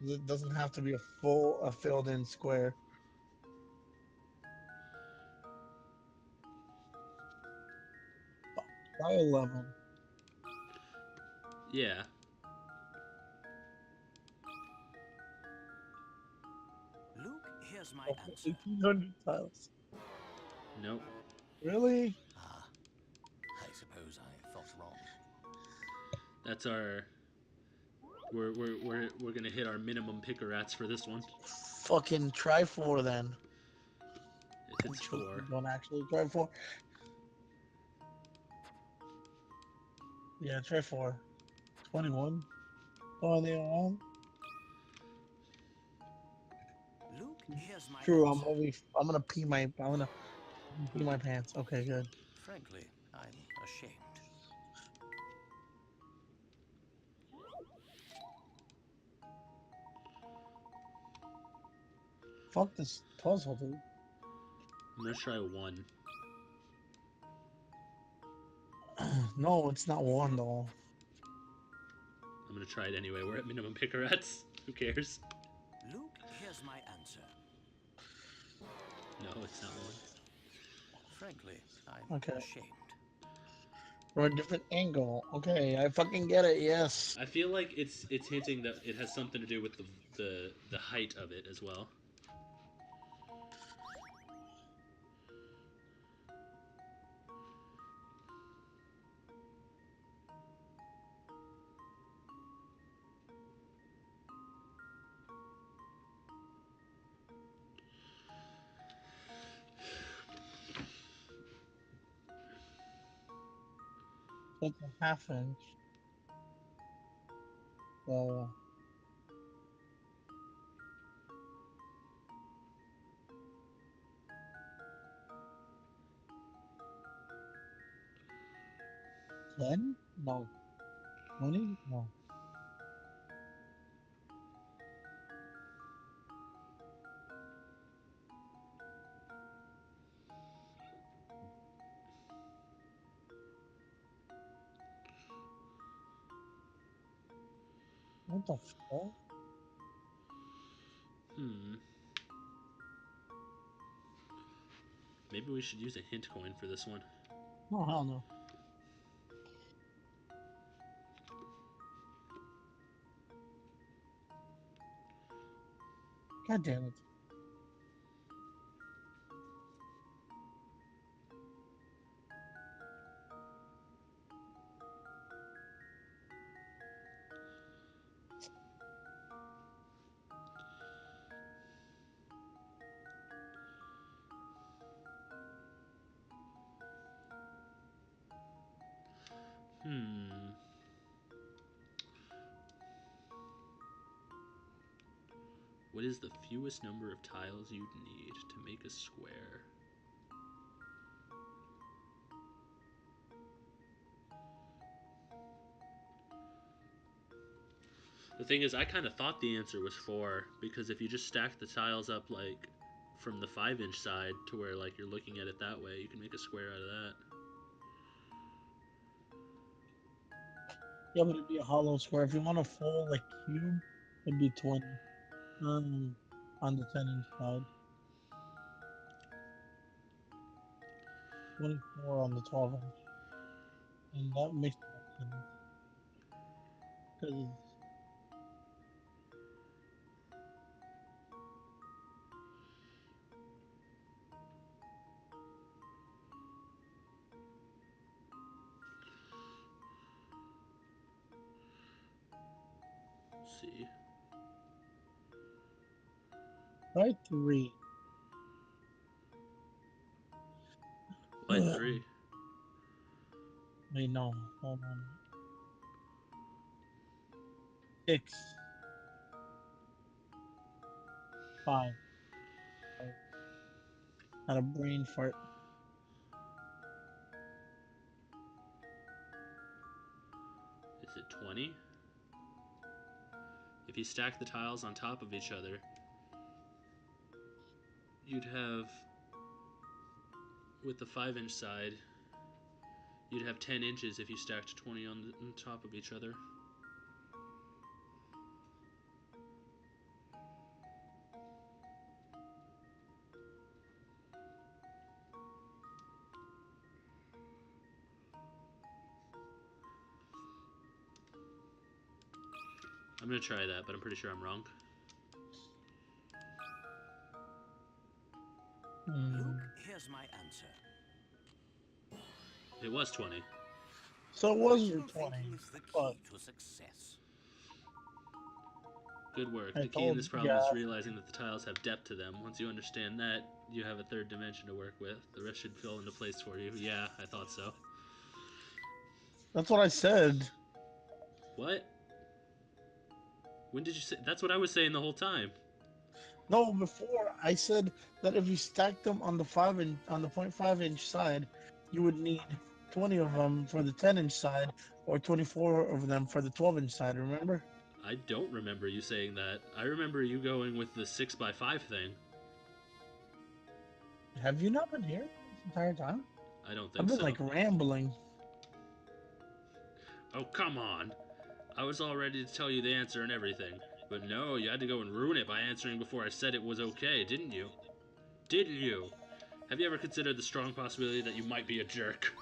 Speaker 1: It doesn't have to be a filled in square. Try 11.
Speaker 2: yeah.
Speaker 3: Luke, here's my
Speaker 1: Okay,
Speaker 3: answer.
Speaker 1: 1,800 tiles.
Speaker 2: Nope.
Speaker 1: Really?
Speaker 3: I suppose I thought wrong.
Speaker 2: That's our. We're gonna hit our minimum picker rats for this one.
Speaker 1: Fucking try 4 then.
Speaker 2: If it's 4.
Speaker 1: Don't actually try 4. Yeah, try 4. 21. Oh, they are.
Speaker 3: Luke, here's my
Speaker 1: True.
Speaker 3: answer.
Speaker 1: I'm gonna pee my pants. Okay, good.
Speaker 3: Frankly, I'm ashamed.
Speaker 1: Fuck this puzzle, dude.
Speaker 2: I'm gonna try 1.
Speaker 1: No, it's not 1 though.
Speaker 2: I'm gonna try it anyway. We're at minimum picker rats. Who cares?
Speaker 3: Luke, here's my answer.
Speaker 2: No, it's not 1.
Speaker 3: Frankly, I'm
Speaker 1: Okay.
Speaker 3: ashamed.
Speaker 1: From a different angle. Okay, I fucking get it. Yes.
Speaker 2: I feel like it's hinting that it has something to do with the height of it as well.
Speaker 1: That's a half inch. So 10? No. 20? No. What the fuck?
Speaker 2: Maybe we should use a hint coin for this one.
Speaker 1: Oh, hell no. God damn it.
Speaker 2: What is the fewest number of tiles you'd need to make a square? The thing is, I kind of thought the answer was 4, because if you just stack the tiles up, like, from the 5-inch side to where, like, you're looking at it that way, you can make a square out of that.
Speaker 1: Yeah, but it'd be a hollow square. If you want a full, like, cube, it'd be 20. On the 10-inch side. 24 on the 12-inch. And that makes more sense. Because
Speaker 2: Let's see.
Speaker 1: try 3.
Speaker 2: Why 3?
Speaker 1: Wait, no. Hold on. 6. 5. Had a brain fart.
Speaker 2: Is it 20? If you stack the tiles on top of each other, you'd have, with the 5-inch side, you'd have 10 inches if you stacked 20 on top of each other. I'm gonna try that, but I'm pretty sure I'm wrong.
Speaker 3: Luke, here's my answer.
Speaker 2: It was 20.
Speaker 1: So it was your
Speaker 3: Critical
Speaker 1: 20.
Speaker 3: thinking is the
Speaker 1: But
Speaker 3: key to success.
Speaker 2: Good work.
Speaker 1: I
Speaker 2: The key in
Speaker 1: told
Speaker 2: this
Speaker 1: you
Speaker 2: problem is
Speaker 1: guys.
Speaker 2: realizing that the tiles have depth to them. Once you understand that, you have a third dimension to work with. The rest should fall into place for you. Yeah, I thought so.
Speaker 1: That's what I said.
Speaker 2: What? When did you say? That's what I was saying the whole time.
Speaker 1: No, before I said that if you stacked them on the 5-inch on the 0.5-inch side, you would need 20 of them for the 10-inch side, or 24 of them for the 12-inch side. Remember?
Speaker 2: I don't remember you saying that. I remember you going with the 6x5 thing.
Speaker 1: Have you not been here this entire time?
Speaker 2: I don't
Speaker 1: I've
Speaker 2: think
Speaker 1: been
Speaker 2: so.
Speaker 1: like rambling.
Speaker 2: Oh, come on. I was all ready to tell you the answer and everything. But no, you had to go and ruin it by answering before I said it was okay, didn't you? Didn't you? Have you ever considered the strong possibility that you might be a jerk?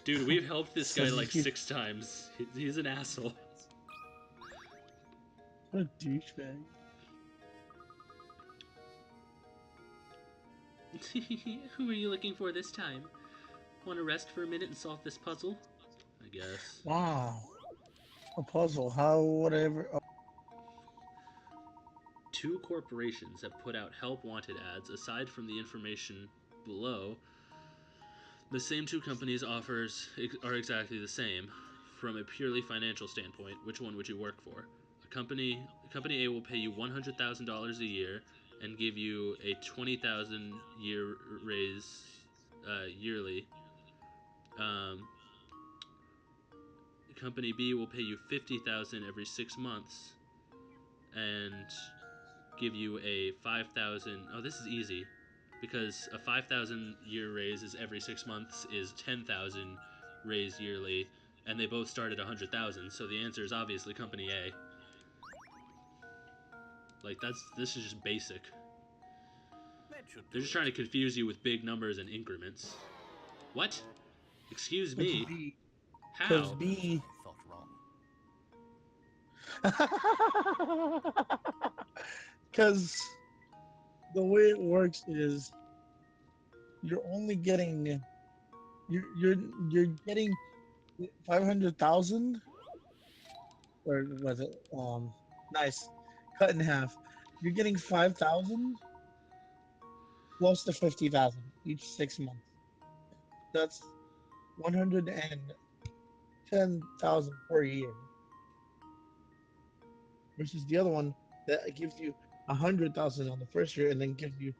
Speaker 2: Dude, we've helped this guy
Speaker 1: Says
Speaker 2: like
Speaker 1: you.
Speaker 2: 6 times. He's an asshole.
Speaker 1: What a douchebag.
Speaker 2: Who are you looking for this time? Want to rest for a minute and solve this puzzle? I guess.
Speaker 1: Wow. A puzzle. How whatever. Oh,
Speaker 2: 2 corporations have put out help wanted ads aside from the information below. The same 2 companies' offers are exactly the same. From a purely financial standpoint, which one would you work for? Company A will pay you $100,000 a year and give you a 20,000 year raise yearly. Company B will pay you 50,000 every 6 months and give you a 5,000. Oh, this is easy because a 5,000 year raise is every 6 months is 10,000 raise yearly, and they both start at 100,000. So the answer is obviously Company A. Like this is just basic.
Speaker 3: That should
Speaker 2: They're
Speaker 3: do
Speaker 2: just
Speaker 3: it.
Speaker 2: trying to confuse you with big numbers and increments. What? Excuse me?
Speaker 1: B. Because
Speaker 2: How?
Speaker 1: B.
Speaker 3: I thought wrong.
Speaker 1: Because the way it works is you're only getting you're getting 500,000, or was it nice, cut in half. You're getting 5,000 close to 50,000 each 6 months. That's 110,000 per year versus the other one that gives you 100,000 on the first year and then gives you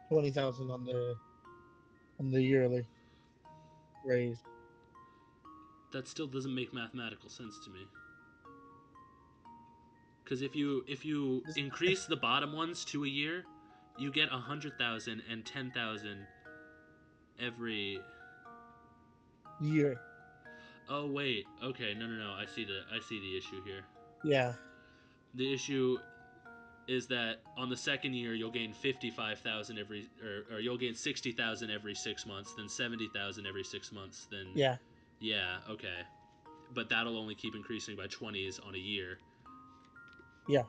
Speaker 1: 20,000 on the yearly raise.
Speaker 2: That still doesn't make mathematical sense to me. Because if you increase the bottom ones to a year, you get 100,000 and 10,000 every.
Speaker 1: Year.
Speaker 2: Oh wait, okay, no. I see the issue here.
Speaker 1: Yeah.
Speaker 2: The issue is that on the second year you'll gain 55,000 every, or you'll gain 60,000 every 6 months, then 70,000 every 6 months, then
Speaker 1: Yeah.
Speaker 2: yeah, okay, but that'll only keep increasing by 20s on a year.
Speaker 1: Yeah.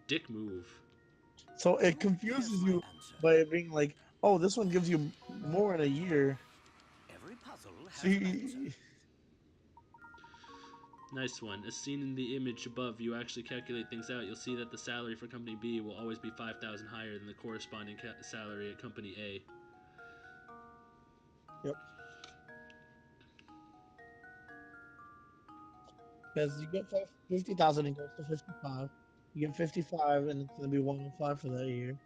Speaker 2: Dick move.
Speaker 1: So it
Speaker 3: Here's
Speaker 1: confuses
Speaker 3: my
Speaker 1: you
Speaker 3: answer.
Speaker 1: by being like, oh, this one gives you more in a year.
Speaker 3: Every puzzle
Speaker 1: So
Speaker 3: has an answer.
Speaker 2: Nice one. As seen in the image above, you actually calculate things out. You'll see that the salary for Company B will always be 5,000 higher than the corresponding salary at Company A.
Speaker 1: Yep. Because you get 50,000 and goes to 55. You get 55 and it's going to be 105 for that year.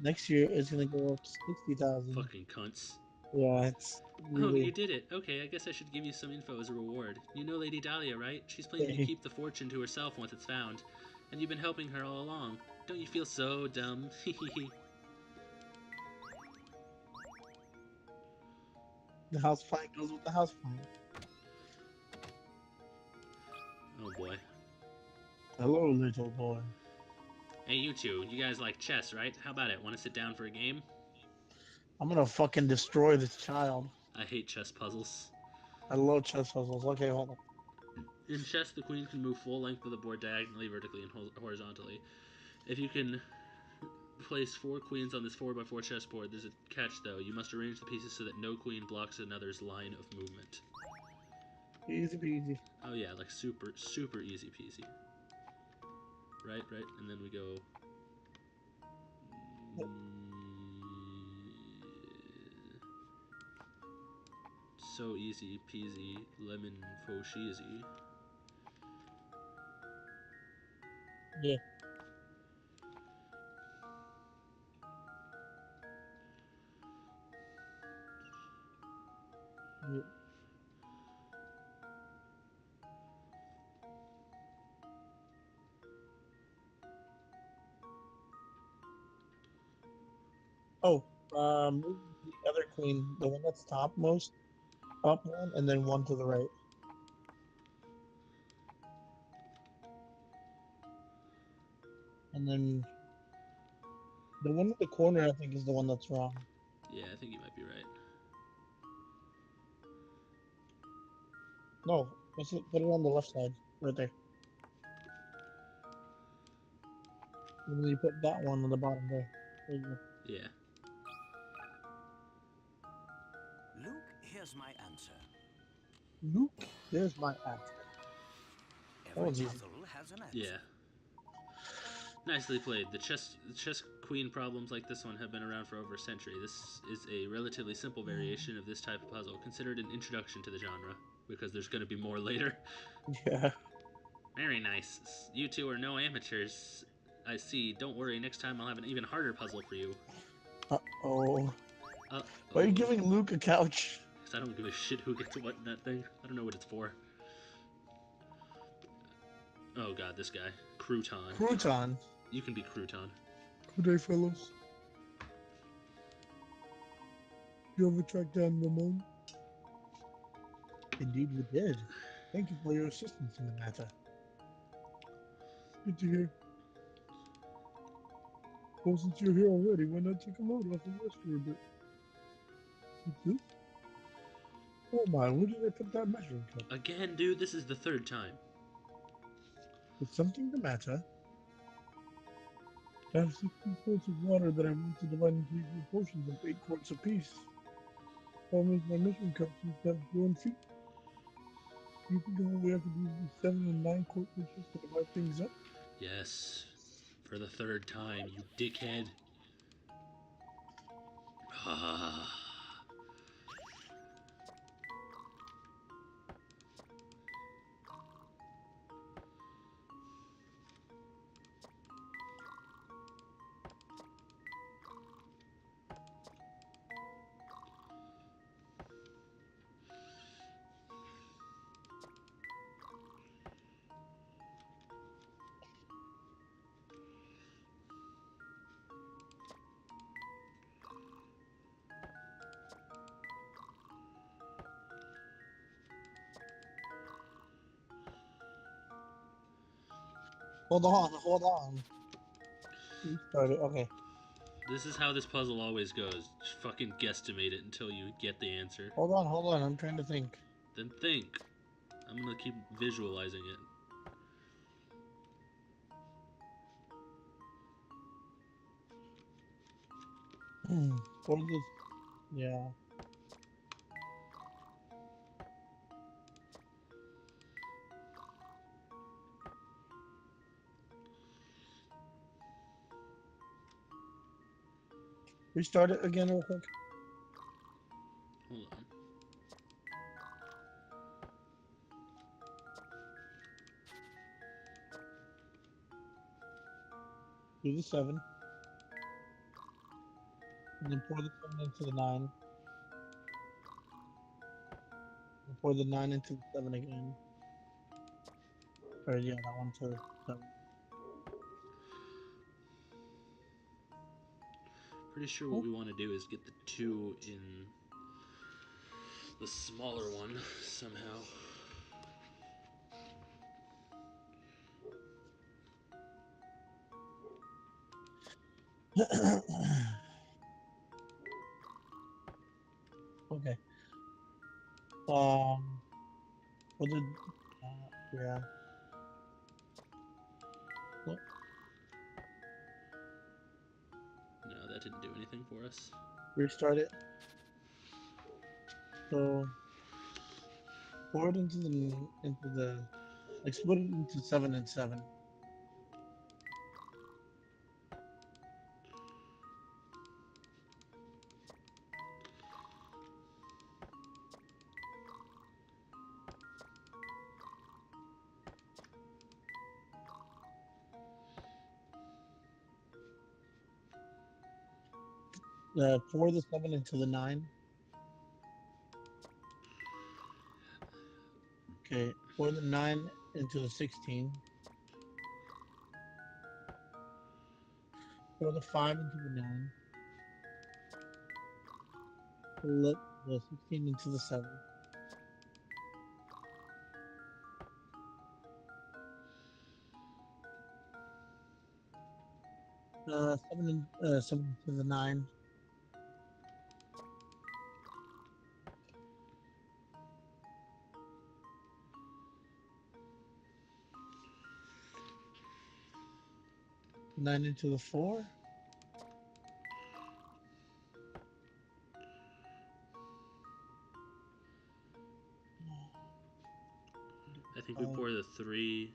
Speaker 1: Next year it's going to go up to 60,000.
Speaker 2: Fucking cunts.
Speaker 1: Yeah, it's
Speaker 2: Oh, you
Speaker 1: really.
Speaker 2: did it. Okay, I guess I should give you some info as a reward. You know Lady Dahlia, right? She's planning to keep the fortune to herself once it's found. And you've been helping her all along. Don't you feel so dumb?
Speaker 1: The house fine goes with the house fine.
Speaker 2: Oh boy.
Speaker 1: Hello, little boy.
Speaker 2: Hey, you two. You guys like chess, right? How about it? Want to sit down for a game?
Speaker 1: I'm going to fucking destroy this child.
Speaker 2: I hate chess puzzles.
Speaker 1: I love chess puzzles. Okay, hold on.
Speaker 2: In chess, the queen can move full length of the board diagonally, vertically, and horizontally. If you can place 4 queens on this 4x4 chessboard, there's a catch though. You must arrange the pieces so that no queen blocks another's line of movement.
Speaker 1: Easy peasy.
Speaker 2: Oh yeah, like super easy peasy. Right, and then we go. So easy peasy, lemon fo cheesy.
Speaker 1: Yeah. Yeah. Oh, move the other queen, the one that's topmost, up one, and then one to the right. And then the one in the corner, I think, is the one that's wrong.
Speaker 2: Yeah, I think you might be right.
Speaker 1: No, put it on the left side, right there. And then you put that one on the bottom there. There you go.
Speaker 2: Yeah.
Speaker 3: Luke, here's my answer.
Speaker 1: Luke, there's my answer.
Speaker 3: Every
Speaker 1: one's easy.
Speaker 3: puzzle has an answer.
Speaker 2: Yeah. Nicely played. The chess queen problems like this one have been around for over a century. This is a relatively simple variation of this type of puzzle, considered an introduction to the genre, because there's going to be more later.
Speaker 1: Yeah.
Speaker 2: Very nice. You two are no amateurs. I see. Don't worry, next time I'll have an even harder puzzle for you.
Speaker 1: Uh-oh.
Speaker 2: Uh-oh.
Speaker 1: Why are you giving Luke a couch?
Speaker 2: Because I don't give a shit who gets what in that thing. I don't know what it's for. Oh god, this guy. Crouton.
Speaker 1: Crouton.
Speaker 2: You can be Crouton.
Speaker 1: Good day, fellas. You ever track down Ramon? Indeed, we did. Thank you for your assistance in the matter. Good to hear. Well, since you're here already, why not take a load off and rest for a bit? What's this? Oh my, where did I put that measuring cup?
Speaker 2: Again, dude, this is the third time.
Speaker 1: Is something the matter? I have 16 quarts of water that I want to divide into equal portions of 8 quarts apiece. Problem is my measuring cup seems to have grown feet. Do you think of what we have to do with 7 and 9 quart pitchers to divide things up?
Speaker 2: Yes, for the third time, you dickhead. Ah.
Speaker 1: Hold on, hold on. Restart it. Okay.
Speaker 2: This is how this puzzle always goes. Just fucking guesstimate it until you get the answer.
Speaker 1: Hold on. I'm trying to think.
Speaker 2: Then think. I'm gonna keep visualizing it.
Speaker 1: What is this? Yeah. Restart it again real quick.
Speaker 2: Hold on.
Speaker 1: Do the 7. And then pour the 7 into the 9. And pour the 9 into the 7 again. Or yeah, that one to 7.
Speaker 2: Pretty sure what we want to do is get the 2 in the smaller one somehow.
Speaker 1: Okay. For the yeah. Well,
Speaker 2: No, that didn't do anything for us.
Speaker 1: restart it. So pour it into the like split it into 7 and 7. Pour the 7 into the 9. Okay. Pour the 9 into the 16. Pour the 5 into the 9. Let the 16 into the 7. 7 into the 9. Nine into the 4.
Speaker 2: I think we pour the 3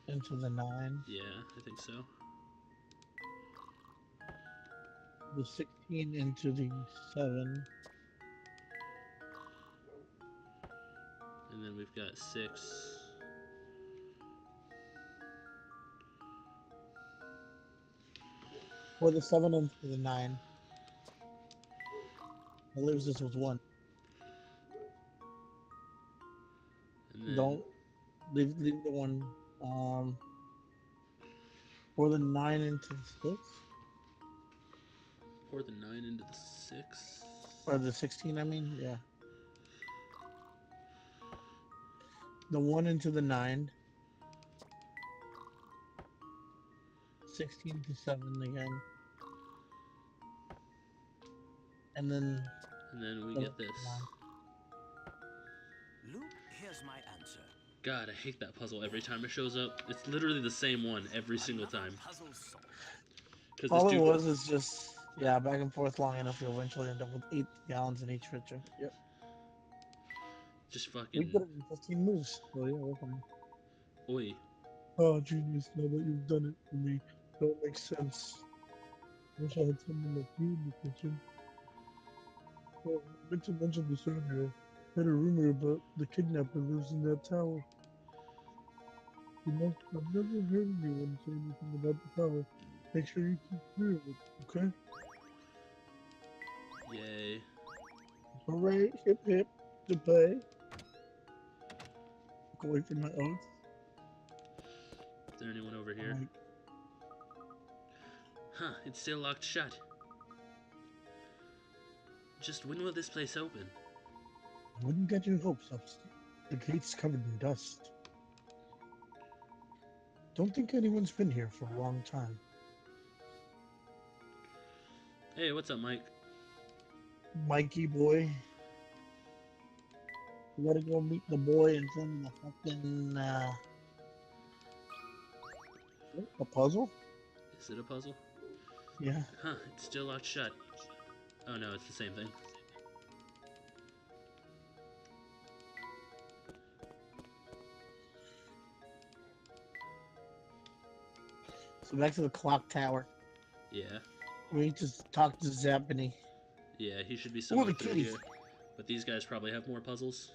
Speaker 1: Into the 9.
Speaker 2: Yeah, I think so.
Speaker 1: The 16 into the 7.
Speaker 2: And then we've got 6.
Speaker 1: Pour the 7 into the 9. It leaves us with 1.
Speaker 2: And then
Speaker 1: Don't leave the 1. Pour the 9 into the 6.
Speaker 2: pour the 9 into the 6.
Speaker 1: Or the 16, I mean. Yeah. the 1 into the 9, 16 to 7 again, and then
Speaker 2: And then we
Speaker 1: 7
Speaker 2: get this.
Speaker 1: to 9.
Speaker 3: Luke, here's my answer.
Speaker 2: God, I hate that puzzle every time it shows up. It's literally the same one every single
Speaker 3: Another
Speaker 2: time.
Speaker 3: puzzle solved.
Speaker 2: Because this
Speaker 1: All it
Speaker 2: dude
Speaker 1: was is just, yeah, back and forth long enough, you'll eventually end up with 8 gallons in each pitcher. Yep.
Speaker 2: just
Speaker 1: We
Speaker 2: fucking...
Speaker 1: did it in 15 moves. So yeah, we're fine.
Speaker 2: Oi.
Speaker 1: Oh, genius, now that you've done it for me, don't make sense. Wish I had someone like you in the kitchen. Oh, I meant to mention this earlier. Had a rumor about the kidnapper lives in that tower. You know, I've never heard anyone say anything about the tower. Make sure you keep clear of it, okay?
Speaker 2: Yay.
Speaker 1: Hooray, hip hip, to pay. Look away from my oath.
Speaker 2: Is there anyone over here?
Speaker 1: Alright.
Speaker 2: Huh, it's still locked shut. Just when will this place open?
Speaker 1: Wouldn't get your hopes up, Steve. The gate's covered in dust. Don't think anyone's been here for a long time.
Speaker 2: Hey, what's up, Mike?
Speaker 1: Mikey boy. We gotta go meet the boy in front of the fucking, a puzzle?
Speaker 2: Is it a puzzle?
Speaker 1: Yeah.
Speaker 2: Huh, it's still locked shut. Oh no, it's the same thing.
Speaker 1: So back to the clock tower.
Speaker 2: Yeah.
Speaker 1: We need to talk to Zappany.
Speaker 2: Yeah, he should be
Speaker 1: Ooh,
Speaker 2: somewhere
Speaker 1: the
Speaker 2: through
Speaker 1: kitties.
Speaker 2: here. But these guys probably have more puzzles.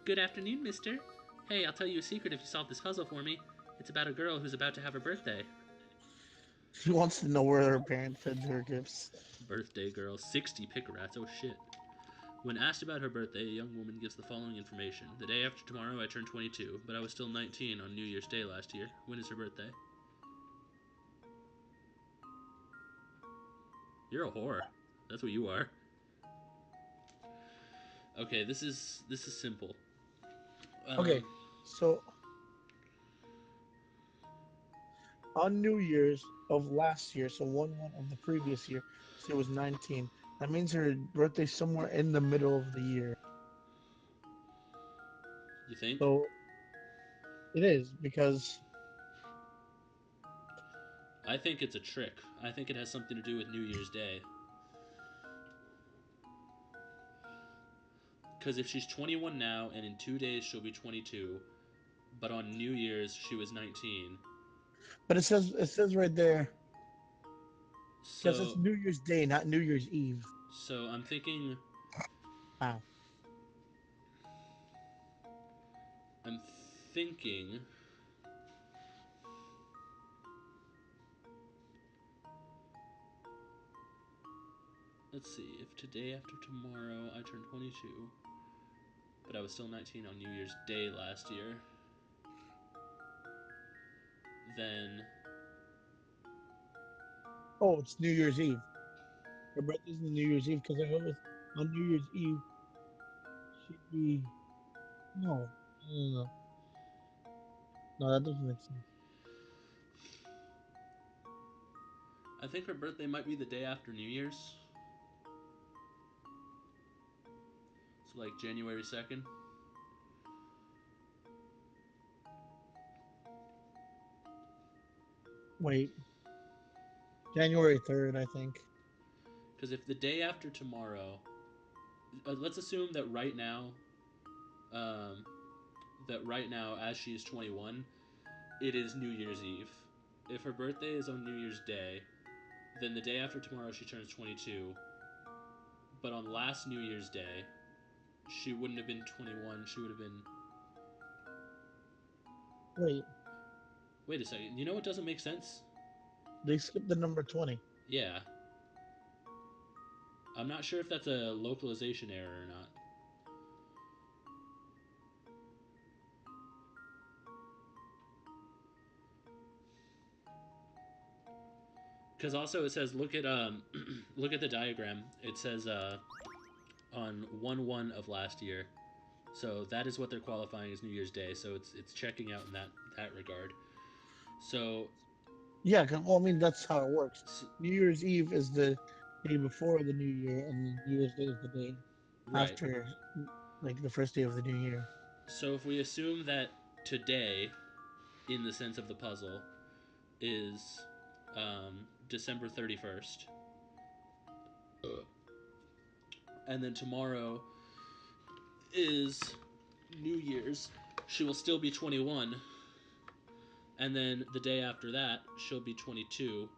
Speaker 2: Good afternoon, mister. Hey, I'll tell you a secret if you solve this puzzle for me. It's about a girl who's about to have her birthday.
Speaker 1: She wants to know where her parents sent her gifts.
Speaker 2: Birthday girl, 60 pick rats, oh shit. When asked about her birthday, a young woman gives the following information. The day after tomorrow, I turned 22, but I was still 19 on New Year's Day last year. When is her birthday? You're a whore. That's what you are. Okay, this is simple.
Speaker 1: Okay, so on New Year's of last year, so 1/1 of the previous year, she was 19. That means her birthday's somewhere in the middle of the year.
Speaker 2: You think?
Speaker 1: So it is because
Speaker 2: I think it's a trick. I think it has something to do with New Year's Day. Because if she's 21 now, and in 2 days she'll be 22, but on New Year's she was 19.
Speaker 1: but it says right there because it's
Speaker 2: So,
Speaker 1: New Year's Day, not New Year's Eve.
Speaker 2: so I'm thinking,
Speaker 1: Wow.
Speaker 2: I'm thinking. Let's see. If today after tomorrow I turn 22, but I was still 19 on New Year's Day last year, then
Speaker 1: Oh, it's New Year's Eve. Her birthday's on New Year's Eve because if it was on New Year's Eve, she'd be no, no, no, that doesn't make sense.
Speaker 2: I think her birthday might be the day after New Year's. So like January 2nd.
Speaker 1: Wait, January 3rd, I think.
Speaker 2: Because if the day after tomorrow, let's assume that um, right now, as she is 21, it is New Year's Eve. If her birthday is on New Year's Day, then the day after tomorrow she turns 22. But on last New Year's Day, she wouldn't have been 21. She would have been.
Speaker 1: Wait,
Speaker 2: Wait a second. You know what doesn't make sense?
Speaker 1: they skipped the number 20.
Speaker 2: Yeah. I'm not sure if that's a localization error or not. Because also it says look at look at the diagram. It says on 1/1 of last year. So that is what they're qualifying as New Year's Day. So it's checking out in that regard. So
Speaker 1: Yeah, well, I mean that's how it works. New Year's Eve is the day before the New Year, and New Year's Day is the day
Speaker 2: right.
Speaker 1: after, like the first day of the New Year.
Speaker 2: So if we assume that today, in the sense of the puzzle, is December 31st, and then tomorrow is New Year's, she will still be 21, and then the day after that, she'll be 22.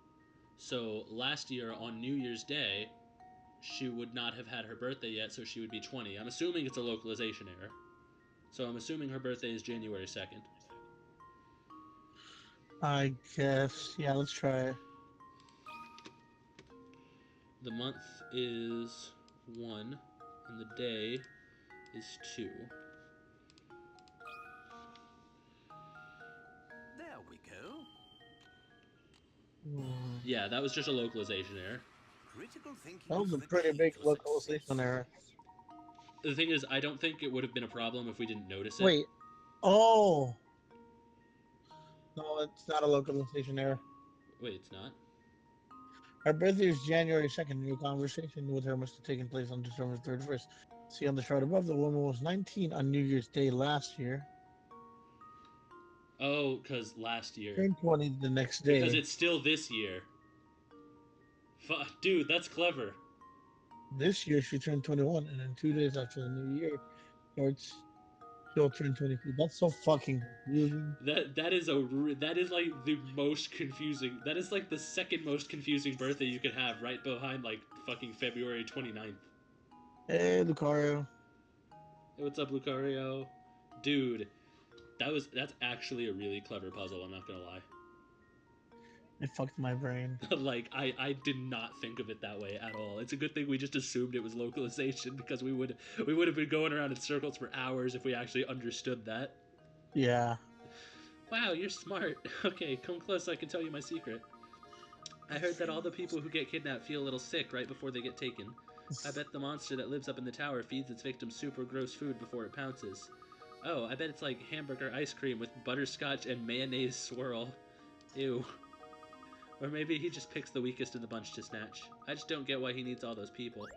Speaker 2: So last year on New Year's Day, she would not have had her birthday yet, so she would be 20. I'm assuming it's a localization error. So I'm assuming her birthday is January 2nd.
Speaker 1: I guess. Yeah, let's try.
Speaker 2: The month is 1, and the day is 2.
Speaker 3: There we go.
Speaker 2: Yeah, that was just a localization error.
Speaker 3: Critical thinking
Speaker 1: That was
Speaker 3: is
Speaker 1: a
Speaker 3: the
Speaker 1: pretty
Speaker 3: key
Speaker 1: big
Speaker 3: to
Speaker 1: localization
Speaker 3: success.
Speaker 1: error.
Speaker 2: The thing is, I don't think it would have been a problem if we didn't notice it.
Speaker 1: Wait. Oh. No, it's not a localization error.
Speaker 2: Wait, it's not?
Speaker 1: Her birthday is January 2nd. Your conversation with her must have taken place on December 31st. See on the chart above, the woman was 19 on New Year's Day last year.
Speaker 2: Oh, because last year.
Speaker 1: Turned 20 the next day.
Speaker 2: Because it's still this year. Dude, that's clever.
Speaker 1: This year she turned 21, and then 2 days after the New Year starts, she'll turn 22. That's so fucking confusing.
Speaker 2: That is like the most confusing. That is like the second most confusing birthday you could have, right behind like fucking February 29th.
Speaker 1: Hey, Lucario.
Speaker 2: Hey, what's up, Lucario? Dude, that's actually a really clever puzzle, I'm not gonna lie.
Speaker 1: It fucked my brain.
Speaker 2: Like, I did not think of it that way at all. It's a good thing we just assumed it was localization, because we would have been going around in circles for hours if we actually understood that.
Speaker 1: Yeah.
Speaker 2: Wow, you're smart. Okay, come close so I can tell you my secret. I heard that all the people who get kidnapped feel a little sick right before they get taken. I bet the monster that lives up in the tower feeds its victims super gross food before it pounces. Oh, I bet it's like hamburger ice cream with butterscotch and mayonnaise swirl. Ew. Or maybe he just picks the weakest in the bunch to snatch. I just don't get why he needs all those people.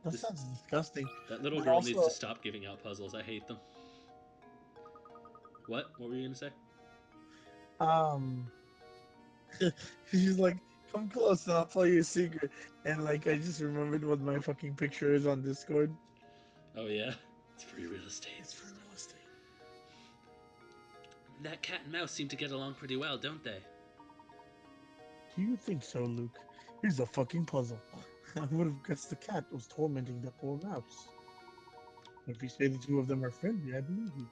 Speaker 1: That sounds disgusting.
Speaker 2: That little
Speaker 1: But
Speaker 2: girl
Speaker 1: also,
Speaker 2: needs to stop giving out puzzles. I hate them. What? What were you gonna say?
Speaker 1: she's like, come close and I'll tell you a secret. And like, I just remembered what my fucking picture is on Discord.
Speaker 2: Oh yeah? It's free real estate.
Speaker 1: It's for real estate.
Speaker 2: That cat and mouse seem to get along pretty well, don't they?
Speaker 1: Do you think so, Luke? Here's a fucking puzzle. I would have guessed the cat was tormenting the poor mouse. If you say the two of them are friendly, I believe you.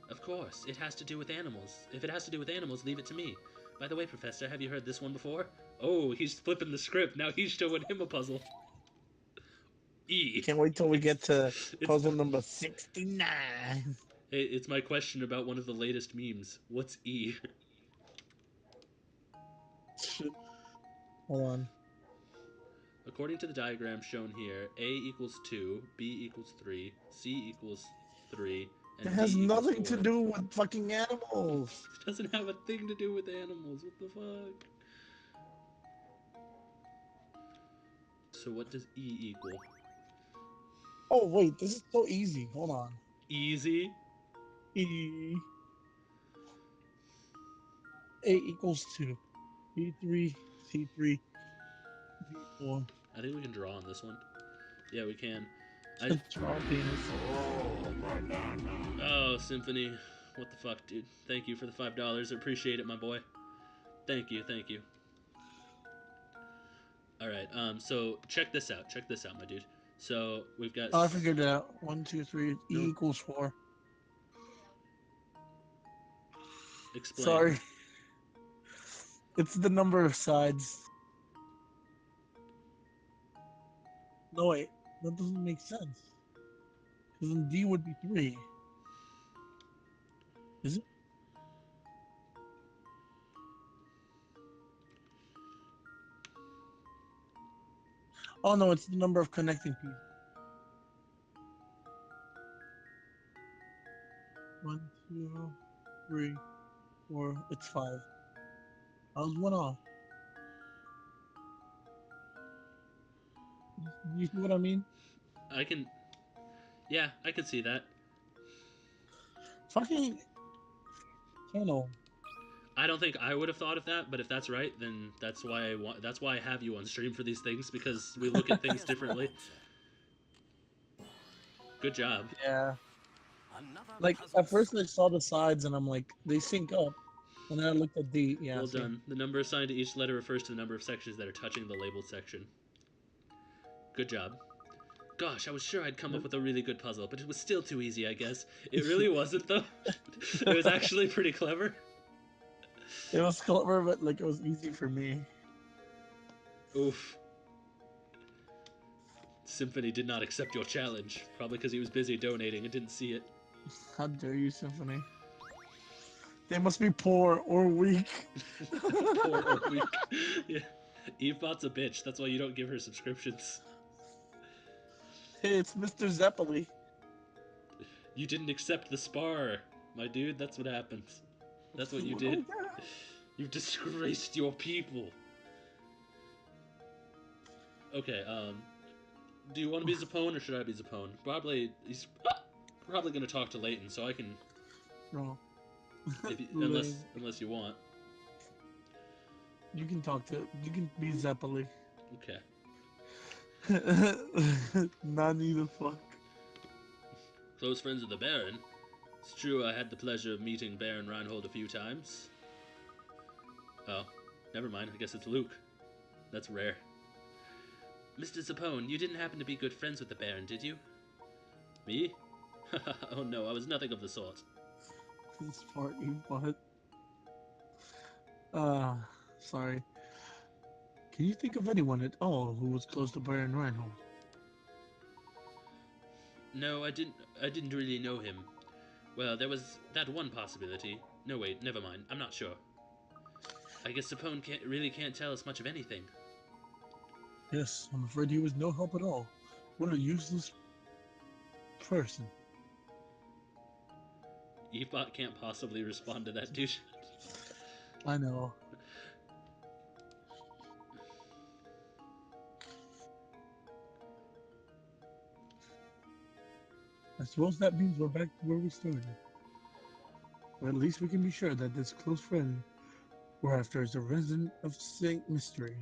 Speaker 2: Of course, it has to do with animals. If it has to do with animals, leave it to me. By the way, Professor, have you heard this one before? Oh, he's flipping the script. Now he's showing him a puzzle. E.
Speaker 1: Can't wait till we get to puzzle number 69.
Speaker 2: Hey, it's my question about one of the latest memes. What's E?
Speaker 1: Shit. Hold on.
Speaker 2: According to the diagram shown here, A equals 2, B equals 3, C equals 3, and
Speaker 1: It has
Speaker 2: D equals
Speaker 1: nothing
Speaker 2: 4.
Speaker 1: to do with fucking animals.
Speaker 2: It doesn't have a thing to do with animals. What the fuck? So what does E equal?
Speaker 1: Oh, wait, this is so easy. Hold on.
Speaker 2: Easy?
Speaker 1: E. A equals 2. B3, C3, B4.
Speaker 2: I think we can draw on this one. Yeah, we can.
Speaker 1: Draw penis.
Speaker 2: Oh, Symphony. What the fuck, dude? Thank you for the $5. I appreciate it, my boy. Thank you, thank you. Alright, so check this out. Check this out, my dude. So, we've got...
Speaker 1: Oh, I figured it out. 1, 2, 3. E equals 4.
Speaker 2: Explain.
Speaker 1: Sorry. It's the number of sides. No, wait. That doesn't make sense. Because then D would be 3. Is it? Oh, no, it's the number of connecting pieces. 1, 2, 3, 4. It's 5. I was one off. You see what I mean?
Speaker 2: I can. Yeah, I can see that.
Speaker 1: Fucking channel.
Speaker 2: I don't think I would have thought of that, but if that's right, then that's why I want. That's why I have you on stream for these things, because we look at things
Speaker 3: Here's your
Speaker 2: differently.
Speaker 3: answer.
Speaker 2: Good job.
Speaker 1: Yeah.
Speaker 3: Another
Speaker 1: Like
Speaker 3: puzzle
Speaker 1: at first I
Speaker 3: solved.
Speaker 1: saw the sides and I'm like they sync up, and then I looked at the yeah.
Speaker 2: Well
Speaker 1: See.
Speaker 2: done. The number assigned to each letter refers to the number of sections that are touching the labeled section. Good job. Gosh, I was sure I'd come up with a really good puzzle, but it was still too easy, I guess. It really wasn't, though. It was actually pretty clever.
Speaker 1: It was clever, but like it was easy for me.
Speaker 2: Oof. Symphony did not accept your challenge, probably because he was busy donating and didn't see it.
Speaker 1: How dare you, Symphony? They must be poor or weak.
Speaker 2: Poor or weak. Yeah. Evebot's a bitch, that's why you don't give her subscriptions.
Speaker 1: Hey, it's Mr. Zeppeli.
Speaker 2: You didn't accept the spar, my dude, that's what happens. That's what you did.
Speaker 1: Oh, yeah.
Speaker 2: You've disgraced your people. Okay, do you want to be Zapone or should I be Zapone? He's probably gonna talk to Layton, so I can.
Speaker 1: No.
Speaker 2: Unless you want.
Speaker 1: You can talk to. You can be Zeppeli.
Speaker 2: Okay.
Speaker 1: Nani the fuck.
Speaker 2: Close friends of the Baron. It's true I had the pleasure of meeting Baron Reinhold a few times. Oh, never mind. I guess it's Luke. That's rare. Mr. Zapone, you didn't happen to be good friends with the Baron, did you? Me? Oh no, I was nothing of the sort.
Speaker 1: This part you butt. Sorry. Can you think of anyone at all who was close to Baron Reinhold?
Speaker 2: No, I didn't really know him. Well, there was that one possibility. No, wait, never mind. I'm not sure. I guess Zapone really can't tell us much of anything.
Speaker 1: Yes, I'm afraid he was no help at all. What a useless person.
Speaker 2: Evebot can't possibly respond to that, dude.
Speaker 1: I know. I suppose that means we're back to where we started. Or at least we can be sure that this close friend we're after is a resident of Saint Mystery.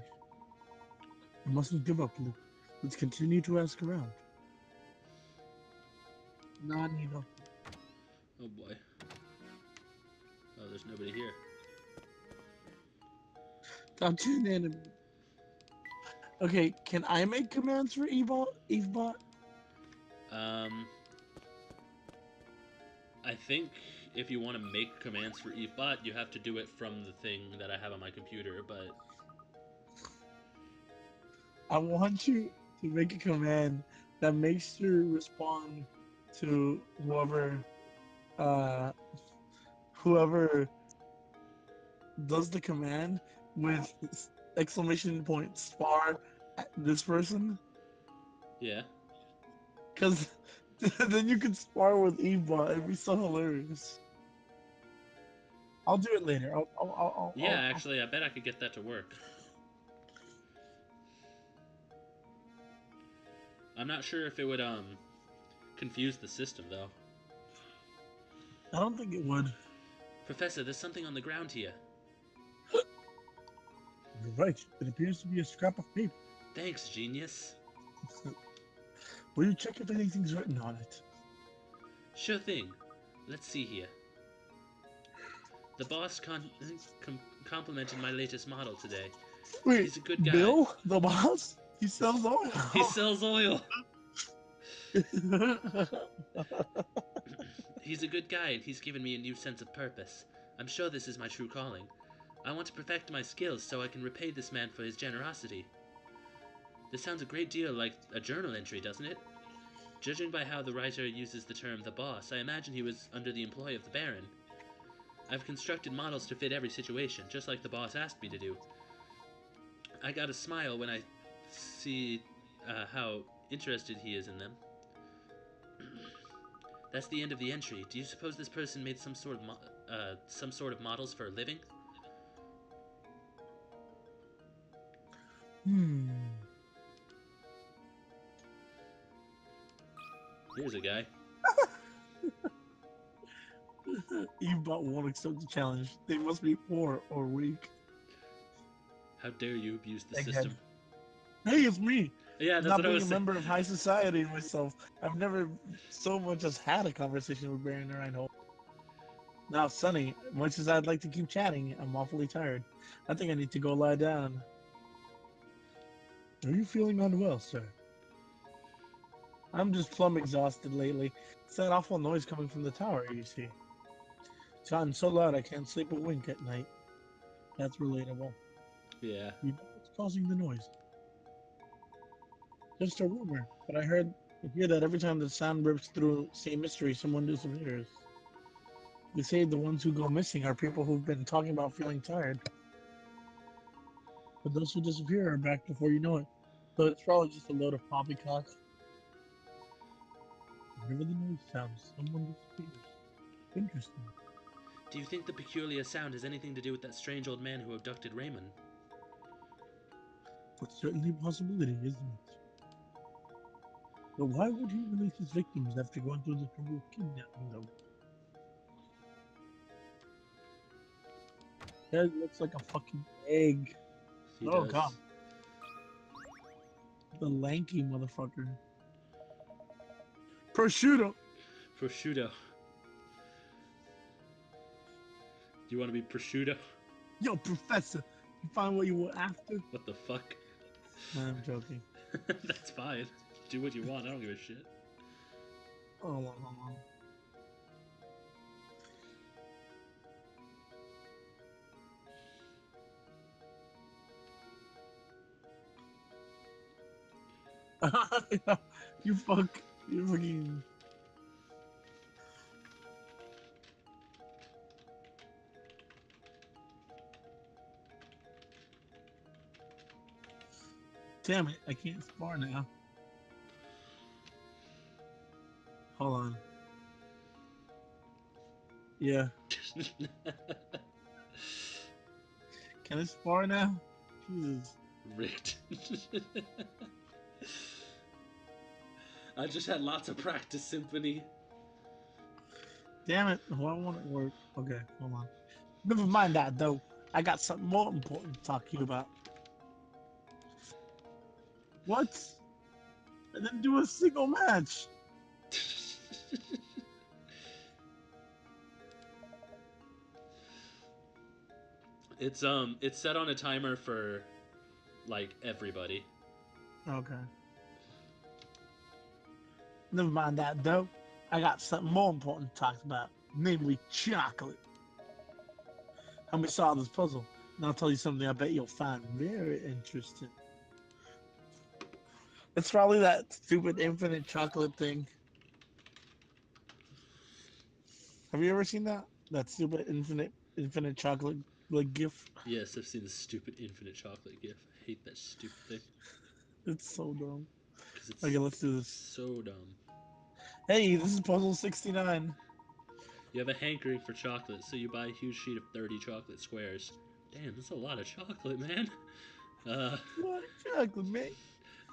Speaker 1: We mustn't give up, Luke. Let's continue to ask around. Nani no.
Speaker 2: Oh boy. Oh, there's nobody here.
Speaker 1: Top 2 enemy. Okay, can I make commands for Evebot?
Speaker 2: I think if you want to make commands for Evebot, you have to do it from the thing that I have on my computer, but...
Speaker 1: I want you to make a command that makes her respond to whoever does the command with exclamation point spar at this person.
Speaker 2: Yeah.
Speaker 1: Because then you can spar with Evebot. It'd be so hilarious. I'll do it later.
Speaker 2: Yeah, actually, I bet I could get that to work. I'm not sure if it would, confuse the system, though.
Speaker 1: I don't think it would.
Speaker 2: Professor, there's something on the ground here.
Speaker 1: You're right. It appears to be a scrap of paper.
Speaker 2: Thanks, genius.
Speaker 1: Will you check if anything's written on it?
Speaker 2: Sure thing. Let's see here. The boss complimented my latest model today.
Speaker 1: Wait,
Speaker 2: He's a good guy.
Speaker 1: Bill, the boss? He sells oil.
Speaker 2: He sells oil. He's a good guy and he's given me a new sense of purpose. I'm sure this is my true calling. I want to perfect my skills so I can repay this man for his generosity. This sounds a great deal like a journal entry, doesn't it? Judging by how the writer uses the term the boss, I imagine he was under the employ of the Baron. I've constructed models to fit every situation, just like the boss asked me to do. I got a smile when I see how interested he is in them. That's the end of the entry. Do you suppose this person made some sort of models for a living? Here's a guy.
Speaker 1: Ebot won't accept the challenge. They must be poor or weak.
Speaker 2: How dare you abuse the
Speaker 1: Egghead.
Speaker 2: system?
Speaker 1: Hey, it's me.
Speaker 2: Yeah, that's
Speaker 1: Not
Speaker 2: what I
Speaker 1: being
Speaker 2: was
Speaker 1: a
Speaker 2: saying.
Speaker 1: member of high society myself, I've never so much as had a conversation with Baron Reinhold. Now, Sonny, much as I'd like to keep chatting, I'm awfully tired. I think I need to go lie down. Are you feeling unwell, sir? I'm just plumb exhausted lately. It's that awful noise coming from the tower, you see. It's gotten so loud I can't sleep a wink at night. That's relatable.
Speaker 2: Yeah.
Speaker 1: You know what's causing the noise? Just a rumor, but I hear that every time the sound rips through St. Mystery, someone disappears. They say the ones who go missing are people who've been talking about feeling tired. But those who disappear are back before you know it. So it's probably just a load of poppycock. Whenever the noise sounds, someone disappears. Interesting.
Speaker 2: Do you think the peculiar sound has anything to do with that strange old man who abducted Raymond?
Speaker 1: It's certainly a possibility, isn't it? But why would he release his victims after going through the trouble of kidnapping them? That looks like a fucking egg.
Speaker 2: He
Speaker 1: Oh,
Speaker 2: does.
Speaker 1: God. The lanky motherfucker. Prosciutto!
Speaker 2: Prosciutto. Do you want to be prosciutto?
Speaker 1: Yo, Professor, you find what you were after?
Speaker 2: What the fuck?
Speaker 1: I'm joking.
Speaker 2: That's fine. Do what you want. I don't give a shit.
Speaker 1: Hold on. You fucking. Damn it, I can't spar now. Hold on. Yeah. Can I spar now? Jesus.
Speaker 2: Rigged. I just had lots of practice, Symphony.
Speaker 1: Damn it. Why won't it work? Okay, hold on. Never mind that, though. I got something more important to talk to you about. What? I didn't do a single match.
Speaker 2: It's set on a timer for like everybody.
Speaker 1: Okay. Never mind that, though. I got something more important to talk about, namely chocolate. Help me solve this puzzle, and I'll tell you something I bet you'll find very interesting. It's probably that stupid infinite chocolate thing. Have you ever seen that? That stupid infinite chocolate like GIF?
Speaker 2: Yes, I've seen the stupid infinite chocolate gif. I hate that stupid thing.
Speaker 1: It's so dumb.
Speaker 2: Because it's
Speaker 1: Okay, let's do this.
Speaker 2: so dumb.
Speaker 1: Hey, this is puzzle 69.
Speaker 2: You have a hankering for chocolate, so you buy a huge sheet of 30 chocolate squares. Damn, that's a lot of chocolate, man.
Speaker 1: What chocolate, mate?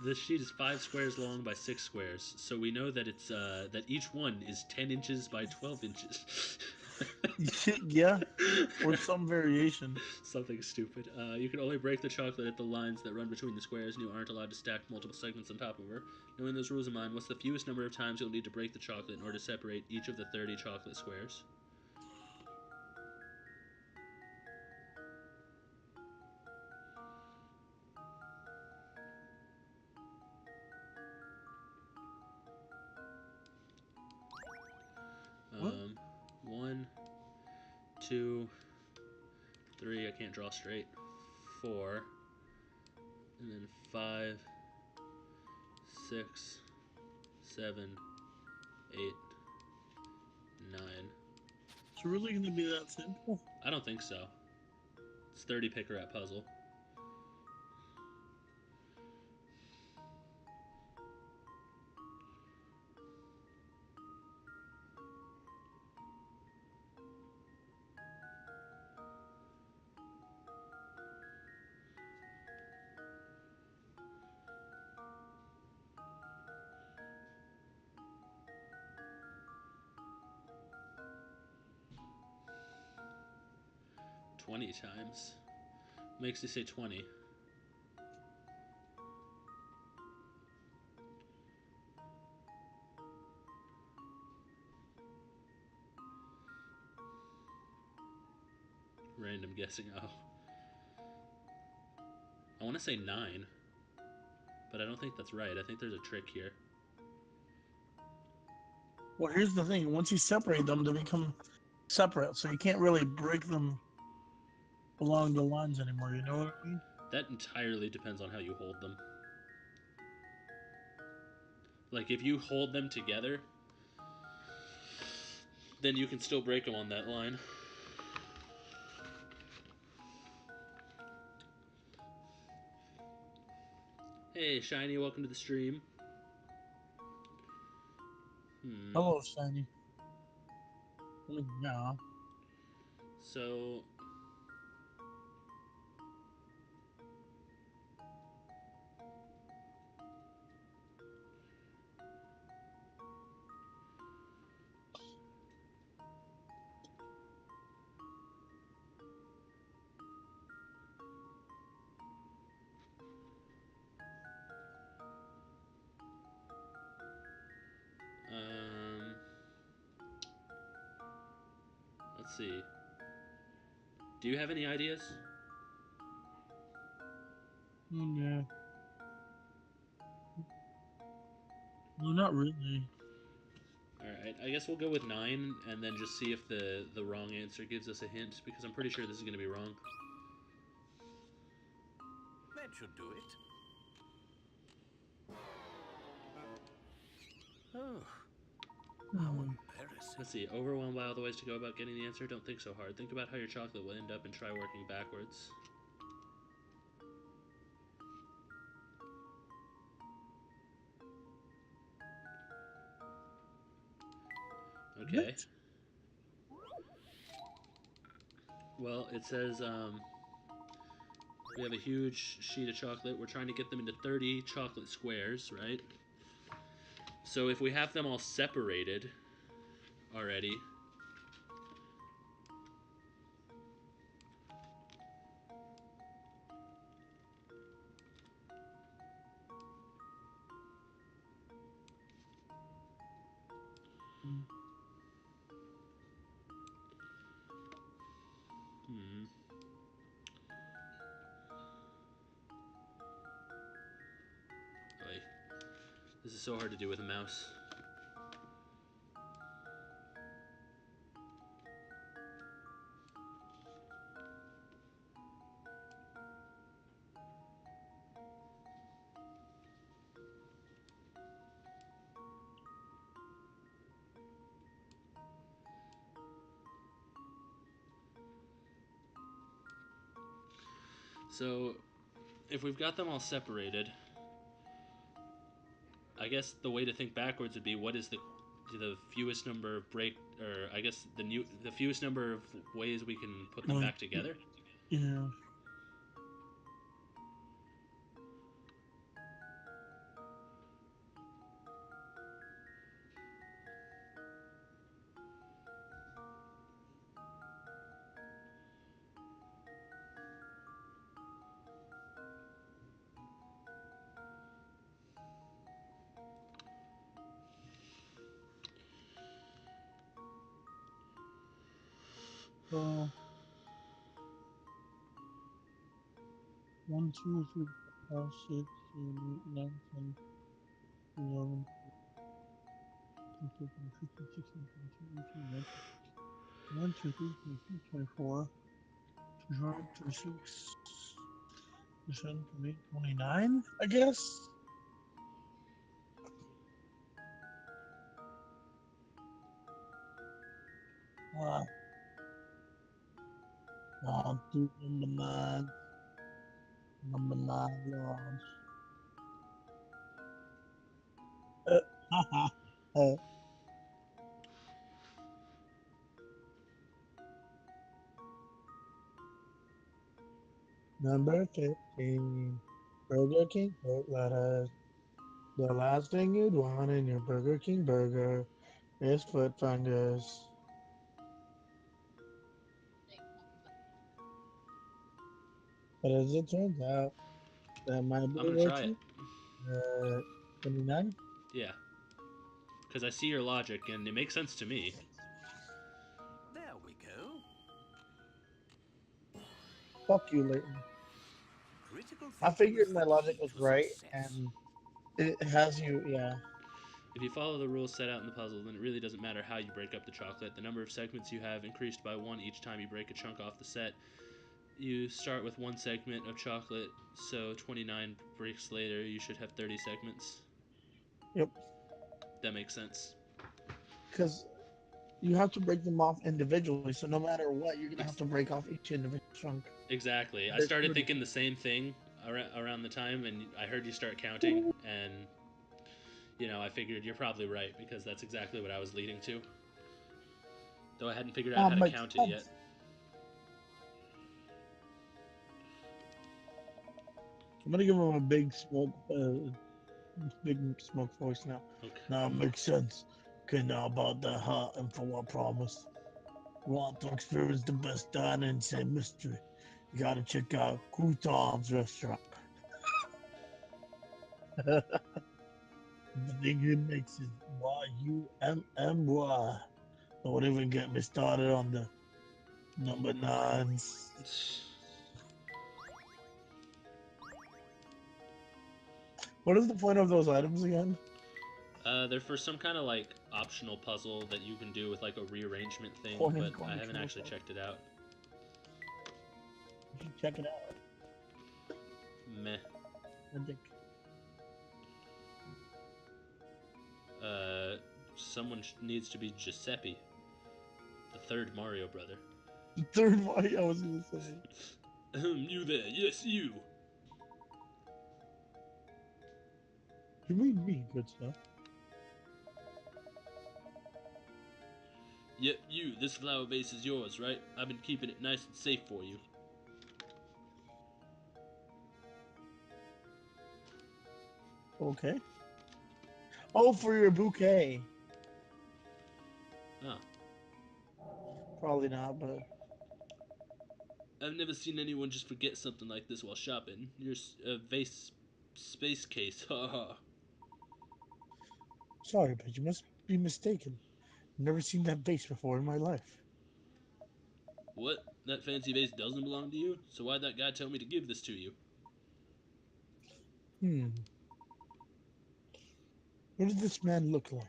Speaker 2: This sheet is 5 squares long by 6 squares, so we know that it's that each one is 10 inches by 12 inches.
Speaker 1: Yeah, or some variation.
Speaker 2: Something stupid. You can only break the chocolate at the lines that run between the squares, and you aren't allowed to stack multiple segments on top of her. Knowing those rules in mind, what's the fewest number of times you'll need to break the chocolate in order to separate each of the 30 chocolate squares?
Speaker 1: What?
Speaker 2: 1, 2, 3. I can't draw straight. 4, and then 5, 6, 7, 8, 9.
Speaker 1: It's really gonna be that simple?
Speaker 2: I don't think so. It's 30 picker at puzzle. 20 times. Makes you say 20. Random guessing. Oh. I want to say 9, but I don't think that's right. I think there's a trick here.
Speaker 1: Well, here's the thing. Once you separate them, they become separate. So you can't really break them along the lines anymore. You know what I mean?
Speaker 2: That entirely depends on how you hold them. Like, if you hold them together, then you can still break them on that line. Hey, Shiny, welcome to the stream.
Speaker 1: Hello, Shiny. Yeah.
Speaker 2: So, um, let's see. Do you have any ideas?
Speaker 1: Yeah. Well, not really.
Speaker 2: Alright, I guess we'll go with 9 and then just see if the wrong answer gives us a hint, because I'm pretty sure this is going to be wrong.
Speaker 3: That should do it. Oh, how embarrassing.
Speaker 2: Let's see. Overwhelmed by all the ways to go about getting the answer? Don't think so hard. Think about how your chocolate will end up and try working backwards. Okay. Well, it says we have a huge sheet of chocolate. We're trying to get them into 30 chocolate squares, right? So if we have them all separated already, Boy, this is so hard to do with a mouse. So, if we've got them all separated, I guess the way to think backwards would be what is the fewest number of or I guess the fewest number of ways we can put them back together.
Speaker 1: Yeah. So 1, 2, 3, 4, 5, 6, 7, 8, 9, 10, 11, 12, 13, 14, 15, 16, 17, 18, 19, 1, 2, 3, 24, 25, 26, 27, 28, 29, I guess. Do number 9. Number 9, Lord. Number 15. Burger King foot lettuce. The last thing you'd want in your Burger King burger is foot fungus. But as it turns out, that my
Speaker 2: I'm
Speaker 1: boy
Speaker 2: gonna
Speaker 1: wrote
Speaker 2: try it.
Speaker 1: you, 29?
Speaker 2: Yeah, because I see your logic and it makes sense to me.
Speaker 3: There we go.
Speaker 1: Fuck you, Layton.
Speaker 3: Critical
Speaker 1: I
Speaker 3: thinking
Speaker 1: figured
Speaker 3: is
Speaker 1: my
Speaker 3: the
Speaker 1: logic
Speaker 3: key
Speaker 1: was
Speaker 3: to
Speaker 1: right,
Speaker 3: success.
Speaker 1: and it has you, yeah.
Speaker 2: If you follow the rules set out in the puzzle, then it really doesn't matter how you break up the chocolate. The number of segments you have increased by 1 each time you break a chunk off the set. You start with 1 segment of chocolate, so 29 breaks later, you should have 30 segments.
Speaker 1: Yep.
Speaker 2: That makes sense.
Speaker 1: Because you have to break them off individually, so no matter what, you're gonna have
Speaker 2: Ex-
Speaker 1: to break off each individual chunk.
Speaker 2: exactly. I
Speaker 1: There's
Speaker 2: started
Speaker 1: 30.
Speaker 2: thinking the same thing around the time, and I heard you start counting, and I figured you're probably right because that's exactly what I was leading to. Though I hadn't figured out how to
Speaker 1: Makes
Speaker 2: count it yet.
Speaker 1: sense. I'm gonna give him a big smoke voice now.
Speaker 2: Okay.
Speaker 1: Now it makes sense. Okay, now about that hot and for what promise. Want to experience the best dining in St. Mystery? You gotta check out Crouton's restaurant. The thing he makes is YUMMY. Don't even get me started on the number nines. What is the point of those items again?
Speaker 2: They're for some kind of like optional puzzle that you can do with like a rearrangement thing,
Speaker 1: Point
Speaker 2: but
Speaker 1: and
Speaker 2: I haven't
Speaker 1: control.
Speaker 2: actually checked it out.
Speaker 1: You should check it out.
Speaker 2: Meh.
Speaker 1: I think.
Speaker 2: Someone needs to be Giuseppe, the third Mario brother.
Speaker 1: The third one I was gonna say.
Speaker 2: You there? Yes, you.
Speaker 1: You mean me, good stuff.
Speaker 2: Yep, you. This flower vase is yours, right? I've been keeping it nice and safe for you.
Speaker 1: Okay. Oh, for your bouquet.
Speaker 2: Ah.
Speaker 1: Probably not, but
Speaker 2: I've never seen anyone just forget something like this while shopping. Your vase space case, haha.
Speaker 1: sorry, but you must be mistaken. Never seen that vase before in my life.
Speaker 2: What? That fancy vase doesn't belong to you? So why'd that guy tell me to give this to you?
Speaker 1: Hmm. What does this man look like?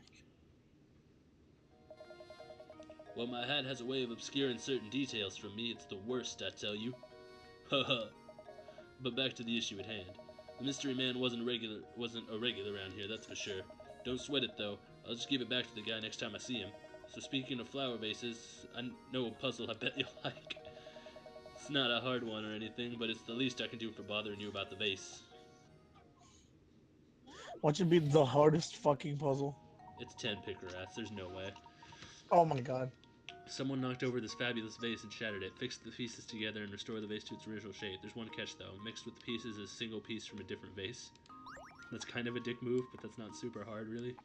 Speaker 2: Well, my hat has a way of obscuring certain details from me. It's the worst, I tell you. Haha. But back to the issue at hand. The mystery man wasn't a regular around here, that's for sure. Don't sweat it though. I'll just give it back to the guy next time I see him. So speaking of flower vases, I know a puzzle I bet you'll like. It's not a hard one or anything, but it's the least I can do for bothering you about the vase.
Speaker 1: What should be the hardest fucking puzzle?
Speaker 2: It's 10 picker rats, there's no way.
Speaker 1: Oh my god.
Speaker 2: Someone knocked over this fabulous vase and shattered it, fixed the pieces together, and restored the vase to its original shape. There's one catch though. Mixed with the pieces is a single piece from a different vase. That's kind of a dick move, but that's not super hard, really.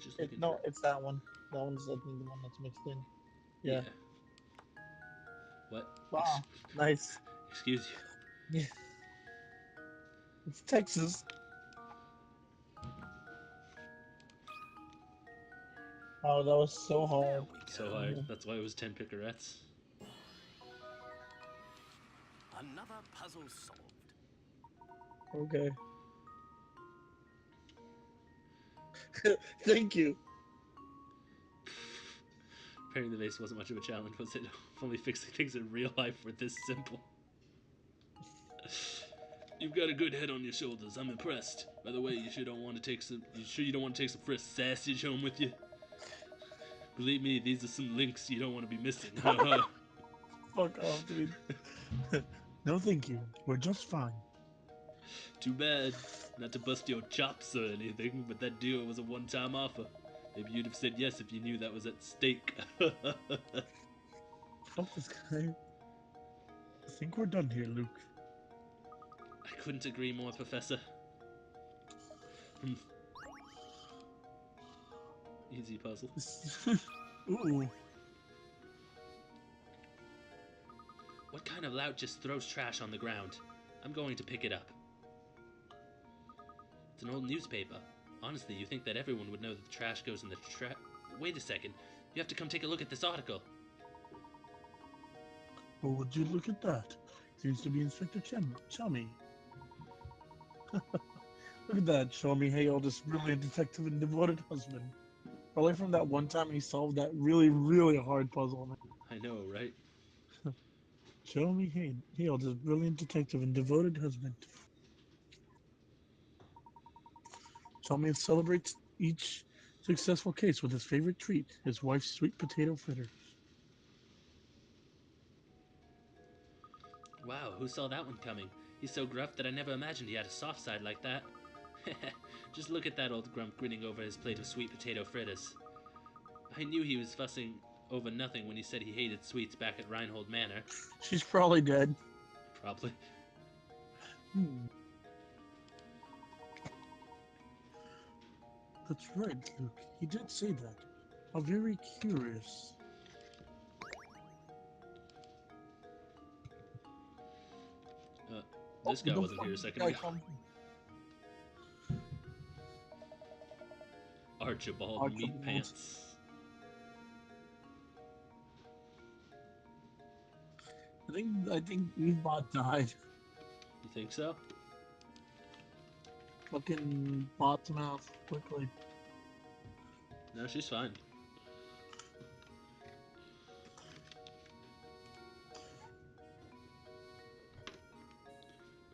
Speaker 2: Just looking
Speaker 1: No,
Speaker 2: for.
Speaker 1: it's that one. That one's I think the one that's mixed in.
Speaker 2: Yeah.
Speaker 1: Yeah.
Speaker 2: What?
Speaker 1: Wow. Nice.
Speaker 2: Excuse you.
Speaker 1: Yeah. It's Texas. Oh, that was so
Speaker 3: There
Speaker 1: hard.
Speaker 3: we
Speaker 2: So
Speaker 3: go.
Speaker 2: hard. That's why it was 10 picarettes.
Speaker 3: Another puzzle solved.
Speaker 1: Okay. Thank you.
Speaker 2: Repairing the vase wasn't much of a challenge, was it? If only fixing things in real life were this simple. You've got a good head on your shoulders. I'm impressed. By the way, you sure don't want to take some. You sure you don't want to take some fresh sausage home with you? Believe me, these are some links you don't want to be missing.
Speaker 1: Fuck off, dude. No, thank you. We're just fine.
Speaker 2: Too bad. Not to bust your chops or anything, but that deal was a one-time offer. Maybe you'd have said yes if you knew that was at stake.
Speaker 1: Fuck this guy. I think we're done here, Luke.
Speaker 2: I couldn't agree more, Professor. Easy puzzle.
Speaker 1: Ooh.
Speaker 2: What kind of lout just throws trash on the ground? I'm going to pick it up. It's an old newspaper. Honestly, you think that everyone would know that the trash goes in the Wait a second. You have to come take a look at this article.
Speaker 1: Well, would you look at that? Seems to be Inspector Chummy. Look at that, Chummy Hale, this brilliant detective and devoted husband. Probably from that one time he solved that really, really hard puzzle.
Speaker 2: I know, right?
Speaker 1: Chummy Hale, this brilliant detective and devoted husband. Chummy celebrates each successful case with his favorite treat, his wife's sweet potato fritters.
Speaker 2: Wow, who saw that one coming? He's so gruff that I never imagined he had a soft side like that. Just look at that old grump grinning over his plate of sweet potato fritters. I knew he was fussing over nothing when he said he hated sweets back at Reinhold Manor.
Speaker 1: She's probably dead.
Speaker 2: Probably.
Speaker 1: That's right, Luke. He did say that. How very curious.
Speaker 2: This guy wasn't here a second ago. Archibald Meat Pants.
Speaker 1: I think Evebot died.
Speaker 2: You think so?
Speaker 1: Fucking bot's mouth quickly.
Speaker 2: No, she's fine.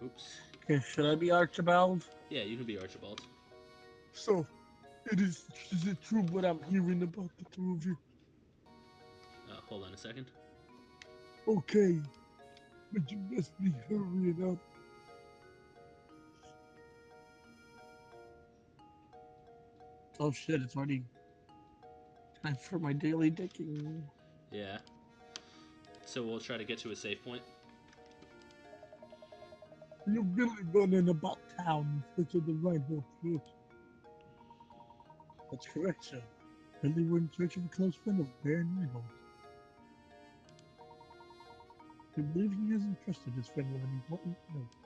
Speaker 2: Oops.
Speaker 1: Okay, should I be Archibald?
Speaker 2: Yeah, you can be Archibald.
Speaker 1: So, is it true what I'm hearing about the two of you?
Speaker 2: Hold on a second.
Speaker 1: Okay, but you must be hurrying up. Oh shit, it's already time for my daily dicking.
Speaker 2: Yeah. So we'll try to get to a safe point.
Speaker 1: You're really running about town in search of the right fruit. That's correct, sir. Really, we're in search of a close friend of Baron Reinhold. We believe he has entrusted his friend with an important note.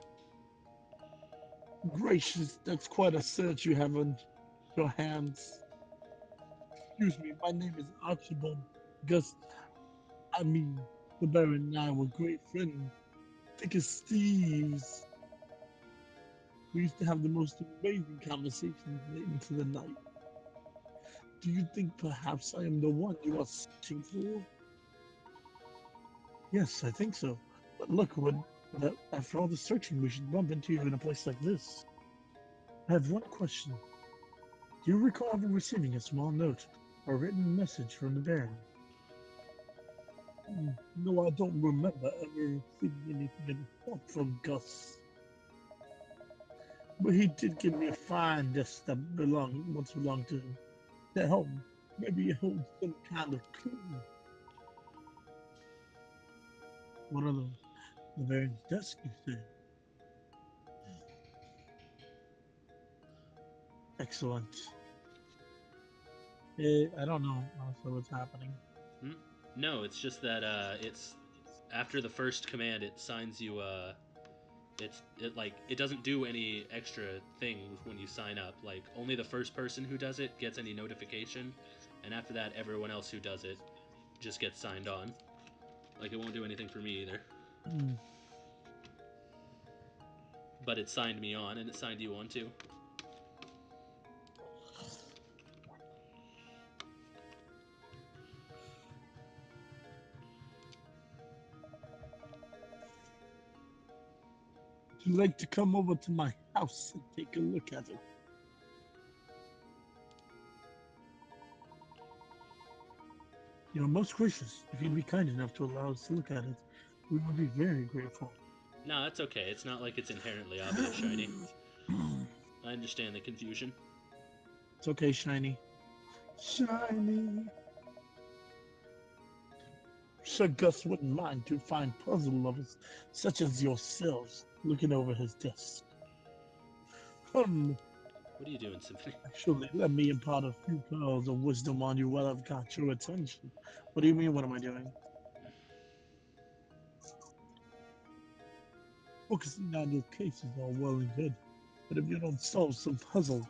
Speaker 1: Gracious, that's quite a search you have on your hands. Excuse me, my name is Archibald Gus. The Baron and I were great friends. Thick as thieves. We used to have the most amazing conversations late into the night. Do you think perhaps I am the one you are searching for? Yes, I think so. But look, after all the searching, we should bump into you in a place like this. I have one question. Do you recall ever receiving a small note or written message from the Baron? No, I don't remember ever receiving anything from Gus. But he did give me a fine desk that once belonged to him. At home, maybe it holds some kind of clue. What are the Baron's desk, you say? Excellent. I don't know honestly what's happening.
Speaker 2: No, it's just that it's after the first command, it signs you. It doesn't do any extra things when you sign up. Like only the first person who does it gets any notification, and after that, everyone else who does it just gets signed on. Like it won't do anything for me either. But it signed me on, and it signed you on too.
Speaker 1: Would you like to come over to my house and take a look at it? You're most gracious. If you'd be kind enough to allow us to look at it, we would be very grateful.
Speaker 2: No, that's okay. It's not like it's inherently obvious, Shiny. I understand the confusion.
Speaker 1: It's okay, Shiny. Shiny! Sir Gus wouldn't mind to find puzzle lovers such as yourselves looking over his desk.
Speaker 2: What are you doing, Symphony?
Speaker 1: Actually, let me impart a few pearls of wisdom on you while I've got your attention. What do you mean, what am I doing? Focusing on your case is all well and good, but if you don't solve some puzzle,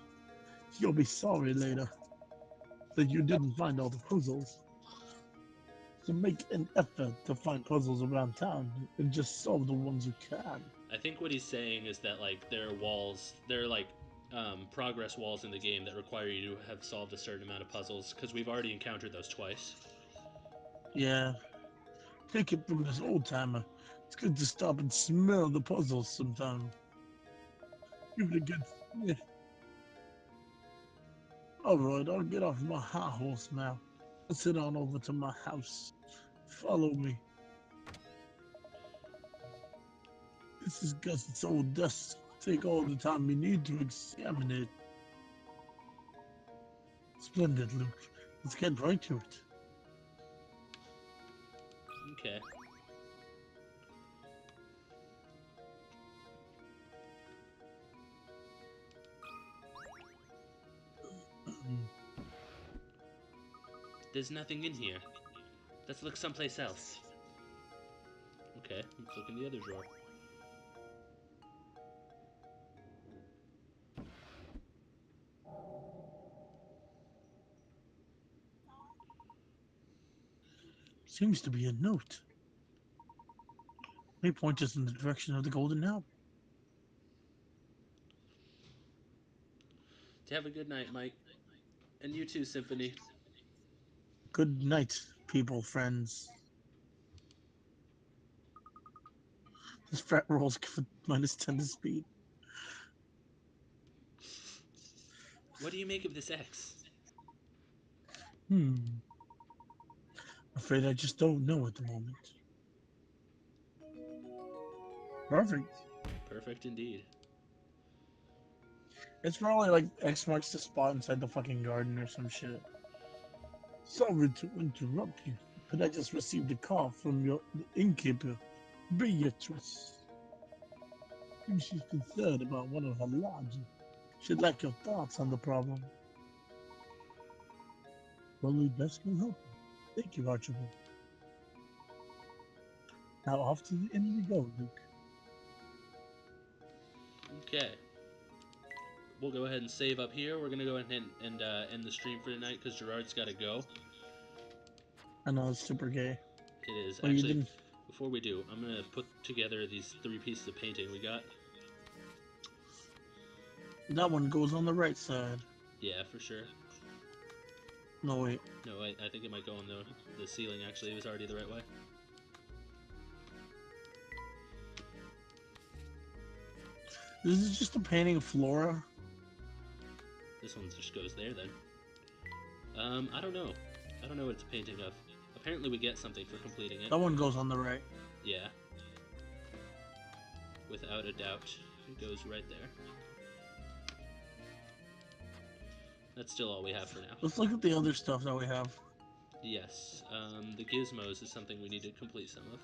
Speaker 1: you'll be sorry later that you didn't find all the puzzles. So make an effort to find puzzles around town and just solve the ones you can.
Speaker 2: I think what he's saying is that like there are walls, there are like progress walls in the game that require you to have solved a certain amount of puzzles because we've already encountered those twice.
Speaker 1: Yeah, take it from this old timer. It's good to stop and smell the puzzles sometime. Give it a good sniff. Alright, I'll get off my high horse now. Let's head on over to my house. Follow me. This is Gus's old desk. Take all the time you need to examine it. Splendid, Luke. Let's get right to it.
Speaker 2: Okay. There's nothing in here. Let's look someplace else. Okay, let's look in the other drawer.
Speaker 1: Seems to be a note. May point us in the direction of the Golden Apple.
Speaker 2: Have a good night, Mike. And you too, Symphony.
Speaker 1: Good night, people, friends. This frat rolls give -10 to speed.
Speaker 2: What do you make of this X?
Speaker 1: Afraid I just don't know at the moment. Perfect.
Speaker 2: Perfect indeed.
Speaker 1: It's probably like X marks the spot inside the fucking garden or some shit. Sorry to interrupt you, but I just received a call from your innkeeper, Beatrice. She's concerned about one of her lodges. She'd like your thoughts on the problem. Well, we best can help you. Thank you, Archibald. Now off to the inn we go, Luke.
Speaker 2: Okay. We'll go ahead and save up here. We're going to go ahead and end the stream for tonight because Gerard's got to go.
Speaker 1: I know it's super gay.
Speaker 2: It is.
Speaker 1: Well,
Speaker 2: Actually, before we do, I'm going to put together these 3 pieces of painting we got.
Speaker 1: That one goes on the right side.
Speaker 2: Yeah, for sure.
Speaker 1: No, wait.
Speaker 2: No, I think it might go on the ceiling, actually. It was already the right way.
Speaker 1: This is just a painting of Flora.
Speaker 2: This one just goes there, then. I don't know. I don't know what it's a painting of. Apparently we get something for completing it.
Speaker 1: That one goes on the right.
Speaker 2: Yeah. Without a doubt. It goes right there. That's still all we have for now.
Speaker 1: Let's look at the other stuff that we have.
Speaker 2: Yes. The gizmos is something we need to complete some of.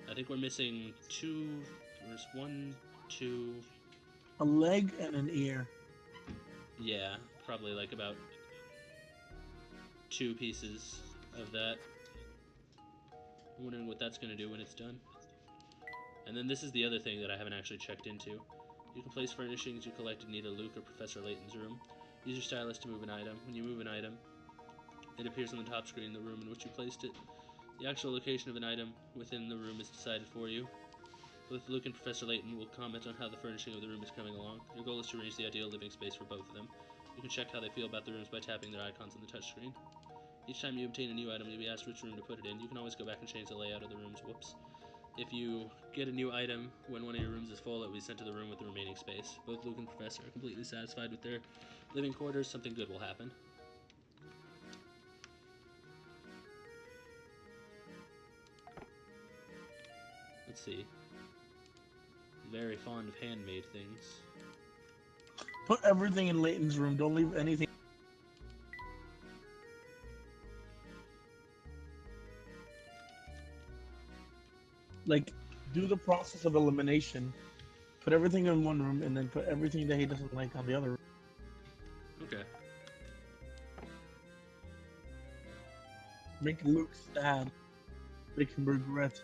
Speaker 2: I think we're missing 2... There's 1, 2...
Speaker 1: A leg and an ear.
Speaker 2: Yeah, probably like about 2 pieces of that. I'm wondering what that's going to do when it's done. And then this is the other thing that I haven't actually checked into. You can place furnishings you collected in either Luke or Professor Layton's room. Use your stylus to move an item. When you move an item, it appears on the top screen in the room in which you placed it. The actual location of an item within the room is decided for you. Both Luke and Professor Layton will comment on how the furnishing of the room is coming along. Your goal is to arrange the ideal living space for both of them. You can check how they feel about the rooms by tapping their icons on the touchscreen. Each time you obtain a new item, you'll be asked which room to put it in. You can always go back and change the layout of the rooms. Whoops. If you get a new item when one of your rooms is full, it will be sent to the room with the remaining space. Both Luke and Professor are completely satisfied with their living quarters. Something good will happen. Let's see. Very fond of handmade things.
Speaker 1: Put everything in Layton's room. Don't leave anything. Like, do the process of elimination. Put everything in one room, and then put everything that he doesn't like on the other room.
Speaker 2: Okay.
Speaker 1: Make Luke sad. Make him regret.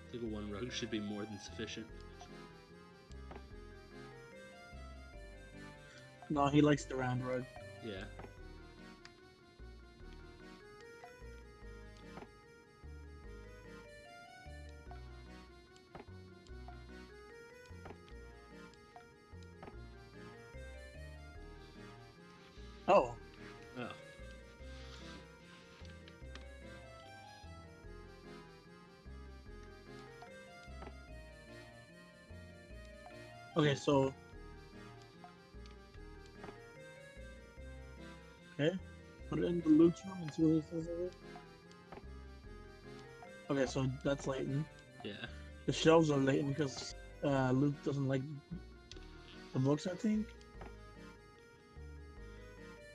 Speaker 2: I think one rug should be more than sufficient.
Speaker 1: No, he likes the round rug.
Speaker 2: Yeah.
Speaker 1: Oh.
Speaker 2: Oh.
Speaker 1: Okay, so. Okay. Put it in the Luke's room and see what he says of it. Okay, so that's Layton.
Speaker 2: Yeah.
Speaker 1: The shelves are Layton because Luke doesn't like the books, I think.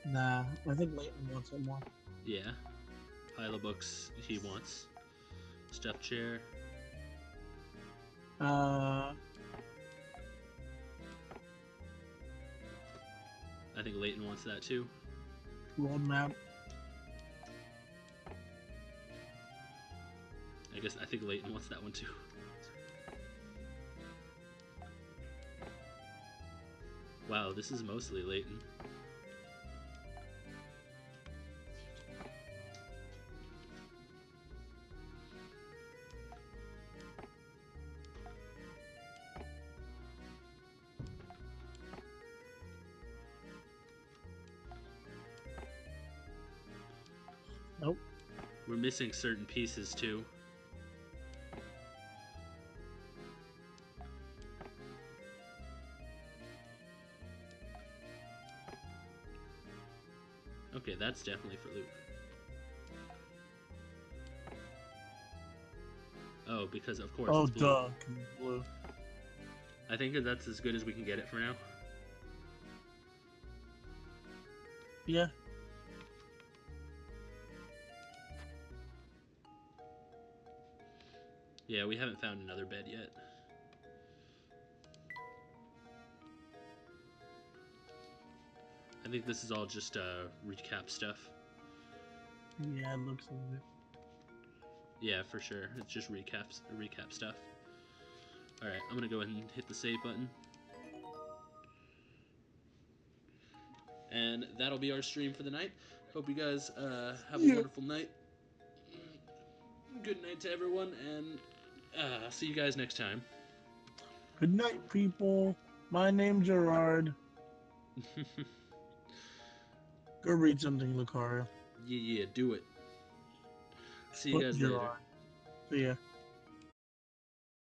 Speaker 1: Nah, I think Layton wants it more.
Speaker 2: Yeah. Pile of books he wants. Stuffed chair.
Speaker 1: Uh,
Speaker 2: I think Layton wants that too.
Speaker 1: roadmap.
Speaker 2: I think Layton wants that one too. Wow, this is mostly Layton.
Speaker 1: Nope.
Speaker 2: We're missing certain pieces too. Okay, that's definitely for Luke. Oh, because of course it's blue.
Speaker 1: Duh. Blue.
Speaker 2: I think that's as good as we can get it for now.
Speaker 1: Yeah.
Speaker 2: Yeah, we haven't found another bed yet. I think this is all just recap stuff.
Speaker 1: Yeah, it looks like it.
Speaker 2: Yeah, for sure. It's just recap stuff. Alright, I'm gonna go ahead and hit the save button. And that'll be our stream for the night. Hope you guys have a wonderful night. Good night to everyone, and see you guys next time.
Speaker 1: Good night, people. My name's Gerard. Go read something, Lucario.
Speaker 2: Yeah, do it. See you guys later.
Speaker 1: See ya.